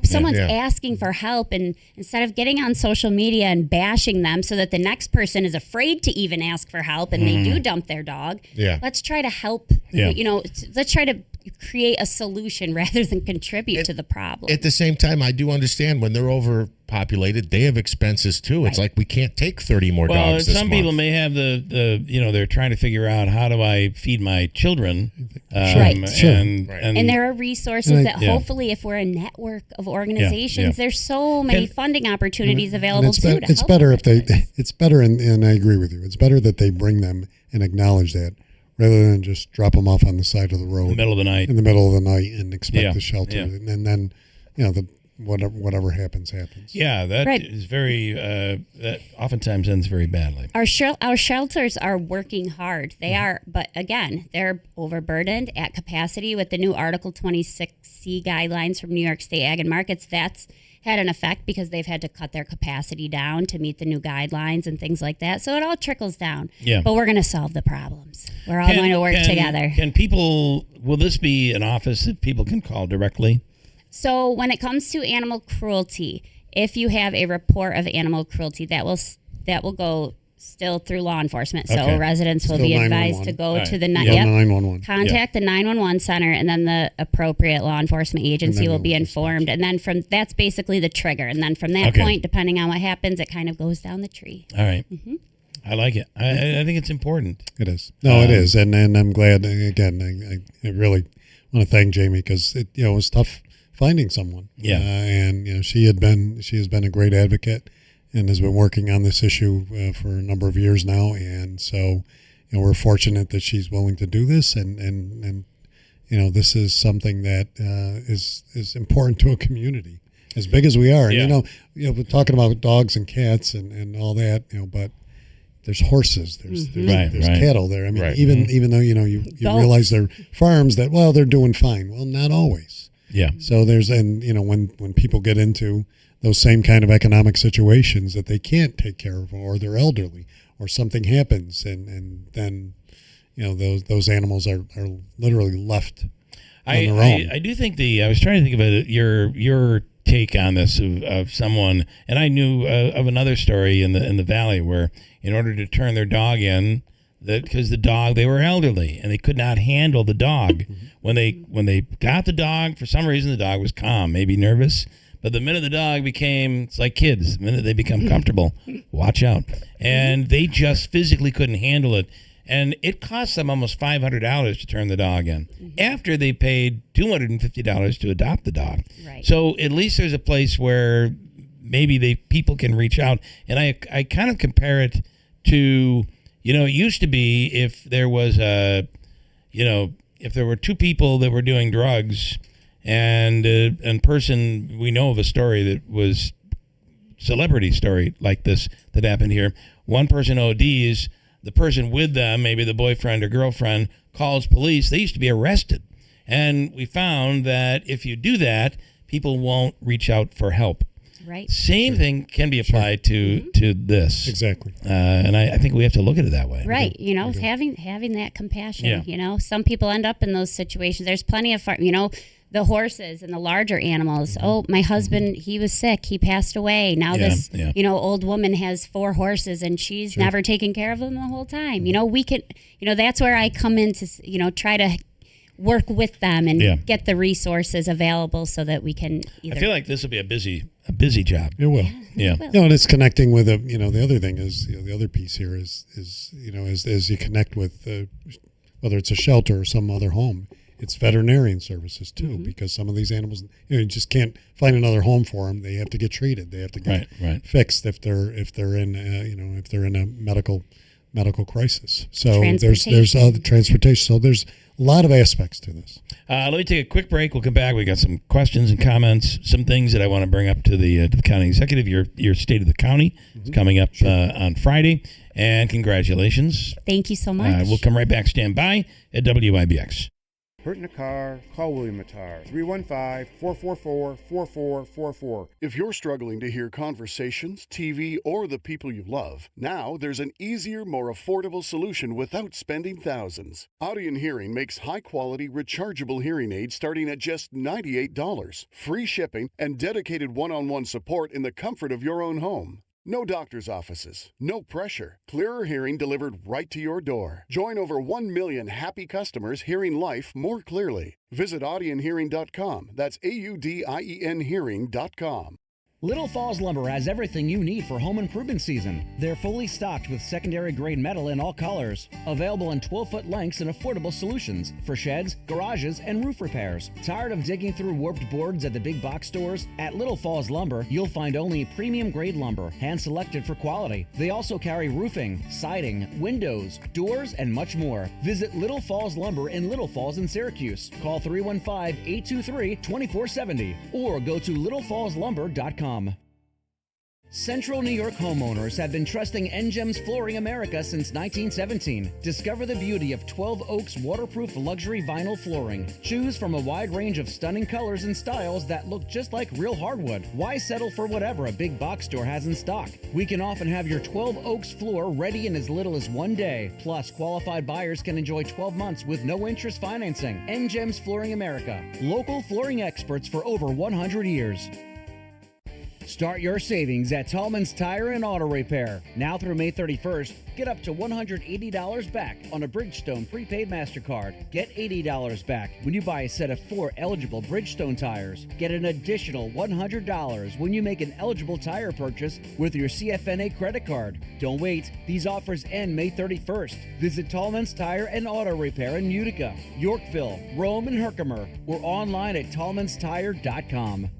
Someone's asking for help, and instead of getting on social media and bashing them so that the next person is afraid to even ask for help and they do dump their dog, let's try to help. Let's try to create a solution rather than contribute to the problem. At the same time, I do understand when they're overpopulated, they have expenses too. It's like we can't take 30 more dogs this some month. people may have they're trying to figure out, how do I feed my children? And there are resources that hopefully, if we're a network of organizations, there's so many funding opportunities available too. It's better if it's better, and I agree with you. It's better that they bring them and acknowledge that, rather than just drop them off on the side of the road in the middle of the night, and expect the shelter, and then whatever happens. Yeah, that is very. That oftentimes ends very badly. Our shelters are working hard. They are, but again, they're overburdened at capacity with the new Article 26C guidelines from New York State Ag and Markets. That's had an effect because they've had to cut their capacity down to meet the new guidelines and things like that. So it all trickles down. Yeah. But we're going to solve the problems. We're all going to work together. Will this be an office that people can call directly? So when it comes to animal cruelty, if you have a report of animal cruelty, that will go still through law enforcement. So residents will be advised to go to the 911. Contact the 911 center, and then the appropriate law enforcement agency will be informed. And then that's basically the trigger. And then from that point, depending on what happens, it kind of goes down the tree. All right. I like it. I think it's important. It is. No, it is. And I'm glad, again, I really want to thank Jamie, because it was tough finding someone. Yeah. And she has been a great advocate and has been working on this issue for a number of years now. And so, we're fortunate that she's willing to do this, and this is something that is important to a community as big as we are. And we're talking about dogs and cats and all that, but there's horses, there's cattle there. I mean, even though you realize they're farms that they're doing fine. Well, not always. Yeah. So when people get into those same kind of economic situations that they can't take care of, or they're elderly, or something happens, and then those animals are literally left on their own. I do think I was trying to think of it. Your take on this of someone, and I knew of another story in the valley where, in order to turn their dog in, because they were elderly and they could not handle the dog. When they got the dog, for some reason the dog was calm, maybe nervous. But the minute the dog it's like kids, the minute they become comfortable, watch out. And they just physically couldn't handle it. And it cost them almost $500 to turn the dog in, after they paid $250 to adopt the dog. Right. So at least there's a place where maybe people can reach out. And I kind of compare it to, it used to be if there was if there were two people that were doing drugs, and we know of a story that was celebrity story like this that happened here. One person ODs, the person with them, maybe the boyfriend or girlfriend, calls police. They used to be arrested. And we found that if you do that, people won't reach out for help. Right. Same thing can be applied to this. Exactly. And I think we have to look at it that way. Right. Having that compassion. Yeah. Some people end up in those situations. There's plenty of the horses and the larger animals. Oh, my husband, he was sick. He passed away. Now this, old woman has 4 horses, and she's never taken care of them the whole time. We can, that's where I come in to, try to work with them and get the resources available so that we can I feel like this will be a busy job. It will. Yeah. And it's connecting with the other thing is, the other piece here is as you connect with whether it's a shelter or some other home, it's veterinarian services too, because some of these animals, you just can't find another home for them. They have to get treated. They have to get fixed if they're in a medical crisis. So there's other transportation. So there's a lot of aspects to this. Let me take a quick break. We'll come back. We got some questions and comments, some things that I want to bring up to the county executive. Your state of the county is coming up on Friday, and congratulations. Thank you so much. We'll come right back. Stand by at WIBX. hurt in a car, call William Attar. 315-444-4444. If you're struggling to hear conversations, TV, or the people you love, now there's an easier, more affordable solution without spending thousands. Audion Hearing makes high-quality, rechargeable hearing aids starting at just $98. Free shipping and dedicated one-on-one support in the comfort of your own home. No doctor's offices, no pressure. Clearer hearing delivered right to your door. Join over 1 million happy customers hearing life more clearly. Visit audionhearing.com. That's AUDIEN hearing.com. Little Falls Lumber has everything you need for home improvement season. They're fully stocked with secondary grade metal in all colors. Available in 12-foot lengths and affordable solutions for sheds, garages, and roof repairs. Tired of digging through warped boards at the big box stores? At Little Falls Lumber, you'll find only premium grade lumber, hand-selected for quality. They also carry roofing, siding, windows, doors, and much more. Visit Little Falls Lumber in Little Falls in Syracuse. Call 315-823-2470 or go to littlefallslumber.com. Central New York homeowners have been trusting NGEM's Flooring America since 1917. Discover the beauty of 12 Oaks waterproof luxury vinyl flooring. Choose from a wide range of stunning colors and styles that look just like real hardwood. Why settle for whatever a big box store has in stock? We can often have your 12 Oaks floor ready in as little as 1 day. Plus, qualified buyers can enjoy 12 months with no interest financing. NGEM's Flooring America. Local flooring experts for over 100 years. Start your savings at Tallman's Tire and Auto Repair. Now through May 31st, get up to $180 back on a Bridgestone prepaid MasterCard. Get $80 back when you buy a set of 4 eligible Bridgestone tires. Get an additional $100 when you make an eligible tire purchase with your CFNA credit card. Don't wait. These offers end May 31st. Visit Tallman's Tire and Auto Repair in Utica, Yorkville, Rome, and Herkimer, or online at tallmanstire.com.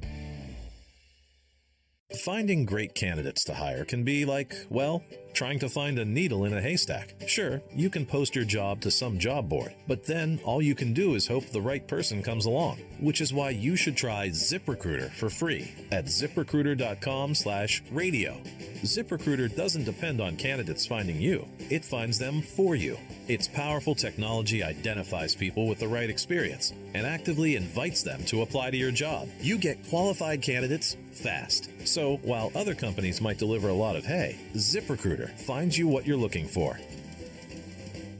Finding great candidates to hire can be like, well, trying to find a needle in a haystack. Sure, you can post your job to some job board, but then all you can do is hope the right person comes along, which is why you should try ZipRecruiter for free at ZipRecruiter.com/radio. ZipRecruiter doesn't depend on candidates finding you. It finds them for you. Its powerful technology identifies people with the right experience and actively invites them to apply to your job. You get qualified candidates fast. So while other companies might deliver a lot of hay, ZipRecruiter finds you what you're looking for.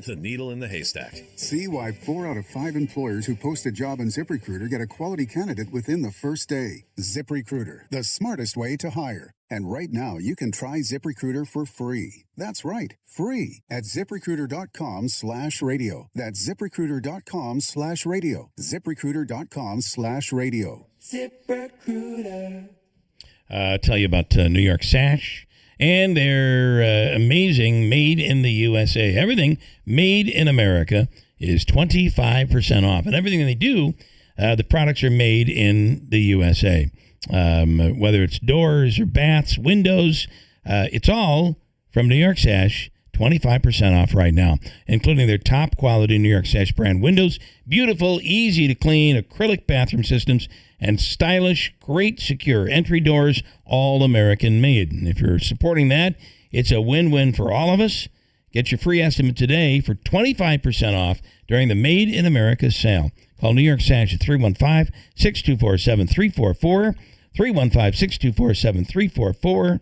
The needle in the haystack. See why 4 out of 5 employers who post a job on ZipRecruiter get a quality candidate within the first day. ZipRecruiter, the smartest way to hire. And right now, you can try ZipRecruiter for free. That's right, free at ZipRecruiter.com/radio. That's ZipRecruiter.com/radio. ZipRecruiter.com/radio. ZipRecruiter. Tell you about New York Sash and their amazing Made in the USA. Everything made in America is 25% off. And everything they do, the products are made in the USA. Whether it's doors or baths, windows, it's all from New York Sash, 25% off right now, including their top quality New York Sash brand windows, beautiful, easy to clean acrylic bathroom systems, and stylish, great secure entry doors, all American made. And if you're supporting that, it's a win-win for all of us. Get your free estimate today for 25% off during the Made in America sale. Call New York Sash at 315-624-7344, 315-624-7344.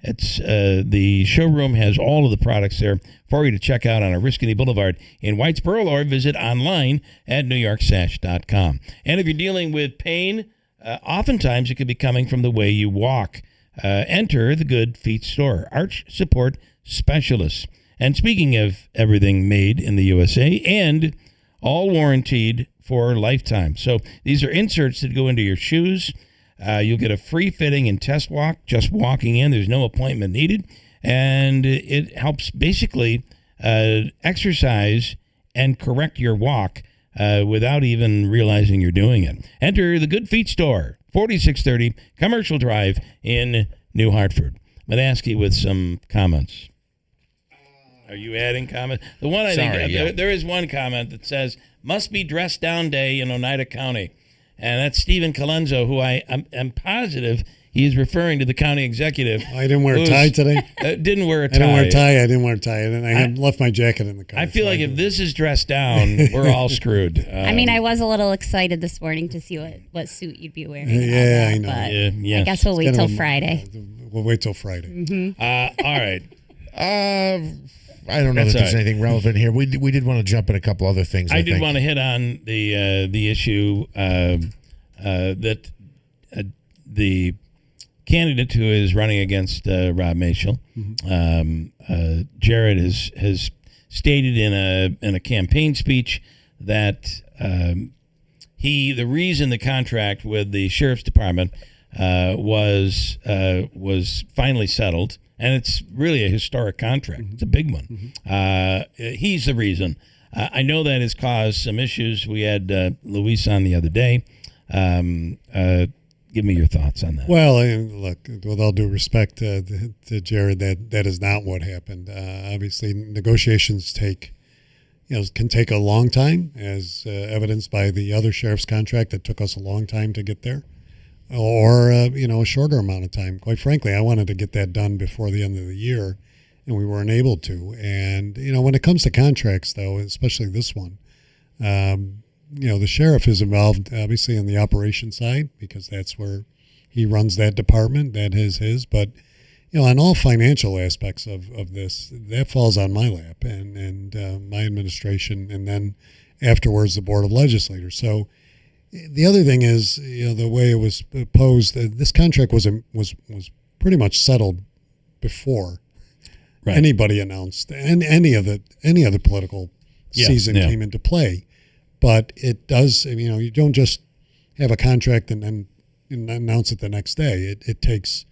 It's the showroom has all of the products there for you to check out on Oriskany Boulevard in Whitesboro, or visit online at newyorksash.com. And if you're dealing with pain, oftentimes it could be coming from the way you walk. Enter the Good Feet store, arch support specialists. And speaking of everything made in the USA and all warranted for a lifetime. So these are inserts that go into your shoes. You'll get a free fitting and test walk just walking in. There's no appointment needed. And it helps basically exercise and correct your walk without even realizing you're doing it. Enter the Good Feet store, 4630 Commercial Drive in New Hartford. I'm going to ask you with some comments. Are you adding comments? The one there is one comment that says, must be dress down day in Oneida County. And that's Stephen Colenso, who I'm positive He's referring to the county executive. I didn't wear a tie today. Didn't wear a tie. I didn't wear a tie. I didn't wear a tie, and I had left my jacket in the car. I feel like if this is dressed down, we're all screwed. I mean, I was a little excited this morning to see what suit you'd be wearing. Yeah, I know. But Yeah. I guess we'll wait till Friday. We'll wait till Friday. Mm-hmm. All right. I don't know That's that there's all right. anything relevant here. We did want to jump in a couple other things. I did think. want to hit on the issue that the candidate who is running against Rob Mashel, Jared, has stated in a campaign speech that the reason the contract with the sheriff's department was finally settled, and it's really a historic contract. It's a big one. He's the reason. I know that has caused some issues. We had Luis on the other day. Give me your thoughts on that. Well, look, with all due respect to Jared, that is not what happened. Obviously, negotiations can take a long time, as evidenced by the other sheriff's contract that took us a long time to get there, or a shorter amount of time. Quite frankly, I wanted to get that done before the end of the year, and we weren't able to. And when it comes to contracts, though, especially this one, the sheriff is involved, obviously, in the operation side, because that's where he runs that department. That is his. But, on all financial aspects of this, that falls on my lap and my administration, and then afterwards the Board of Legislators. So the other thing is, the way it was posed, this contract was pretty much settled before anybody announced and any other political season came into play. But it does, you don't just have a contract and then announce it the next day. It takes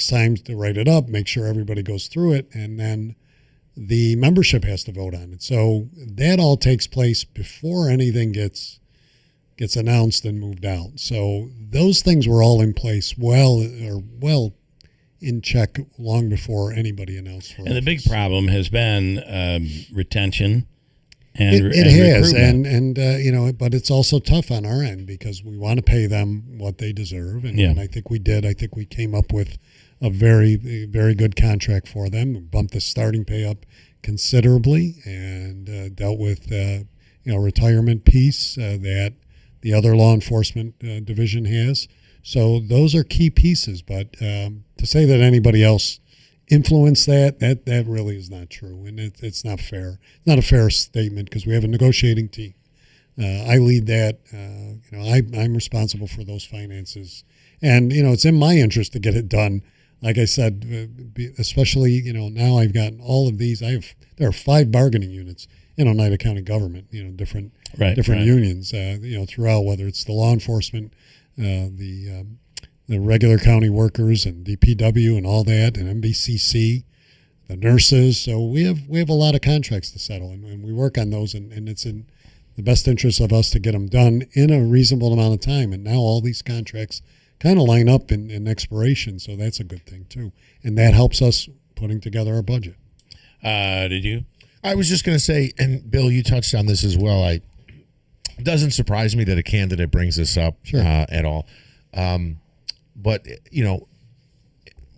time to write it up, make sure everybody goes through it, and then the membership has to vote on it. So that all takes place before anything gets announced and moved out. So those things were all in place well in check long before anybody announced for And the big office. problem has been retention. It has, but it's also tough on our end because we want to pay them what they deserve, and I think we did. I think we came up with a very, very good contract for them. We bumped the starting pay up considerably, and dealt with retirement piece that the other law enforcement division has. So those are key pieces. But to say that anybody else influence that really is not true, and it's not fair. It's not a fair statement because we have a negotiating team. I lead that. I'm responsible for those finances, and it's in my interest to get it done. Like I said, especially now I've gotten all of these. There are 5 bargaining units in Oneida County government. Different unions. Throughout, whether it's the law enforcement, the regular county workers and DPW and all that, and MBCC, the nurses. So we have a lot of contracts to settle, and we work on those, and it's in the best interest of us to get them done in a reasonable amount of time. And now all these contracts kind of line up in expiration, so that's a good thing too. And that helps us putting together our budget. Did you? I was just going to say, and Bill, you touched on this as well. It doesn't surprise me that a candidate brings this up at all. But,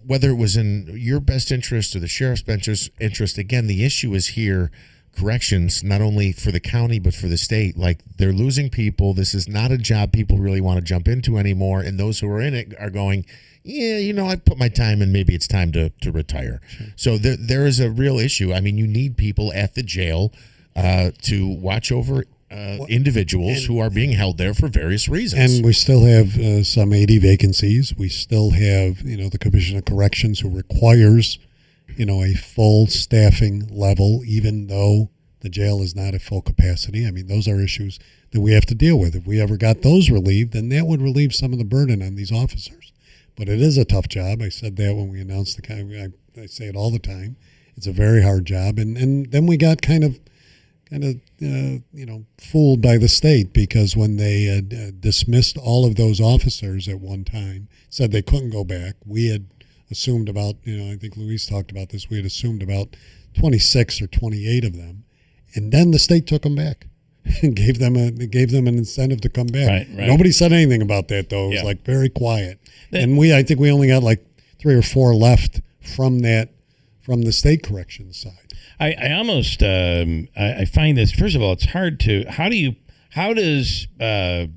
whether it was in your best interest or the sheriff's best interest, again, the issue is here, corrections, not only for the county but for the state. Like, they're losing people. This is not a job people really want to jump into anymore. And those who are in it are going, I put my time in, maybe it's time to retire. Sure. So there is a real issue. I mean, you need people at the jail to watch over individuals who are being held there for various reasons. And we still have some 80 vacancies. We still have, the Commission of Corrections, who requires, a full staffing level, even though the jail is not at full capacity. I mean, those are issues that we have to deal with. If we ever got those relieved, then that would relieve some of the burden on these officers. But it is a tough job. I said that when we announced I say it all the time. It's a very hard job. And then we got kind of fooled by the state, because when they dismissed all of those officers at one time, said they couldn't go back, we had assumed about, I think Luis talked about this, we had assumed about 26 or 28 of them, and then the state took them back. gave them an incentive to come back. Right. Nobody said anything about that though. It was like very quiet. And I think we only got like 3 or 4 left from the state corrections side. I almost I find this, first of all, it's hard to how does Sheriff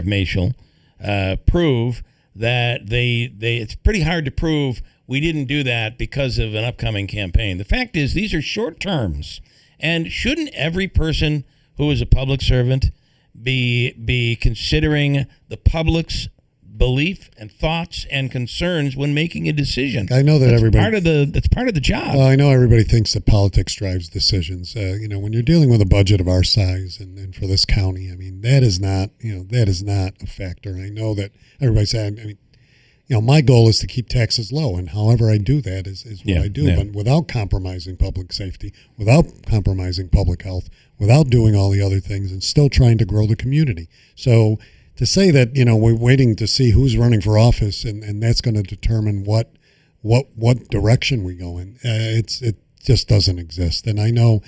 Mashel prove that it's pretty hard to prove we didn't do that because of an upcoming campaign. The fact is these are short terms, and shouldn't every person who is a public servant be considering the public's belief and thoughts and concerns when making a decision? I know that that's everybody that's part of the job. Well, I know everybody thinks that politics drives decisions. When you're dealing with a budget of our size and for this county, I mean, that is not a factor. And I know that everybody's saying, my goal is to keep taxes low, and however I do that is what I do, but without compromising public safety, without compromising public health, without doing all the other things, and still trying to grow the community. So to say that, we're waiting to see who's running for office and that's going to determine what direction we go in, it just doesn't exist. And I don't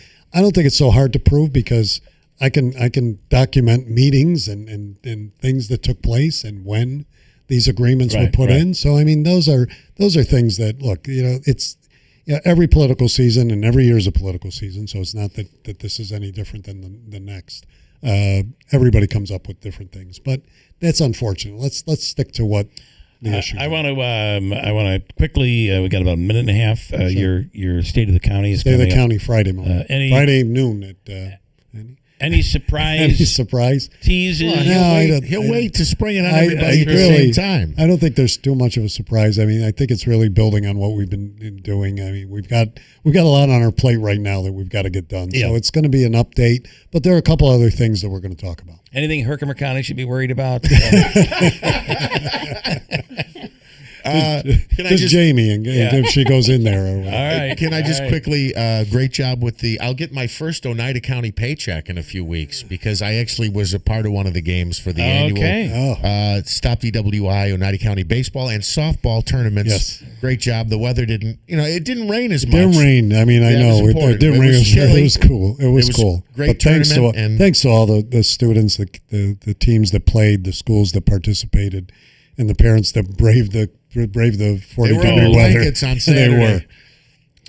think it's so hard to prove, because I can document meetings and things that took place and when these agreements were put in. So I mean, those are things that, look, it's every political season, and every year is a political season. So it's not that this is any different than the next. Everybody comes up with different things, but that's unfortunate. Let's stick to what the issue. I want to quickly. We got about a minute and a half. Sure. Your state of the county is State of the coming County up. Friday morning. Friday noon at. Any surprise? Any surprise? Teases? Well, he'll wait to spring it on everybody at the same time. I don't think there's too much of a surprise. I mean, I think it's really building on what we've been doing. I mean, we've got a lot on our plate right now that we've got to get done. Yeah. So it's going to be an update, but there are a couple other things that we're going to talk about. Anything Herkimer County should be worried about? Just Jamie, and if she goes in there. Or All right. Can I just quickly, great job with I'll get my first Oneida County paycheck in a few weeks, because I actually was a part of one of the games for the annual Stop DWI Oneida County baseball and softball tournaments. Yes. Great job. The weather didn't rain as much. It didn't rain. I mean, I know it didn't rain. It was cool. It was cool. Great but tournament. Thanks to all the students, the teams that played, the schools that participated, and the parents that braved the 40-degree weather. Blankets on Saturday. They were.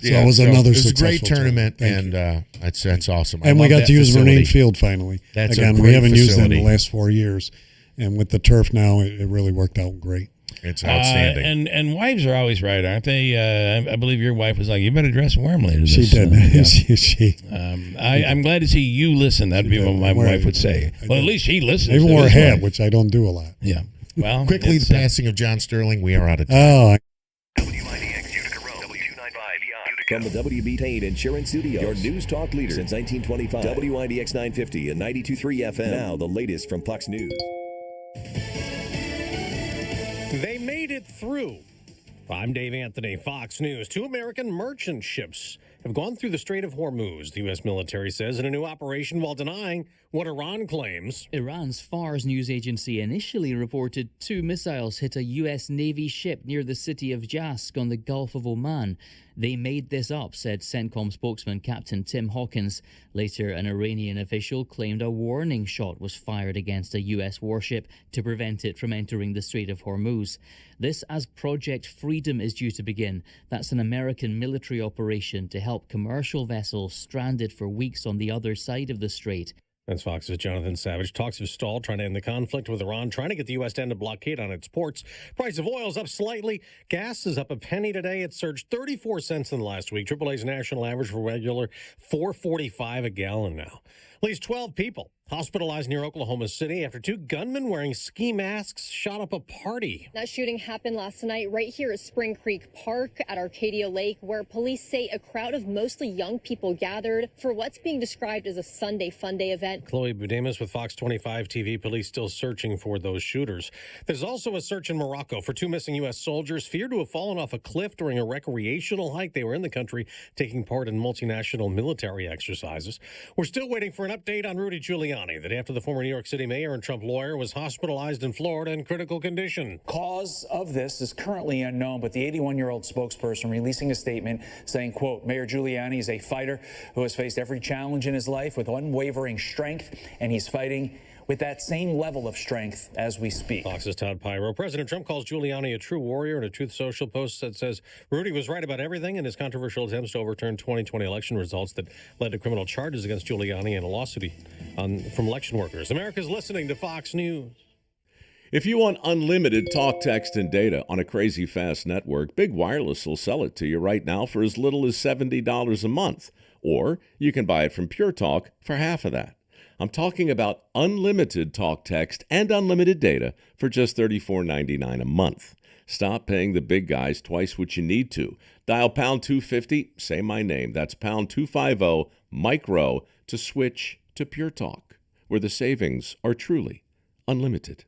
So it was another successful great tournament, and that's awesome. And we got to use Vernane Field finally. That's again, we haven't used it in the last 4 years, and with the turf now, it really worked out great. It's outstanding. And wives are always right, aren't they? I believe your wife was like, "You better dress warm later." She did. I'm glad to see you listen. That'd be what my wife would say. Well, at least she listens. I even wore a hat, which I don't do a lot. Yeah. Well, quickly, the passing of John Sterling. We are out of time. Oh. WIBX Utica Road, W295 Utica. From the WB Tain Insurance Studios, your news talk leader since 1925. WIBX 950 and 92.3 FM. Now the latest from Fox News. They made it through. I'm Dave Anthony, Fox News. 2 American merchant ships have gone through the Strait of Hormuz, the U.S. military says, in a new operation while denying what Iran claims. Iran's Fars news agency initially reported 2 missiles hit a U.S. Navy ship near the city of Jask on the Gulf of Oman. They made this up, said CENTCOM spokesman Captain Tim Hawkins. Later, an Iranian official claimed a warning shot was fired against a U.S. warship to prevent it from entering the Strait of Hormuz. This as Project Freedom is due to begin. That's an American military operation to help commercial vessels stranded for weeks on the other side of the strait. That's Fox's Jonathan Savage. Talks have stalled, trying to end the conflict with Iran, trying to get the U.S. to end a blockade on its ports. Price of oil is up slightly. Gas is up a penny today. It surged 34 cents in the last week. AAA's national average for regular $4.45 a gallon now. At least 12 people hospitalized near Oklahoma City after 2 gunmen wearing ski masks shot up a party. That shooting happened last night right here at Spring Creek Park at Arcadia Lake, where police say a crowd of mostly young people gathered for what's being described as a Sunday fun day event. Chloe Budamus with Fox 25 TV. Police still searching for those shooters. There's also a search in Morocco for 2 missing U.S. soldiers feared to have fallen off a cliff during a recreational hike. They were in the country taking part in multinational military exercises. We're still waiting for an update on Rudy Giuliani. Giuliani the day after the former New York City mayor and Trump lawyer was hospitalized in Florida in critical condition. Cause of this is currently unknown, but the 81-year-old spokesperson releasing a statement saying, quote, Mayor Giuliani is a fighter who has faced every challenge in his life with unwavering strength, and he's fighting with that same level of strength as we speak. Fox's Todd Pyro. President Trump calls Giuliani a true warrior in a Truth Social post that says Rudy was right about everything in his controversial attempts to overturn 2020 election results that led to criminal charges against Giuliani and a lawsuit from election workers. America's listening to Fox News. If you want unlimited talk, text, and data on a crazy fast network, Big Wireless will sell it to you right now for as little as $70 a month. Or you can buy it from Pure Talk for half of that. I'm talking about unlimited talk, text, and unlimited data for just $34.99 a month. Stop paying the big guys twice what you need to. Dial pound 250, say my name. That's pound 250, micro, to switch to Pure Talk, where the savings are truly unlimited.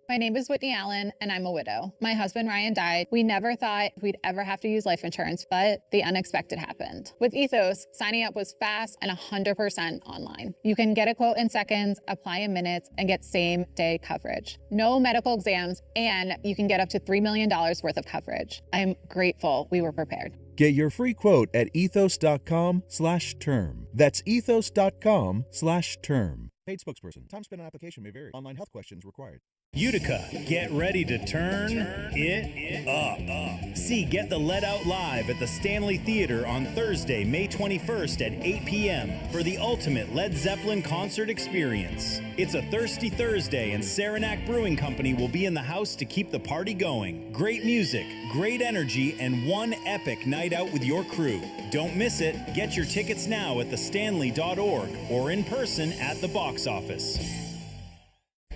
My name is Whitney Allen, and I'm a widow. My husband, Ryan, died. We never thought we'd ever have to use life insurance, but the unexpected happened. With Ethos, signing up was fast and 100% online. You can get a quote in seconds, apply in minutes, and get same-day coverage. No medical exams, and you can get up to $3 million worth of coverage. I'm grateful we were prepared. Get your free quote at ethos.com/term. That's ethos.com/term. Paid spokesperson. Time spent on application may vary. Online health questions required. Utica, get ready to turn it up. See Get the Let Out live at the Stanley Theater on Thursday, May 21st at 8 p.m. for the ultimate Led Zeppelin concert experience. It's a Thirsty Thursday, and Saranac Brewing Company will be in the house to keep the party going. Great music, great energy, and one epic night out with your crew. Don't miss it. Get your tickets now at thestanley.org or in person at the box office.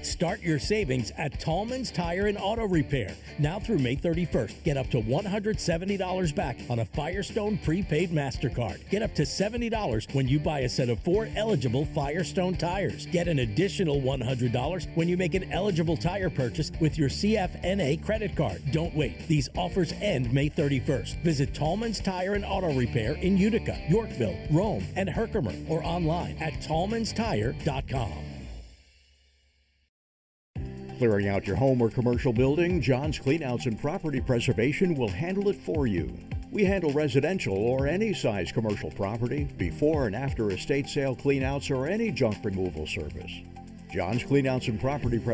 Start your savings at Tallman's Tire and Auto Repair. Now through May 31st, get up to $170 back on a Firestone prepaid MasterCard. Get up to $70 when you buy a set of 4 eligible Firestone tires. Get an additional $100 when you make an eligible tire purchase with your CFNA credit card. Don't wait. These offers end May 31st. Visit Tallman's Tire and Auto Repair in Utica, Yorkville, Rome, and Herkimer, or online at tallmanstire.com. Clearing out your home or commercial building, John's Cleanouts and Property Preservation will handle it for you. We handle residential or any size commercial property, before and after estate sale cleanouts, or any junk removal service. John's Cleanouts and Property Preservation